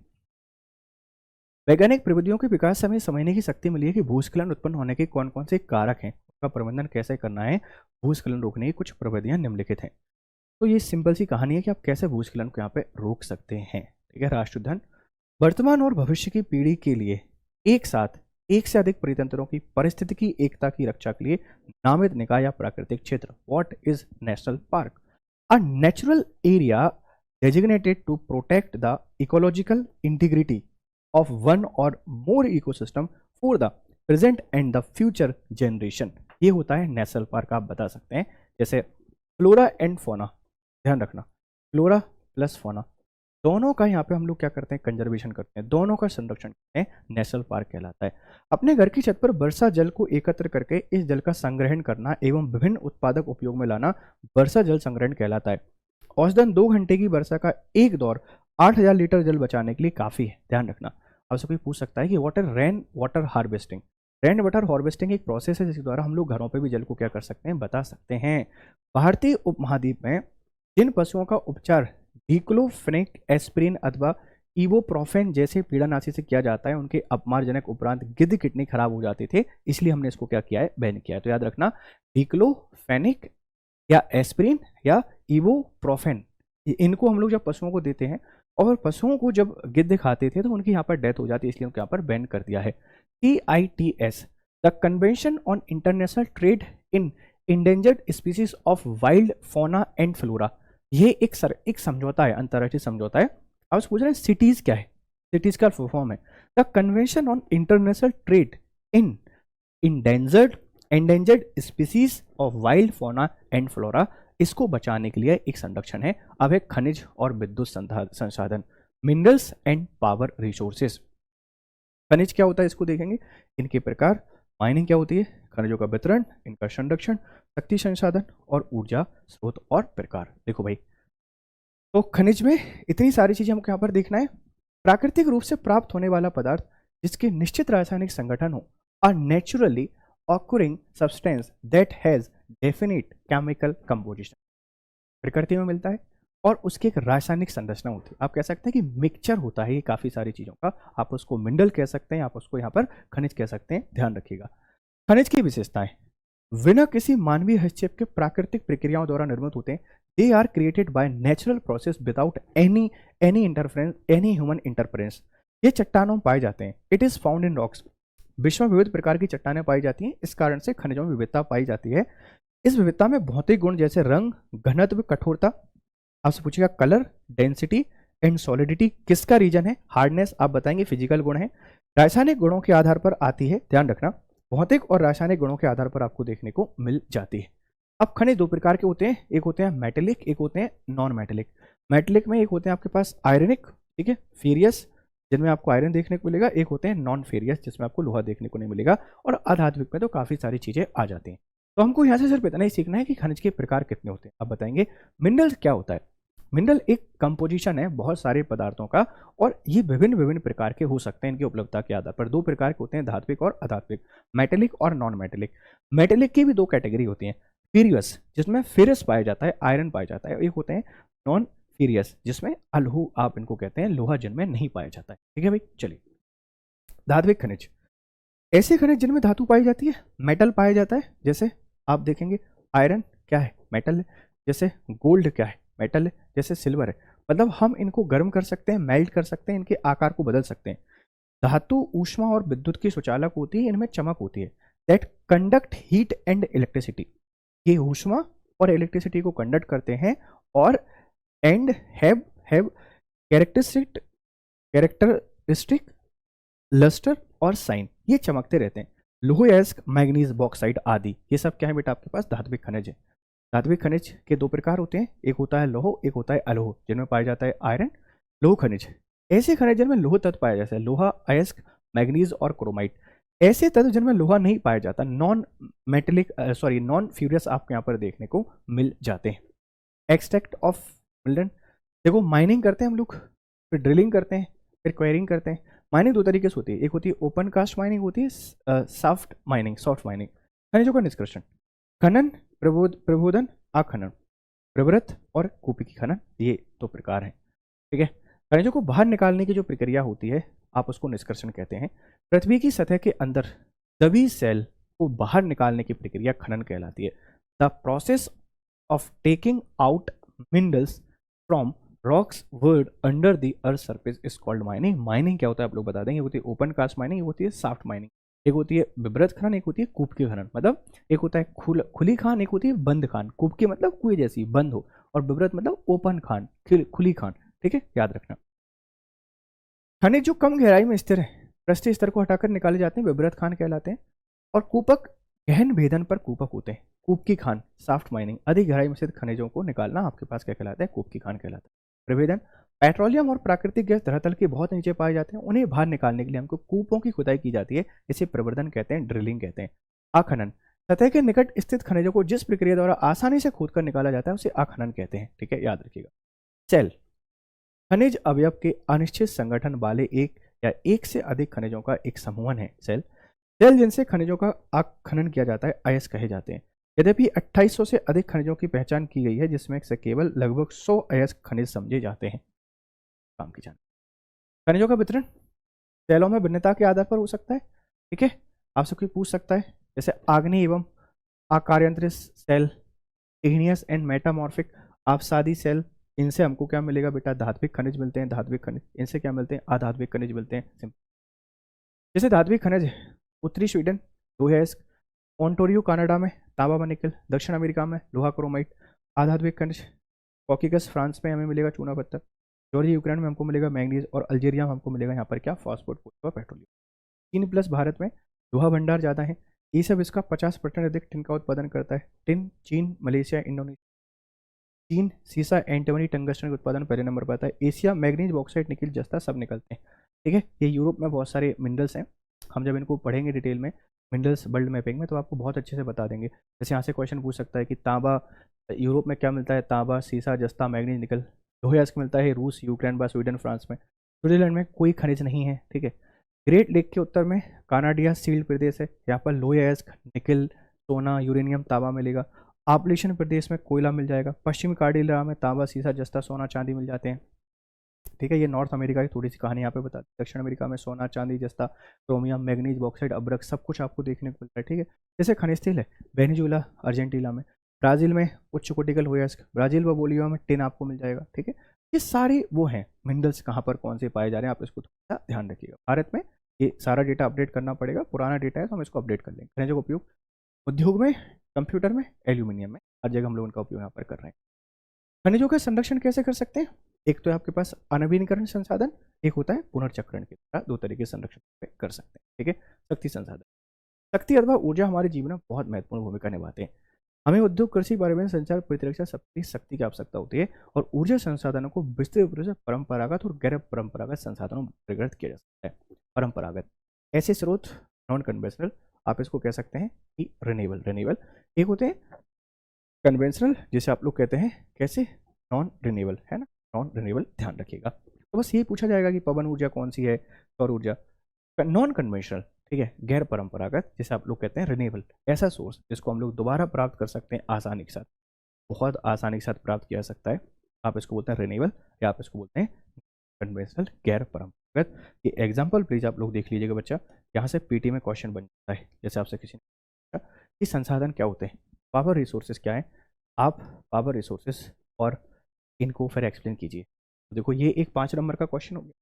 वैज्ञानिक प्रविधियों के विकास से हमें समझने की शक्ति मिली है कि भूस्खलन उत्पन्न होने के कौन कौन से कारक हैं, उसका प्रबंधन कैसे करना है। भूस्खलन रोकने की कुछ प्रविधियां निम्नलिखित हैं। तो ये सिंपल सी कहानी है कि आप कैसे भूस्खलन को यहाँ पे रोक सकते हैं, ठीक है। राष्ट्रीय उद्यान वर्तमान और भविष्य की पीढ़ी के लिए एक साथ एक से अधिक परितंत्रों की पारिस्थितिकी एकता की रक्षा के लिए नामित निकाय या प्राकृतिक क्षेत्र। What is national park? A natural area designated to protect the ecological integrity of one or more ecosystem for the present and the future generation। ये होता है नेशनल पार्क। आप बता सकते हैं जैसे फ्लोरा एंड फोना, ध्यान रखना, फ्लोरा प्लस फोना दोनों का यहाँ पे हम लोग क्या करते हैं, कंजर्वेशन करते हैं, दोनों का संरक्षण करते हैं, नेशनल पार्क कहलाता है। अपने घर की छत पर वर्षा जल को एकत्र करके इस जल का संग्रहण करना एवं विभिन्न उत्पादक उपयोग में लाना वर्षा जल संग्रहण कहलाता है। औसतन 2 घंटे की वर्षा का एक दौर 8000 लीटर जल बचाने के लिए काफी है, ध्यान रखना। आपसे कोई पूछ सकता है कि rain water harvesting. Rain water harvesting एक प्रोसेस है जिसके द्वारा हम लोग घरों पे भी जल को क्या कर सकते हैं, बता सकते हैं। भारतीय उपमहाद्वीप में जिन पशुओं का उपचार डिक्लोफेनेक, एस्पिरिन अथवा इबुप्रोफेन जैसे पीड़ानाशी से किया जाता है, उनके अपमारजनक उपरांत गिद्ध किडनी खराब हो जाते थे, इसलिए हमने इसको क्या किया है, बैन किया है। तो याद रखना, डिक्लोफेनेक या एस्पिरिन या इबुप्रोफेन, इनको हम लोग जब पशुओं को देते हैं और पशुओं को जब गिद्ध खाते थे तो उनकी यहाँ पर डेथ हो जाती है, इसलिए उनको यहाँ पर बैन कर दिया है। CITES, the convention on international trade in endangered species of wild fauna and flora, ये एक समझौता है, अंतर्राष्ट्रीय समझौता है। आप पूछ रहे हैं सिटीज क्या है, सिटीज का फुल फॉर्म है the convention on international trade in endangered species of wild fauna and flora. इसको बचाने के लिए एक संरक्षण है। अब है खनिज और विद्युत संसाधन, मिनरल्स एंड पावर रिसोर्सेज। खनिज क्या होता है इसको देखेंगे, इनके प्रकार, माइनिंग क्या होती है, खनिजों का वितरण, इनका संरक्षण, शक्ति संसाधन और ऊर्जा स्रोत और प्रकार। देखो भाई, तो खनिज में इतनी सारी चीजें हमको यहाँ पर देखना है। प्राकृतिक रूप से प्राप्त होने वाला पदार्थ जिसके निश्चित रासायनिक संगठन हो, a naturally occurring substance that has definite chemical composition, प्रकृति में मिलता है और उसकी एक रासायनिक संरचना होती है। आप कह सकते हैं कि मिक्सचर होता है ये काफी सारी चीजों का। आप उसको मिनरल कह सकते हैं, आप उसको यहाँ पर खनिज कह सकते हैं, ध्यान रखिएगा। खनिज की विशेषताएं बिना किसी मानवीय हस्तक्षेप के प्राकृतिक प्रक्रियाओं द्वारा निर्मित होते हैं। They are created by natural process without any interference, any human interference. ये चट्टानों में पाए जाते हैं। It is found in rocks, विश्व में विविध प्रकार की चट्टानें पाई जाती हैं, इस कारण से खनिजों में विविधता पाई जाती है। इस विविधता में भौतिक गुण जैसे रंग, घनत्व, कठोरता, आपसे पूछेगा कलर, डेंसिटी एंड सॉलिडिटी किसका रीजन है, हार्डनेस आप बताएंगे फिजिकल गुण है। रासायनिक गुणों के आधार पर आती है, ध्यान रखना, भौतिक और रासायनिक गुणों के आधार पर आपको देखने को मिल जाती है। अब खनिज दो प्रकार के होते हैं, एक होते हैं मेटेलिक, एक होते हैं नॉन मेटेलिक। मेटेलिक में एक होते हैं आपके पास आयरनिक, ठीक है, फेरियस, जिनमें आपको आयरन देखने को मिलेगा, एक होते हैं नॉन फेरियस जिसमें आपको लोहा देखने को नहीं मिलेगा, और आधात्मिक में तो काफी सारी चीजें आ जाती हैं। तो हमको यहाँ से सिर्फ इतना ही सीखना है कि खनिज के प्रकार कितने होते हैं। अब बताएंगे मिनरल्स क्या होता है। मिनरल एक कंपोजिशन है बहुत सारे पदार्थों का, और ये विभिन्न विभिन्न प्रकार के हो सकते हैं इनकी उपलब्धता के आधार पर। दो प्रकार के होते हैं, धात्विक और अधात्विक, मेटेलिक और नॉन मेटेलिक। मेटेलिक की भी दो कैटेगरी होती हैं, फेरियस जिसमें फेरस पाया जाता है, आयरन पाया जाता है, एक होते हैं नॉन फेरियस जिसमें अलोह आप इनको कहते हैं, लोहा जिनमें नहीं पाया जाता है। ठीक है भाई, चलिए। धात्विक खनिज ऐसे खनिज जिनमें धातु पाई जाती है, मेटल पाया जाता है, जैसे आप देखेंगे आयरन क्या है, मेटल है। जैसे गोल्ड क्या है, मेटल है। जैसे सिल्वर है, मतलब हम इनको गर्म कर सकते हैं, मेल्ट कर सकते हैं, इनके आकार को बदल सकते हैं। धातु ऊष्मा और विद्युत की सुचालक होती है, इनमें चमक होती है, that conduct heat and electricity. ये ऊष्मा और इलेक्ट्रिसिटी को कंडक्ट करते हैं, और एंड हैव कैरेक्टरिस्टिक लस्टर और साइन, ये चमकते रहते हैं। लोहेस्क, मैग्नीज, बॉक्साइट आदि, ये सब क्या है बेटा आपके पास धात्विक खनिज है। धात्विक खनिज के दो प्रकार होते हैं, एक होता है लौह, एक होता है अलोह, जिनमें पाया जाता है आयरन। लौह खनिज ऐसे खनिज जिनमें लोह तत्व पाया जाता है, लोहा, अयस्क, मैग्नीज और क्रोमाइट। ऐसे तत्व जिनमें लोहा नहीं पाया जाता, नॉन मेटेलिक नॉन फ्यूरियस आपको यहाँ पर देखने को मिल जाते हैं। एक्सट्रैक्ट ऑफ मिनरल, देखो माइनिंग करते हैं हम लोग, फिर ड्रिलिंग करते हैं, फिर क्वेरिंग करते हैं। माइनिंग दो तरीके से होती है, एक होती है ओपन कास्ट माइनिंग, होती है सॉफ्ट माइनिंग। खनिजों का निष्कर्षण, खनन, प्रबोधन, आखनन, प्रवृत्त और कूपिकी खनन, ये दो प्रकार हैं। ठीक है, खनिजों को बाहर निकालने की जो प्रक्रिया होती है आप उसको निष्कर्षण कहते हैं। पृथ्वी की सतह के अंदर दबी सेल को बाहर निकालने की प्रक्रिया खनन कहलाती है। The process of taking out minerals from rocks word under the earth surface is called mining. Mining क्या होता है आप लोग बता देंगे, होती है ओपन कास्ट माइनिंग, होती है सॉफ्ट माइनिंग, एक होती है विवृत खनन, एक होती है कूपकी खनन। मतलब एक होता है खुली खान, एक होती है बंद खान। कूपकी मतलब कुएं जैसी बंद हो, और विवृत मतलब ओपन खान, खुली खान। ठीक है, याद रखना। खनिज जो कम गहराई में स्थिर है, पृष्ठीय स्तर को हटाकर निकाले जाते हैं, विवृत खान कहलाते हैं। और कूपक गहन भेदन पर कूपक होते हैं। कूपकी खान सॉफ्ट माइनिंग, अधिक गहराई में स्थित खनिजों को निकालना आपके पास क्या कहलाता है, कूपकी खान कहलाता है। प्रभेदन, पेट्रोलियम और प्राकृतिक गैस धरातल के बहुत नीचे पाए जाते हैं, उन्हें बाहर निकालने के लिए हमको कूपों की खुदाई की जाती है, इसे प्रवर्धन कहते हैं, ड्रिलिंग कहते हैं। आखनन, सतह के निकट स्थित खनिजों को जिस प्रक्रिया द्वारा आसानी से खोदकर निकाला जाता है उसे आखनन कहते हैं। ठीक है, याद रखिएगा। सेल, खनिज अवयव के अनिश्चित संगठन वाले एक या एक से अधिक खनिजों का एक समूहन है सेल। सेल जिनसे खनिजों का आखनन किया जाता है अयस्क कहे जाते हैं। यद्यपि 2800 से अधिक खनिजों की पहचान की गई है, जिसमें से केवल लगभग 100 अयस्क खनिज समझे जाते हैं। काम की जान, खनिजों का वितरण सेलों में भिन्नता के आधार पर हो सकता है। ठीक है, आपसे कोई पूछ सकता है, जैसे आग्नेय एवं आकार्यंत्रित सेल, इग्नियस एंड मेटामॉर्फिक अपसादी सेल, इनसे हमको क्या मिलेगा बेटा, धात्विक खनिज मिलते हैं। धात्विक खनिज इनसे क्या मिलते हैं, अधात्विक खनिज मिलते हैं। जैसे धात्विक खनिज उत्तरी स्वीडन लोहेस्क, ओंटारियो कनाडा में तांबा व निकल, दक्षिण अमेरिका में लोहा क्रोमाइट। आधात्विक खनिज कॉकेकस फ्रांस में हमें मिलेगा चूना पत्थर, जॉर्जिया यूक्रेन में हमको मिलेगा मैंगनीज, और अल्जीरिया में हमको मिलेगा यहाँ पर क्या, फॉस्फोट व पेट्रोलियम। 3+ भारत में लोहा भंडार ज़्यादा है, ये सब इसका 50% अधिक टिन का उत्पादन करता है। टिन चीन, मलेशिया, इंडोनेशिया। चीन सीसा, एंटीमनी, टंगस्टन के उत्पादन पहले नंबर पर आता है। एशिया मैग्नीज, बॉक्साइट, निकल, जस्ता सब निकलते हैं। ठीक है, ये यूरोप में बहुत सारे मिनरल्स हैं, हम जब इनको पढ़ेंगे डिटेल में मिनरल्स वर्ल्ड मैपिंग में तो आपको बहुत अच्छे से बता देंगे। जैसे यहाँ से क्वेश्चन पूछ सकता है कि तांबा यूरोप में क्या मिलता है, तांबा, सीसा, जस्ता, मैग्नीज, निकल। लोहे अयस्क मिलता है रूस, यूक्रेन, स्वीडन, फ्रांस में। स्विट्जरलैंड में कोई खनिज नहीं है। ठीक है, ग्रेट लेक के उत्तर में कानाडिया सील्ड प्रदेश है, यहाँ पर लोहे अयस्क, निकल, सोना, यूरेनियम, तांबा मिलेगा। आपलेशन प्रदेश में कोयला मिल जाएगा। पश्चिमी कार्डिला में तांबा, सीसा, जस्ता, सोना, चांदी मिल जाते हैं। ठीक है, ये नॉर्थ अमेरिका की थोड़ी सी कहानी यहाँ पे बता दी। दक्षिण अमेरिका में सोना, चांदी, जस्ता, क्रोमियम, मैग्नीज, बॉक्साइट, अब्रक सब कुछ आपको देखने को मिलता है। ठीक है, जैसे खनिज तेल है वेनेजुएला, अर्जेंटीना में। ब्राजील में उच्च कोटिकल होयस्क, ब्राजील व बोलिविया में टिन आपको मिल जाएगा। ठीक है, ये सारे वो हैं मिनरल्स कहाँ पर कौन से पाए जा रहे हैं, आप इसको थोड़ा सा ध्यान रखिएगा। भारत में ये सारा डेटा अपडेट करना पड़ेगा, पुराना डेटा है तो हम इसको अपडेट कर लेंगे। खनिजों का उपयोग उद्योग में, कंप्यूटर में, एल्यूमिनियम में, हर जगह हम लोग उनका उपयोग यहाँ पर कर रहे हैं। खनिजों का संरक्षण कैसे कर सकते हैं, एक तो है आपके पास अनवीनीकरण संसाधन, एक होता है पुनर्चक्रण के द्वारा, दो तरीके से संरक्षण कर सकते हैं। ठीक है, शक्ति संसाधन, शक्ति अथवा ऊर्जा हमारे जीवन में बहुत महत्वपूर्ण भूमिका निभाते हैं। हमें उद्योग, कृषि, परिवहन, संचार, प्रतिरक्षा सबकी शक्ति की आवश्यकता होती है, और ऊर्जा संसाधनों को विस्तृत रूप से परंपरागत और गैर परंपरागत संसाधनों में वर्गीकृत किया जा सकता है। परंपरागत ऐसे स्रोत, नॉन कन्वेंशनल, आप इसको कह सकते हैं कि रिन्यूएबल। एक होते हैं कन्वेंशनल, जिसे आप लोग कहते हैं कैसे, नॉन रिन्यूएबल है ना, नॉन रिन्यूएबल ध्यान रखिएगा। तो बस यही पूछा जाएगा कि पवन ऊर्जा कौन सी है, सौर ऊर्जा। नॉन कन्वेंशनल, ठीक है, गैर परंपरागत, जिसे आप लोग कहते हैं रिन्यूएबल, ऐसा सोर्स जिसको हम लोग दोबारा प्राप्त कर सकते हैं आसानी के साथ, बहुत आसानी के साथ प्राप्त किया जा सकता है, आप इसको बोलते हैं रिन्यूएबल या आप इसको बोलते हैं कन्वेंशनल, गैर परंपरागत। ये एग्जाम्पल प्लीज आप लोग देख लीजिएगा बच्चा, यहाँ से पीटी में क्वेश्चन बन जाता है। जैसे आपसे किसी ने पूछा कि संसाधन क्या होते हैं, पावर रिसोर्सेज क्या है, आप पावर रिसोर्सेज और इनको फिर एक्सप्लेन कीजिए। तो देखो ये एक 5 नंबर का क्वेश्चन हो गया,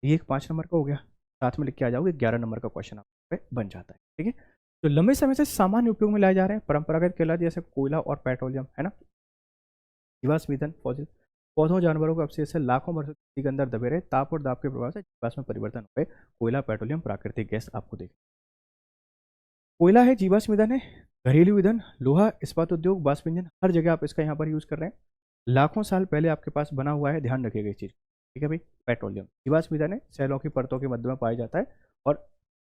ये एक 5 नंबर का हो गया, साथ में लिख के आ जाओगे 11 नंबर का क्वेश्चन आप पे बन जाता है, ठीक है। तो लंबे समय से सामान्य उपयोग में लाए जा रहे हैं परंपरागत केला, जैसे कोयला और पेट्रोलियम, है ना, जीवाश्म ईंधन, फॉसिल, पौधों जानवरों के अवशेष से लाखों वर्षों तक के अंदर दबे रहे, ताप और दाब के प्रभाव से जीवाश्म में परिवर्तन हुए, कोयला, पेट्रोलियम, प्राकृतिक गैस आपको देख, कोयला है, जीवाश्म ईंधन है, घरेलू ईंधन, लोहा, इस्पात उद्योग, वाष्प इंजन, हर जगह आप इसका यहाँ पर यूज कर रहे हैं, लाखों साल पहले आपके पास बना हुआ है, ध्यान रखिएगा इस चीज, ठीक है भाई। पेट्रोलियम जीवाश्म ईंधन है, सेलों की परतों के मध्य में पाया जाता है, और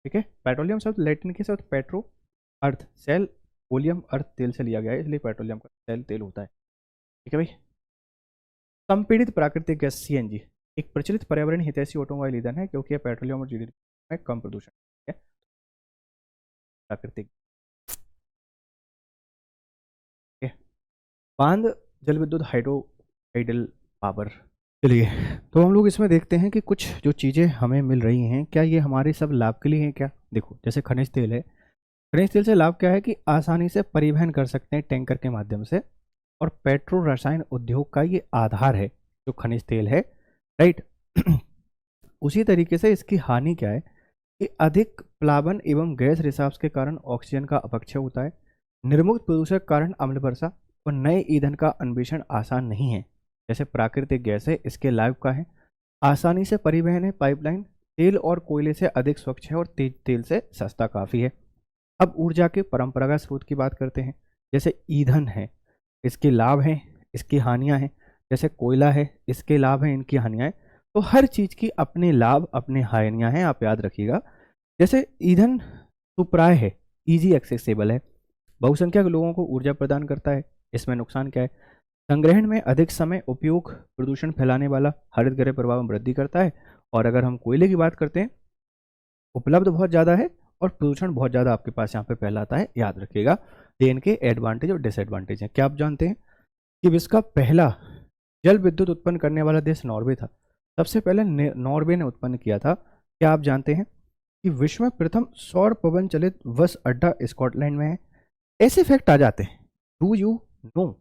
ठीक है, पेट्रोलियम शब्द लैटिन के शब्द पेट्रो अर्थ, सेल, ओलियम अर्थ तेल से लिया गया है, इसलिए पेट्रोलियम का सेल तेल होता है, ठीक है भाई। संपीड़ित प्राकृतिक गैस सीएनजी एक प्रचलित पर्यावरण हितैषी ऑटोमोबाइल ईंधन है, क्योंकि यह पेट्रोलियम और जीडीपी में कम प्रदूषण है, प्राकृतिक, ठीक है। बांध जल विद्युत हाइड्रो हाइडल पावर, चलिए तो हम लोग इसमें देखते हैं कि कुछ जो चीज़ें हमें मिल रही हैं, क्या ये हमारे सब लाभ के लिए हैं क्या। देखो जैसे खनिज तेल है, खनिज तेल से लाभ क्या है कि आसानी से परिवहन कर सकते हैं टैंकर के माध्यम से, और पेट्रो रसायन उद्योग का ये आधार है जो खनिज तेल है, राइट। उसी तरीके से इसकी हानि क्या है कि अधिक प्लावन एवं गैस रिसाव के कारण ऑक्सीजन का अपक्षय होता है, निर्मुक्त प्रदूषक कारण अम्ल वर्षा और नए ईंधन का अन्वेषण आसान नहीं है। जैसे प्राकृतिक गैस है, इसके लाभ का है आसानी से परिवहन है, पाइपलाइन, तेल और कोयले से अधिक स्वच्छ है और तेज तेल से सस्ता काफ़ी है। अब ऊर्जा के परंपरागत स्रोत की बात करते हैं, जैसे ईंधन है, इसके लाभ हैं, इसकी हानियां हैं, जैसे कोयला है, इसके लाभ हैं, इनकी हानियां हैं। तो हर चीज़ की अपने लाभ अपने हानियां हैं, आप याद रखिएगा। जैसे ईंधन सुप्राय है, इजी एक्सेसिबल है, बहुसंख्यक लोगों को ऊर्जा प्रदान करता है, इसमें नुकसान क्या है, संग्रहण में अधिक समय उपयोग प्रदूषण फैलाने वाला, हरित गृह प्रभाव में वृद्धि करता है। और अगर हम कोयले की बात करते हैं, उपलब्ध बहुत ज़्यादा है और प्रदूषण बहुत ज़्यादा आपके पास यहाँ पे फैलाता है, याद रखिएगा। ये इनके एडवांटेज और डिसएडवांटेज हैं। क्या आप जानते हैं कि विश्व का पहला जल विद्युत उत्पन्न करने वाला देश नॉर्वे था, सबसे पहले नॉर्वे ने उत्पन्न किया था। क्या आप जानते हैं कि विश्व में प्रथम सौर पवन चलित बस अड्डा स्कॉटलैंड में है। ऐसे फैक्ट आ जाते हैं। Do you no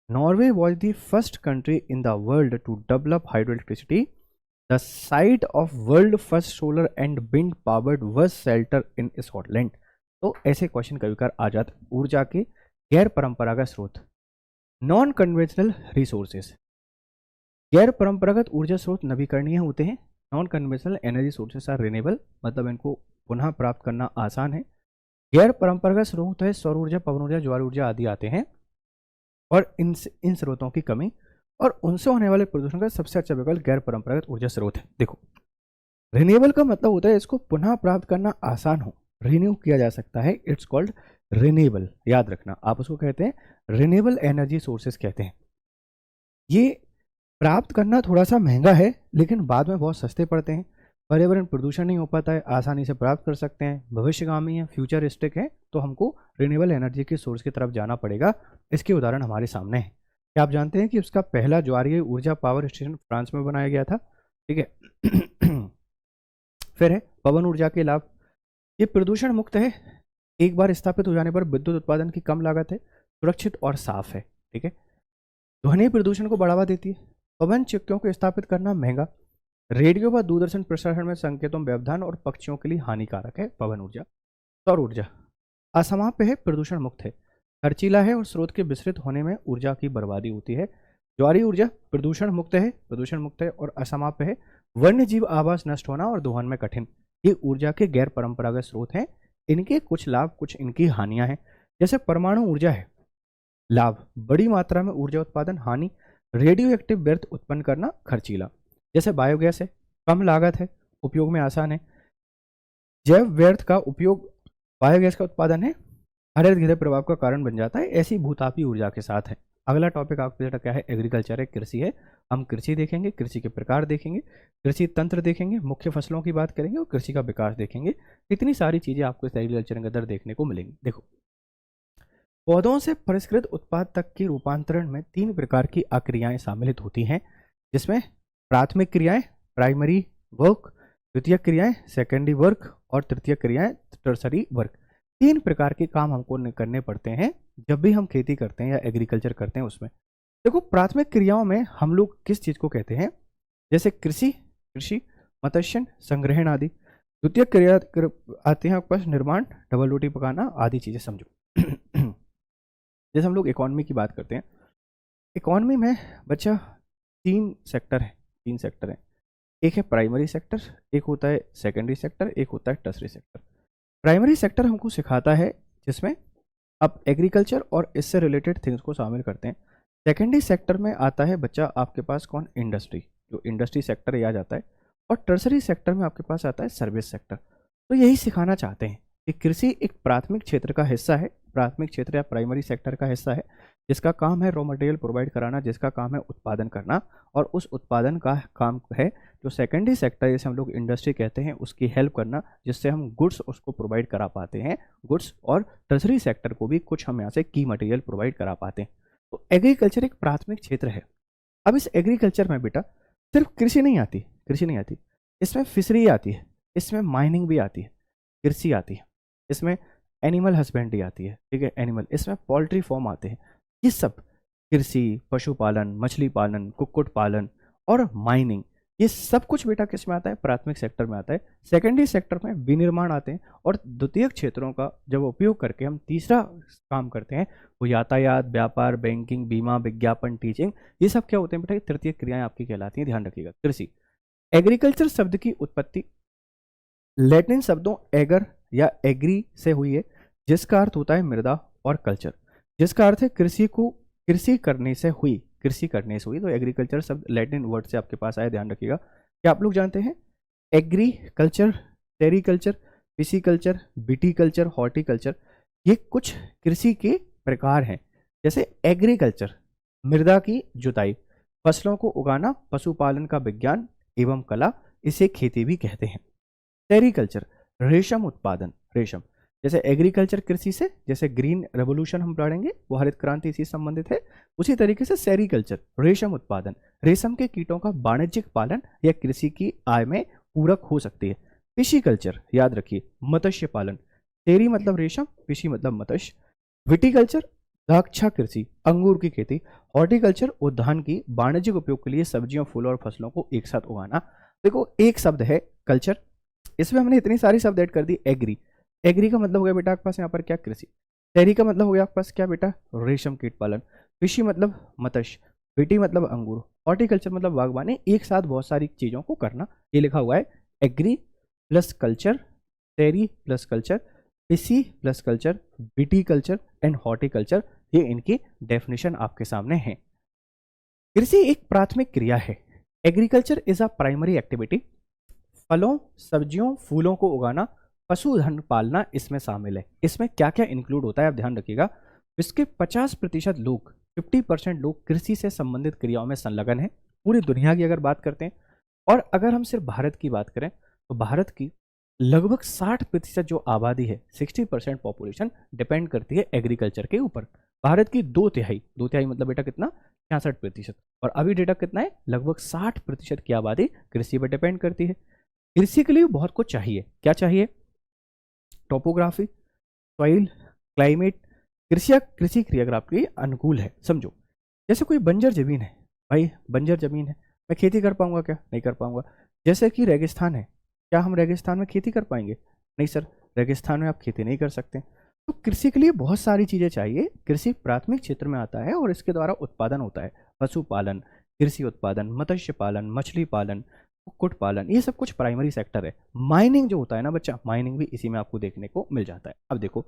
Norway was the first country in the world to develop hydroelectricity. The site of world first solar and wind powered was shelter in Scotland. तो ऐसे क्वेश्चन कभी कभार आ जाते, ऊर्जा के गैर परंपरागत स्रोत, नॉन कन्वेंशनल रिसोर्सेज। गैर परंपरागत ऊर्जा स्रोत नवीकरणीय होते हैं, non conventional energy sources are renewable, मतलब इनको पुनः प्राप्त करना आसान है। गैर परंपरागत स्रोत है सौर ऊर्जा, पवन ऊर्जा, ज्वार ऊर्जा आदि आते हैं, और इन स्रोतों की कमी और उनसे होने वाले प्रदूषण का सबसे अच्छा विकल्प गैर परंपरागत ऊर्जा स्रोत है। देखो रिन्यूएबल का मतलब होता है इसको पुनः प्राप्त करना आसान हो, रिन्यू किया जा सकता है, इट्स कॉल्ड रिन्यूएबल, याद रखना। आप उसको कहते हैं रिन्यूएबल एनर्जी सोर्सेस कहते हैं। ये प्राप्त करना थोड़ा सा महंगा है, लेकिन बाद में बहुत सस्ते पड़ते हैं, पर्यावरण प्रदूषण नहीं हो पाता है, आसानी से प्राप्त कर सकते हैं, भविष्यगामी है, फ्यूचरिस्टिक है, तो हमको रिन्यूएबल एनर्जी के सोर्स की तरफ जाना पड़ेगा। इसके उदाहरण हमारे सामने हैं। क्या आप जानते हैं कि उसका पहला ज्वारीय ऊर्जा पावर स्टेशन फ्रांस में बनाया गया था, ठीक है। फिर है पवन ऊर्जा के लाभ, ये प्रदूषण मुक्त है, एक बार स्थापित हो जाने पर विद्युत उत्पादन की कम लागत है, सुरक्षित और साफ है, ठीक है। ध्वनि प्रदूषण को बढ़ावा देती है, पवन चक्कियों को स्थापित करना महंगा, रेडियो व दूरदर्शन प्रसारण में संकेतों में व्यवधान और पक्षियों के लिए हानिकारक है पवन ऊर्जा। सौर ऊर्जा असमाप्य है, प्रदूषण मुक्त है, खर्चीला है और स्रोत के विस्तृत होने में ऊर्जा की बर्बादी होती है। ज्वारी ऊर्जा प्रदूषण मुक्त है और असमाप्य है, वन्य जीव आवास नष्ट होना और दोहन में कठिन। ये ऊर्जा के गैर परंपरागत स्रोत हैं, इनके कुछ लाभ कुछ इनकी हानियां हैं। जैसे परमाणु ऊर्जा है, लाभ बड़ी मात्रा में ऊर्जा उत्पादन, हानि रेडियो एक्टिव व्यर्थ उत्पन्न करना, खर्चीला। जैसे बायोगैस है, कम लागत है, उपयोग में आसान है, जैव व्यर्थ का उपयोग बायोगैस का उत्पादन है, हरित गृह प्रभाव का कारण बन जाता है, ऐसी भूतापी ऊर्जा के साथ है। अगला टॉपिक आपके लिए क्या है, एग्रीकल्चर है, कृषि है। हम कृषि देखेंगे, कृषि के प्रकार देखेंगे, कृषि तंत्र देखेंगे, मुख्य फसलों की बात करेंगे और कृषि का विकास देखेंगे। इतनी सारी चीजें आपको इस एग्रीकल्चर के अंदर देखने को मिलेंगी। देखो, पौधों से परिष्कृत उत्पाद तक की रूपांतरण में 3 प्रकार की अक्रियाएं सम्मिलित होती हैं, जिसमें प्राथमिक क्रियाएं प्राइमरी वर्क, द्वितीय क्रियाएं सेकेंडरी वर्क और तृतीय क्रियाएं टर्सरी वर्क। 3 प्रकार के काम हमको करने पड़ते हैं जब भी हम खेती करते हैं या एग्रीकल्चर करते हैं उसमें। देखो, प्राथमिक क्रियाओं में हम लोग किस चीज को कहते हैं, जैसे कृषि, मत्स्य संग्रहण आदि। द्वितीय क्रिया आते हैं आपके पास निर्माण, डबल रोटी पकाना आदि चीजें, समझो। जैसे हम लोग इकोनॉमी की बात करते हैं, इकोनॉमी में बच्चा 3 सेक्टर है। एक है प्राइमरी सेक्टर, एक होता है सेकेंडरी सेक्टर, एक होता है टर्सरी सेक्टर। प्राइमरी सेक्टर हमको सिखाता है जिसमें आप एग्रीकल्चर और इससे रिलेटेड थिंग्स को शामिल करते हैं। सेकेंडरी सेक्टर में आता है बच्चा आपके पास कौन, इंडस्ट्री, जो इंडस्ट्री सेक्टर आ जाता है। और टर्सरी सेक्टर में आपके पास आता है सर्विस सेक्टर। तो यही सिखाना चाहते हैं कि कृषि एक प्राथमिक क्षेत्र का हिस्सा है, प्राथमिक क्षेत्र या प्राइमरी सेक्टर का हिस्सा है, जिसका काम है रॉ मटेरियल प्रोवाइड कराना, जिसका काम है उत्पादन करना, और उस उत्पादन का काम है जो सेकेंडरी सेक्टर जैसे हम लोग इंडस्ट्री कहते हैं उसकी हेल्प करना, जिससे हम गुड्स उसको प्रोवाइड करा पाते हैं गुड्स। और टर्सरी सेक्टर को भी कुछ हम यहाँ से की मटेरियल प्रोवाइड करा पाते हैं। तो एग्रीकल्चर एक प्राथमिक क्षेत्र है। अब इस एग्रीकल्चर में बेटा सिर्फ कृषि नहीं आती, इसमें फिशरी आती है, इसमें माइनिंग भी आती है, कृषि आती है, इसमें एनिमल हस्बेंड्री आती है, ठीक है, एनिमल, इसमें पोल्ट्री फॉर्म आते हैं। ये सब कृषि, पशुपालन, मछली पालन, कुक्कुट पालन और माइनिंग, ये सब कुछ बेटा किस में आता है, प्राथमिक सेक्टर में आता है। सेकेंडरी सेक्टर में विनिर्माण आते हैं। और द्वितीय क्षेत्रों का जब उपयोग करके हम तीसरा काम करते हैं, वो यातायात, व्यापार, बैंकिंग, बीमा, विज्ञापन, टीचिंग, ये सब क्या होते हैं बेटा, तृतीय क्रियाएं आपकी कहलाती हैं, ध्यान रखिएगा। कृषि, एग्रीकल्चर शब्द की उत्पत्ति लैटिन शब्दों एगर या एग्री से हुई है, जिसका अर्थ होता है मृदा, और कल्चर जिसका अर्थ है कृषि करने से हुई, तो एग्रीकल्चर शब्द लैटिन वर्ड से आपके पास आया, ध्यान रखिएगा। क्या आप लोग जानते हैं agriculture, sericulture, pisciculture, viticulture, horticulture, ये कुछ कृषि के प्रकार हैं। जैसे एग्रीकल्चर मृदा की जुताई, फसलों को उगाना, पशुपालन का विज्ञान एवं कला, इसे खेती भी कहते हैं। सेरीकल्चर रेशम उत्पादन, रेशम, जैसे एग्रीकल्चर कृषि से, जैसे ग्रीन रेवोल्यूशन हम पढ़ेंगे वो हरित क्रांति इसी संबंधित है, उसी तरीके से सेरीकल्चर रेशम उत्पादन, रेशम के कीटों का वाणिज्यिक पालन या कृषि की आय में पूरक हो सकती है। पिशीकल्चर याद रखिए, मत्स्य पालन, सेरी मतलब रेशम, पिशी मतलब मत्स्य। विटीकल्चर द्राक्षा कृषि, अंगूर की खेती। हॉर्टिकल्चर उद्यान की वाणिज्यिक उपयोग के लिए सब्जियों, फूलों और फसलों को एक साथ उगाना। देखो, एक शब्द है कल्चर, इसमें हमने इतनी सारी शब्द ऐड कर दी। एग्री का मतलब हो गया बेटा आपके पास यहाँ पर क्या, कृषि। सेरी का मतलब हो गया आपके पास क्या बेटा, रेशम कीट पालन। फिशी मतलब मत्स्य, विटी मतलब अंगूर, हॉर्टिकल्चर मतलब बागवानी। एक साथ बहुत सारी चीजों को करना, ये लिखा हुआ है agri plus culture, seri plus culture, fishi plus culture, viti culture and horticulture, ये इनकी डेफिनेशन आपके सामने है। कृषि एक प्राथमिक क्रिया है। Agriculture is a primary activity. फलों, सब्जियों, फूलों को उगाना, पशुधन पालना इसमें शामिल है। इसमें क्या क्या इंक्लूड होता है आप ध्यान रखिएगा। इसके 50% लोग, 50% लोग कृषि से संबंधित क्रियाओं में संलग्न है, पूरी दुनिया की अगर बात करते हैं। और अगर हम सिर्फ भारत की बात करें तो भारत की लगभग 60% जो आबादी है, 60% पॉपुलेशन डिपेंड करती है एग्रीकल्चर के ऊपर। भारत की 2/3 मतलब बेटा कितना, 66%। और अभी डेटा कितना है, लगभग 60% की आबादी कृषि पर डिपेंड करती है। कृषि के लिए बहुत कुछ चाहिए, क्या चाहिए, टोपोग्राफी, सॉइल, क्लाइमेट। कृषि क्रिया अगर आपके अनुकूल है, समझो जैसे कोई बंजर जमीन है, भाई बंजर जमीन है, मैं खेती कर पाऊंगा क्या, नहीं कर पाऊंगा। जैसे कि रेगिस्तान है, क्या हम रेगिस्तान में खेती कर पाएंगे, नहीं सर, रेगिस्तान में आप खेती नहीं कर सकते। तो कृषि के लिए बहुत सारी चीजें चाहिए। कृषि प्राथमिक क्षेत्र में आता है और इसके द्वारा उत्पादन होता है, पशुपालन, कृषि उत्पादन, मत्स्य पालन, मछली पालन, कुक्कुट पालन, ये सब कुछ प्राइमरी सेक्टर है। माइनिंग जो होता है ना बच्चा, माइनिंग भी इसी में आपको देखने को मिल जाता है। अब देखो,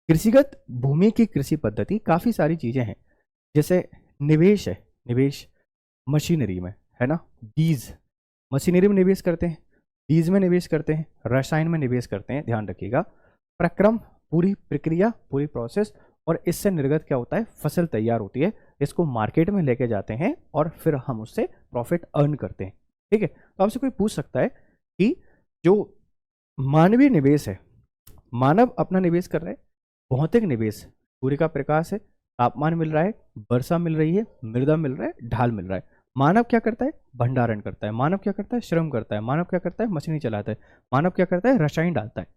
कृषिगत भूमि की कृषि पद्धति काफी सारी चीजें हैं। जैसे निवेश है, निवेश मशीनरी में है ना, बीज, मशीनरी में निवेश करते हैं, बीज में निवेश करते हैं, रसायन में निवेश करते हैं, ध्यान रखिएगा। प्रक्रम पूरी प्रक्रिया, पूरी प्रोसेस, और इससे निर्गत क्या होता है, फसल तैयार होती है, इसको मार्केट में लेके जाते हैं और फिर हम उससे प्रॉफिट अर्न करते हैं। ठीक है, तो आपसे कोई पूछ सकता है कि जो मानवीय निवेश है, मानव अपना निवेश कर रहे हैं, भौतिक निवेश सूर्य का प्रकाश है, तापमान मिल रहा है, वर्षा मिल रही है, मृदा मिल रहा है, ढाल मिल रहा है। मानव क्या करता है, भंडारण करता है। मानव क्या करता है, श्रम करता है। मानव क्या करता है, मशीनें चलाता है। मानव क्या करता है, रसायन डालता है।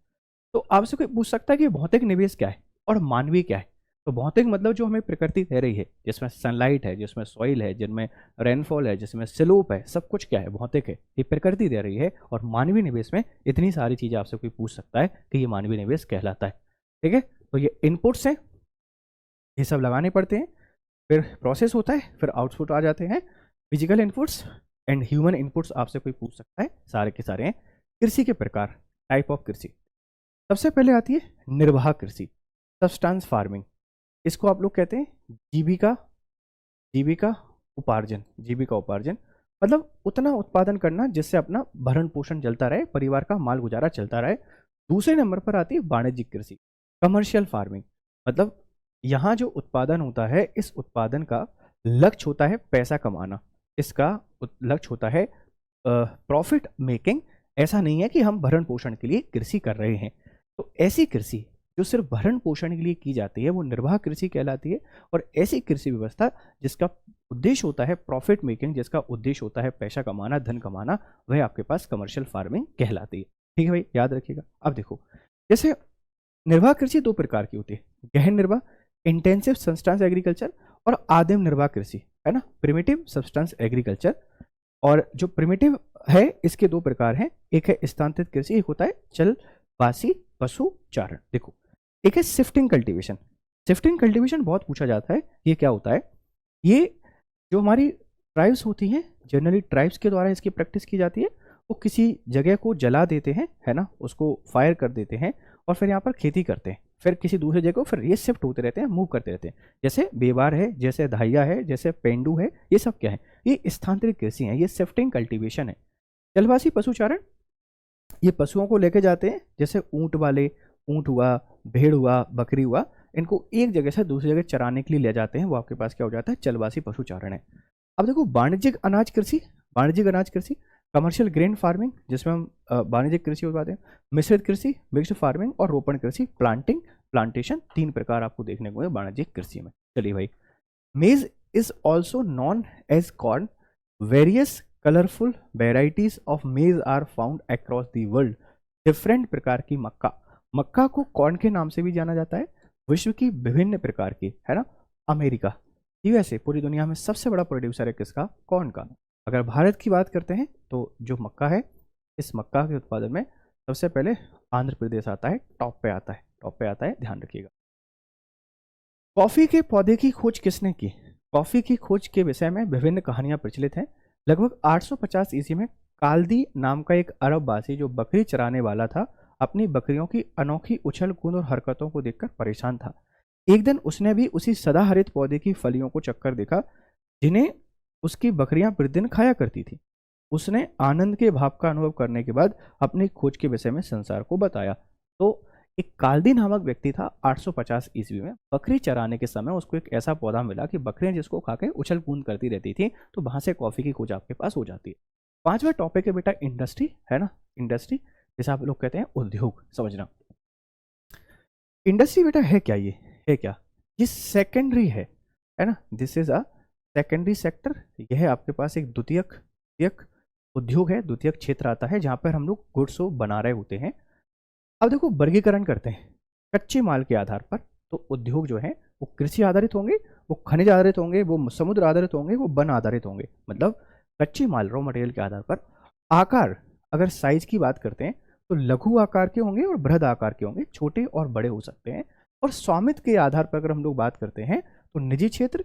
तो आपसे कोई पूछ सकता है कि भौतिक निवेश क्या है और मानवीय क्या है। तो भौतिक मतलब जो हमें प्रकृति दे रही है, जिसमें सनलाइट है, जिसमें सॉइल है, जिनमें रेनफॉल है, जिसमें स्लोप है, सब कुछ क्या है, भौतिक है, ये प्रकृति दे रही है। और मानवीय निवेश में इतनी सारी चीजें आपसे कोई पूछ सकता है कि ये मानवीय निवेश कहलाता है। ठीक है, तो ये इनपुट्स हैं, ये सब लगाने पड़ते हैं, फिर प्रोसेस होता है, फिर आउटपुट आ जाते हैं। Physical inputs and human inputs आपसे कोई पूछ सकता है, सारे के सारे हैं। कृषि के प्रकार, टाइप ऑफ कृषि, सबसे पहले आती है निर्वाह कृषि, सब्सटेंस फार्मिंग। इसको आप लोग कहते हैं जीविका, जीविका उपार्जन। जीविका उपार्जन मतलब उतना उत्पादन करना जिससे अपना भरण पोषण चलता रहे, परिवार का माल गुजारा चलता रहे। दूसरे नंबर पर आती है वाणिज्यिक कृषि, कमर्शियल फार्मिंग। मतलब यहाँ जो उत्पादन होता है, इस उत्पादन का लक्ष्य होता है पैसा कमाना, इसका लक्ष्य होता है प्रॉफिट मेकिंग। ऐसा नहीं है कि हम भरण पोषण के लिए कृषि कर रहे हैं। तो ऐसी कृषि जो सिर्फ भरण पोषण के लिए की जाती है वो निर्वाह कृषि कहलाती है। और ऐसी कृषि व्यवस्था जिसका उद्देश्य होता है प्रॉफिट मेकिंग, जिसका उद्देश्य होता है पैसा कमाना, धन कमाना, वह आपके पास कमर्शियल फार्मिंग कहलाती है। ठीक है भाई, याद रखिएगा। अब देखो, जैसे निर्वाह कृषि दो प्रकार की होती है, गहन निर्वाह इंटेंसिव सब्सटेंस एग्रीकल्चर और आदिम निर्वाह कृषि, है ना, प्रिमिटिव सब्सटेंस एग्रीकल्चर। और जो प्रिमिटिव है इसके दो प्रकार हैं, एक है स्थानांतरित कृषि, एक होता है चलवासी पशु चारण। देखो, एक है शिफ्टिंग कल्टीवेशन। शिफ्टिंग कल्टीवेशन बहुत पूछा जाता है, ये क्या होता है, ये जो हमारी ट्राइब्स होती हैं, जनरली ट्राइब्स के द्वारा इसकी प्रैक्टिस की जाती है। वो किसी जगह को जला देते हैं, है ना, उसको फायर कर देते हैं और फिर यहाँ पर खेती करते हैं, फिर किसी दूसरी जगह को फिर ये शिफ्ट होते रहते हैं, मूव करते रहते हैं। जैसे बेवार है, जैसे धाइया है, जैसे पेंडू है, ये सब क्या है, ये स्थानांतरित कृषि है, ये शिफ्टिंग कल्टीवेशन है। जलवासी पशुचारण, ये पशुओं को लेके जाते हैं, जैसे ऊंट वाले, ऊंट हुआ, भेड़ हुआ, बकरी हुआ, इनको एक जगह से दूसरी जगह चराने के लिए ले जाते हैं, वो आपके पास क्या हो जाता है, चलवासी पशुचारण है। अब देखो वाणिज्यिक अनाज कृषि, वाणिज्यिक अनाज कृषि, कमर्शियल ग्रेन फार्मिंग जिसमें हम वाणिज्यिक कृषि हो पाते हैं, मिश्रित कृषि, मिक्स्ड फार्मिंग, और रोपण कृषि, प्लांटिंग, प्लांटेशन, तीन प्रकार आपको देखने को मिले वाणिज्यिक कृषि में। चलिए भाई, maize is also known as corn, various colourful varieties of maize are found across the world. Different प्रकार की मक्का, मक्का को कॉर्न के नाम से भी जाना जाता है, विश्व की विभिन्न प्रकार की, है ना। अमेरिका, यूएसए पूरी दुनिया में सबसे बड़ा प्रोड्यूसर है किसका, कॉर्न का। अगर भारत की बात करते हैं तो जो मक्का है, इस मक्का के उत्पादन में सबसे पहले आंध्र प्रदेश आता है, टॉप पे आता है, टॉप पे आता है, ध्यान रखिएगा। कॉफी के पौधे की खोज किसने की, कॉफी की खोज के विषय में विभिन्न कहानियां प्रचलित हैं। लगभग 850 ईस्वी में काल्दी नाम का एक अरबवासी जो बकरी चराने वाला था, अपनी बकरियों की अनोखी उछल कूद और हरकतों को देखकर परेशान था। एक दिन उसने भी उसी सदाहरित पौधे की फलियों को चक्कर देखा जिन्हें उसकी बकरियां प्रतिदिन खाया करती थी। उसने आनंद के भाव का अनुभव करने के बाद अपनी खोज के विषय में संसार को बताया। तो एक काल्दी नामक व्यक्ति था, 850 ईस्वी में बकरी चराने के समय उसको एक ऐसा पौधा मिला कि बकरियां जिसको खा के उछल कूद करती रहती थी, तो वहां से कॉफी की खोज आपके पास हो जाती है। पांचवा टॉपिक है बेटा इंडस्ट्री, है ना, इंडस्ट्री जैसे आप लोग कहते हैं उद्योग, समझना। इंडस्ट्री बेटा है क्या, ये है क्या, ये सेकेंडरी है ना, this is a secondary sector. यह है आपके पास एक द्वितीयक द्वितीयक उद्योग है, द्वितीयक क्षेत्र आता है जहां पर हम लोग गुड्स बना रहे होते हैं। अब देखो वर्गीकरण करते हैं कच्चे माल के आधार पर। तो उद्योग जो है वो कृषि आधारित होंगे, वो खनिज आधारित होंगे, वो समुद्र आधारित होंगे, वो वन आधारित होंगे। मतलब कच्चे माल रॉ मटेरियल के आधार पर। आकार, अगर साइज की बात करते हैं तो लघु आकार के होंगे और बृहद आकार के होंगे, छोटे और बड़े हो सकते हैं। और स्वामित्व के आधार पर अगर हम लोग बात करते हैं तो निजी क्षेत्र,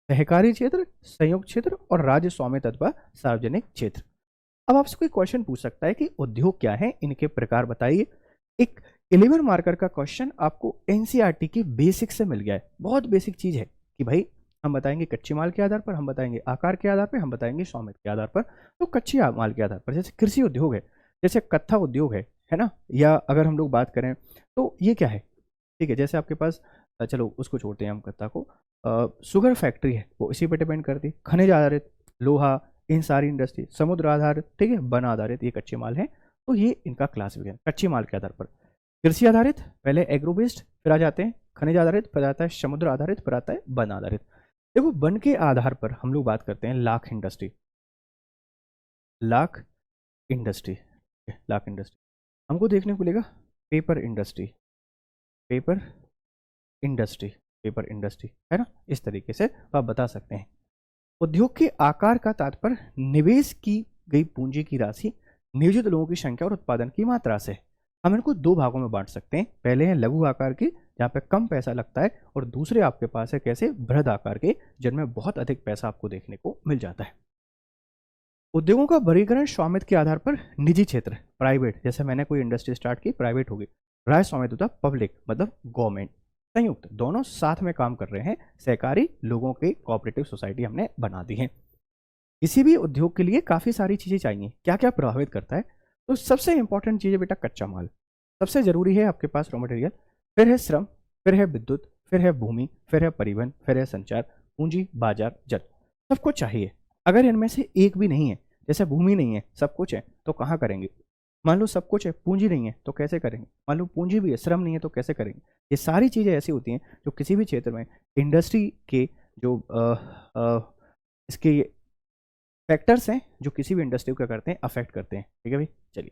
सहकारी क्षेत्र, संयुक्त क्षेत्र और राज्य स्वामित्व अथवा सार्वजनिक क्षेत्र। अब आपसे कोई क्वेश्चन पूछ सकता है कि उद्योग क्या है, इनके प्रकार बताइए। एक 11 मार्कर का क्वेश्चन आपको एनसीईआरटी की बेसिक से मिल गया है, बहुत बेसिक चीज है कि भाई हम बताएंगे कच्चे माल के आधार पर, हम बताएंगे आकार के आधार पर, हम बताएंगे स्वामित्व के आधार पर। तो कच्चे माल के आधार पर जैसे कृषि उद्योग है, जैसे कत्था उद्योग है ना, या अगर हम लोग बात करें तो ये क्या है, ठीक है, जैसे आपके पास चलो उसको छोड़ते हैं हम कत्ता को। शुगर फैक्ट्री है वो इसी पे डिपेंड करती है। खनिज आधारित, लोहा, इन सारी इंडस्ट्री, समुद्र आधारित, ठीक है, वन आधारित, ये कच्चे माल हैं। तो ये इनका क्लासिफिकेशन कच्चे माल के आधार पर। कृषि आधारित पहले एग्रो बेस्ड, फिर आ जाते हैं खनिज आधारित, फिर आता है समुद्र आधारित, फिर आता है वन आधारित। देखो वन के आधार पर हम लोग बात करते हैं lakh industry, lakh industry, lakh industry. हमको देखने को मिलेगा paper industry, paper industry, paper industry, है ना। इस तरीके से आप बता सकते हैं। उद्योग के आकार का तात्पर्य निवेश की गई पूंजी की राशि, नियोजित लोगों की संख्या और उत्पादन की मात्रा से। हम इनको दो भागों में बांट सकते हैं। पहले है लघु आकार की, जहाँ पे कम पैसा लगता है, और दूसरे आपके पास है कैसे, बृहद आकार के, जिनमें बहुत अधिक पैसा आपको देखने को मिल जाता है। उद्योगों का वर्गीकरण स्वामित्व के आधार पर, निजी क्षेत्र प्राइवेट, जैसे मैंने कोई इंडस्ट्री स्टार्ट की प्राइवेट होगी, राज स्वामित्व पब्लिक मतलब गवर्नमेंट, संयुक्त, दोनों साथ में काम कर रहे हैं, सहकारी लोगों की कोऑपरेटिव सोसाइटी हमने बना दी है। किसी भी उद्योग के लिए काफ़ी सारी चीज़ें चाहिए। क्या क्या प्रभावित करता है, तो सबसे इंपॉर्टेंट चीज़ है बेटा कच्चा माल, सबसे जरूरी है आपके पास रॉ मटेरियल, फिर है श्रम, फिर है विद्युत, फिर है भूमि, फिर है परिवहन, फिर है संचार, पूंजी, बाजार, जल, सब कुछ चाहिए। अगर इनमें से एक भी नहीं है, जैसे भूमि नहीं है सब कुछ है, तो कहाँ करेंगे। मान लो सब कुछ है, पूंजी नहीं है तो कैसे करेंगे। मान लो पूंजी भी है, श्रम नहीं है तो कैसे करेंगे। ये सारी चीज़ें ऐसी होती हैं जो किसी भी क्षेत्र में इंडस्ट्री के जो इसके फैक्टर्स हैं, जो किसी भी इंडस्ट्री को क्या करते हैं, अफेक्ट करते हैं। ठीक है भाई, चलिए।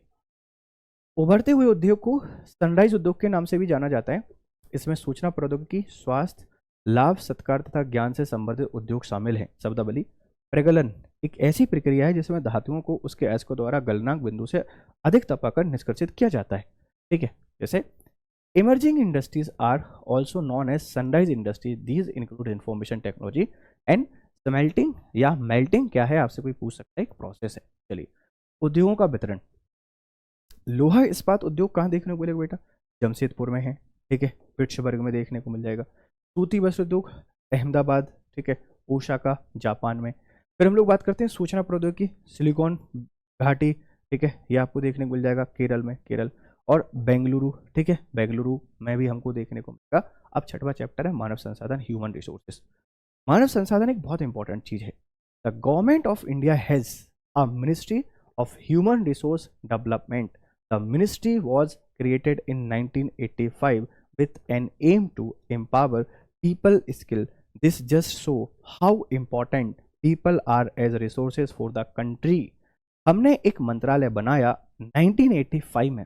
उभरते हुए उद्योग को सनराइज उद्योग के नाम से भी जाना जाता है। इसमें सूचना प्रौद्योगिकी, स्वास्थ्य, लाभ, सत्कार तथा ज्ञान से संबंधित उद्योग शामिल हैं। शब्दावली। प्रगलन एक ऐसी प्रक्रिया है जिसमें धातुओं को उसके अयस्कों द्वारा गलनांक बिंदु से अधिक तपाकर निष्कर्षित किया जाता है। ठीक है, जैसे emerging industries are also known as sunrise industries, these include information technology and smelting, या मेल्टिंग क्या है आपसे कोई पूछ सकता है, एक प्रोसेस है। चलिए, उद्योगों का वितरण। लोहा इस्पात उद्योग कहाँ देखने को मिलेगा बेटा, जमशेदपुर में है, ठीक है, पिट्सबर्ग में देखने को मिल जाएगा। सूती वस्त्र उद्योग अहमदाबाद, ठीक है, ओसाका जापान में। फिर हम लोग बात करते हैं सूचना प्रौद्योगिकी, सिलिकॉन घाटी, ठीक है, ये आपको देखने को मिल जाएगा केरल में, केरल, और बेंगलुरु, ठीक है, बेंगलुरु में भी हमको देखने को मिलेगा। अब छठवां चैप्टर है मानव संसाधन, ह्यूमन रिसोर्सेस। मानव संसाधन एक बहुत इंपॉर्टेंट चीज है। The government of India has a ministry of human resource development. The ministry was created in 1985 with an aim to empower people skill. This just show how important people are as resources for the country. हमने एक मंत्रालय बनाया 1985 में,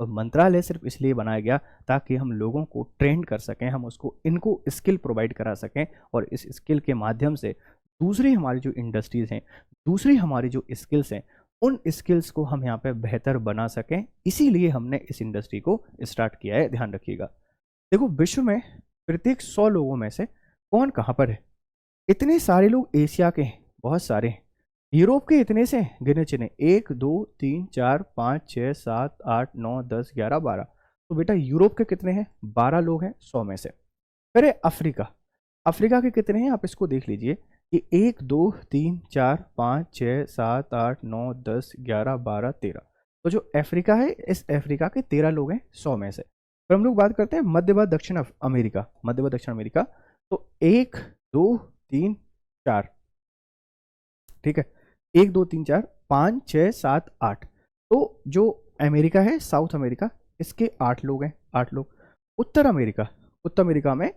और मंत्रालय सिर्फ इसलिए बनाया गया ताकि हम लोगों को ट्रेन कर सकें, हम उसको इनको स्किल प्रोवाइड करा सकें, और इस स्किल के माध्यम से दूसरी हमारी जो इंडस्ट्रीज हैं, दूसरी हमारी जो स्किल्स हैं, उन स्किल्स को हम यहाँ पे बेहतर बना सकें। इसीलिए हमने इस इंडस्ट्री को स्टार्ट किया है, ध्यान रखिएगा। देखो विश्व में प्रत्येक 100 लोगों में से कौन कहाँ पर है। इतने सारे लोग एशिया के हैं, बहुत सारे हैं। यूरोप के इतने से गिने चुने 1 2 3 4 5 6 7 8 9 10 11 12। तो बेटा यूरोप के कितने हैं, 12 लोग हैं 100 में से। फिर है अफ्रीका, अफ्रीका के कितने हैं आप इसको देख लीजिए कि 1 2 3 4 5 6 7 8 9 10 11 12 13। तो जो अफ्रीका है, इस अफ्रीका के 13 लोग हैं 100 में से। फिर हम लोग बात करते हैं मध्य व दक्षिण अमेरिका, मध्य व दक्षिण अमेरिका। तो 1 2 3 4, ठीक है, 1 2 3 4 5 6 7 8। तो जो अमेरिका है, साउथ अमेरिका, इसके 8 लोग हैं, 8 लोग। उत्तर अमेरिका, उत्तर अमेरिका में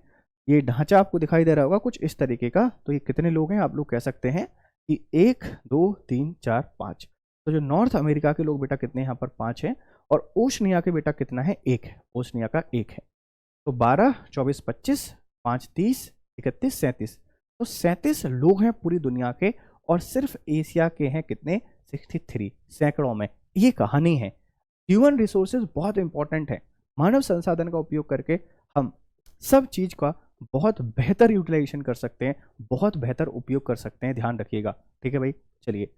ये ढांचा आपको दिखाई दे रहा होगा कुछ इस तरीके का। तो ये कितने लोग हैं आप लोग कह सकते हैं कि 1 2 3 4 5। तो जो नॉर्थ अमेरिका के लोग बेटा कितने यहाँ पर 5 हैं, और ओशनिया के बेटा कितना है, 1 है, ओशनिया का 1 है। तो 12 24 25 5 30 31 37। तो 37 लोग हैं पूरी दुनिया के, और सिर्फ एशिया के हैं कितने, 63, सैकड़ों में। ये कहानी है। ह्यूमन रिसोर्सेज बहुत इंपॉर्टेंट है। मानव संसाधन का उपयोग करके हम सब चीज का बहुत बेहतर यूटिलाइजेशन कर सकते हैं, बहुत बेहतर उपयोग कर सकते हैं, ध्यान रखिएगा। ठीक है भाई, चलिए,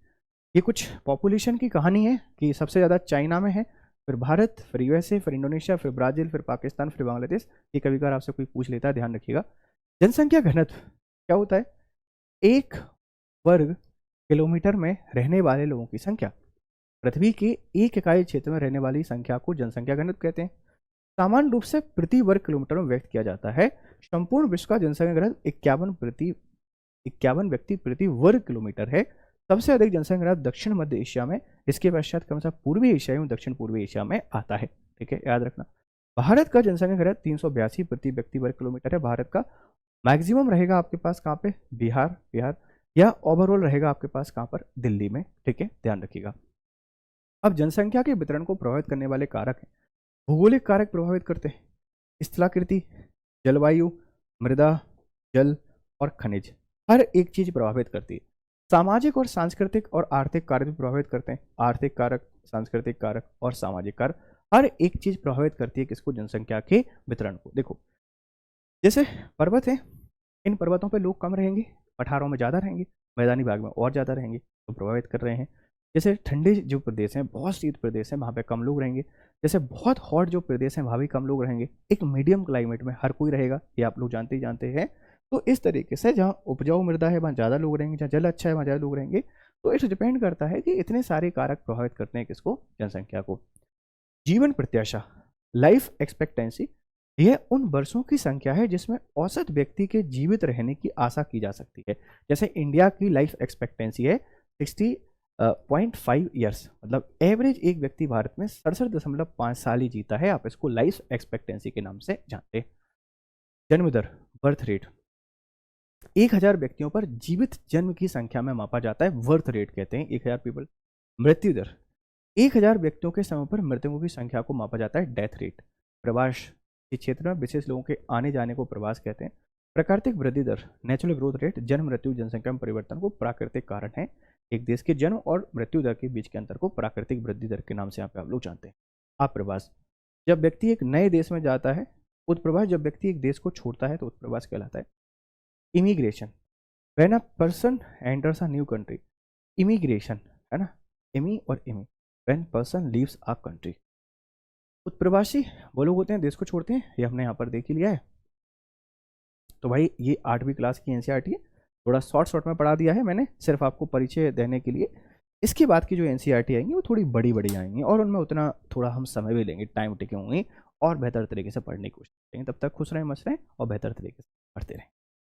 ये कुछ पॉपुलेशन की कहानी है कि सबसे ज़्यादा चाइना में है, फिर भारत, फिर यूएसए, फिर इंडोनेशिया, फिर ब्राज़ील, फिर पाकिस्तान, फिर बांग्लादेश। ये कभी कभार आपसे कोई पूछ लेता है, ध्यान रखिएगा। जनसंख्या घनत्व क्या होता है, 1 वर्ग किलोमीटर में रहने वाले लोगों की संख्या। पृथ्वी के एक इकाई क्षेत्र में रहने वाली संख्या को जनसंख्या घनत्व कहते हैं। सामान्य रूप से प्रति वर्ग किलोमीटर में व्यक्त किया जाता है। संपूर्ण विश्व का जनसंख्या घनत्व 51 व्यक्ति प्रति वर्ग किलोमीटर है। सबसे अधिक जनसंख्या घनत्व दक्षिण मध्य एशिया में, इसके पश्चात क्रमशः पूर्वी एशिया एवं दक्षिण पूर्वी एशिया में आता है। ठीक है, याद रखना। भारत का जनसंख्या घनत्व 382 प्रति व्यक्ति वर्ग किलोमीटर है। भारत का मैक्सिमम रहेगा आपके पास कहाँ पे, बिहार, या ओवरऑल रहेगा आपके पास कहाँ पर, दिल्ली में। ठीक है, ध्यान रखिएगा। अब जनसंख्या के वितरण को प्रभावित करने वाले कारक हैं। भौगोलिक कारक प्रभावित करते हैं, स्थलाकृति, जलवायु, मृदा, जल और खनिज, हर एक चीज प्रभावित करती है। सामाजिक और सांस्कृतिक और आर्थिक कारक भी प्रभावित करते हैं। आर्थिक कारक, सांस्कृतिक कारक और सामाजिक कारक, हर एक चीज प्रभावित करती है किसको, जनसंख्या के वितरण को। देखो, जैसे पर्वत है, इन पर्वतों पे लोग कम रहेंगे, पठारों में ज़्यादा रहेंगे, मैदानी भाग में और ज़्यादा रहेंगे, तो प्रभावित कर रहे हैं। जैसे ठंडे जो प्रदेश हैं, बहुत शीत प्रदेश हैं, वहाँ पे कम लोग रहेंगे। जैसे बहुत हॉट जो प्रदेश हैं, वहाँ भी कम लोग रहेंगे। एक मीडियम क्लाइमेट में हर कोई रहेगा, ये आप लोग जानते ही जानते हैं। तो इस तरीके से जहाँ उपजाऊ मृदा है वहाँ ज़्यादा लोग रहेंगे, जहाँ जल अच्छा है वहाँ ज़्यादा लोग रहेंगे। तो इस डिपेंड करता है कि इतने सारे कारक प्रभावित करते हैं किसको, जनसंख्या को। जीवन प्रत्याशा, लाइफ एक्सपेक्टेंसी, यह उन वर्षों की संख्या है जिसमें औसत व्यक्ति के जीवित रहने की आशा की जा सकती है। जैसे इंडिया की लाइफ एक्सपेक्टेंसी है 60.5 ईयर्स, मतलब एवरेज एक व्यक्ति भारत में 67.5 साल ही जीता है। आप इसको लाइफ एक्सपेक्टेंसी के नाम से जानते हैं। जन्म दर, बर्थ रेट, 1000 व्यक्तियों पर जीवित जन्म की संख्या में मापा जाता है, बर्थ रेट कहते हैं, 1000 पीपल। मृत्यु दर, 1000 व्यक्तियों के समय पर मृतकों की संख्या को मापा जाता है, डेथ रेट। प्रवास, इस क्षेत्र में विशेष लोगों के आने जाने को प्रवास कहते हैं। प्राकृतिक वृद्धि दर, नेचुरल ग्रोथ रेट, जन्म मृत्यु जनसंख्या में परिवर्तन को प्राकृतिक कारण है। एक देश के जन्म और मृत्यु दर के बीच के अंतर को प्राकृतिक वृद्धि दर के नाम से यहाँ पे आप लोग जानते हैं। अप्रवास, जब व्यक्ति एक नए देश में जाता है। उत्प्रवास, जब व्यक्ति एक देश को छोड़ता है तो उत्प्रवास कहलाता है। Immigration, when a person enters a new country. Immigration है ना, इमी और इमी, when person leaves a country. उत्प्रवासी वो लोग होते हैं देश को छोड़ते हैं, ये हमने यहाँ पर देख ही लिया है। तो भाई ये 8वीं क्लास की एनसीईआरटी है, थोड़ा शॉर्ट में पढ़ा दिया है मैंने, सिर्फ आपको परिचय देने के लिए। इसके बाद की जो एनसीईआरटी आएंगी वो थोड़ी बड़ी बड़ी आएंगी और उनमें उतना थोड़ा हम समय भी लेंगे, टाइम टेकिंग होंगी और बेहतर तरीके से पढ़ने की कोशिश करेंगे। तब तक खुश रहें, मस्त रहें और बेहतर तरीके से पढ़ते रहें।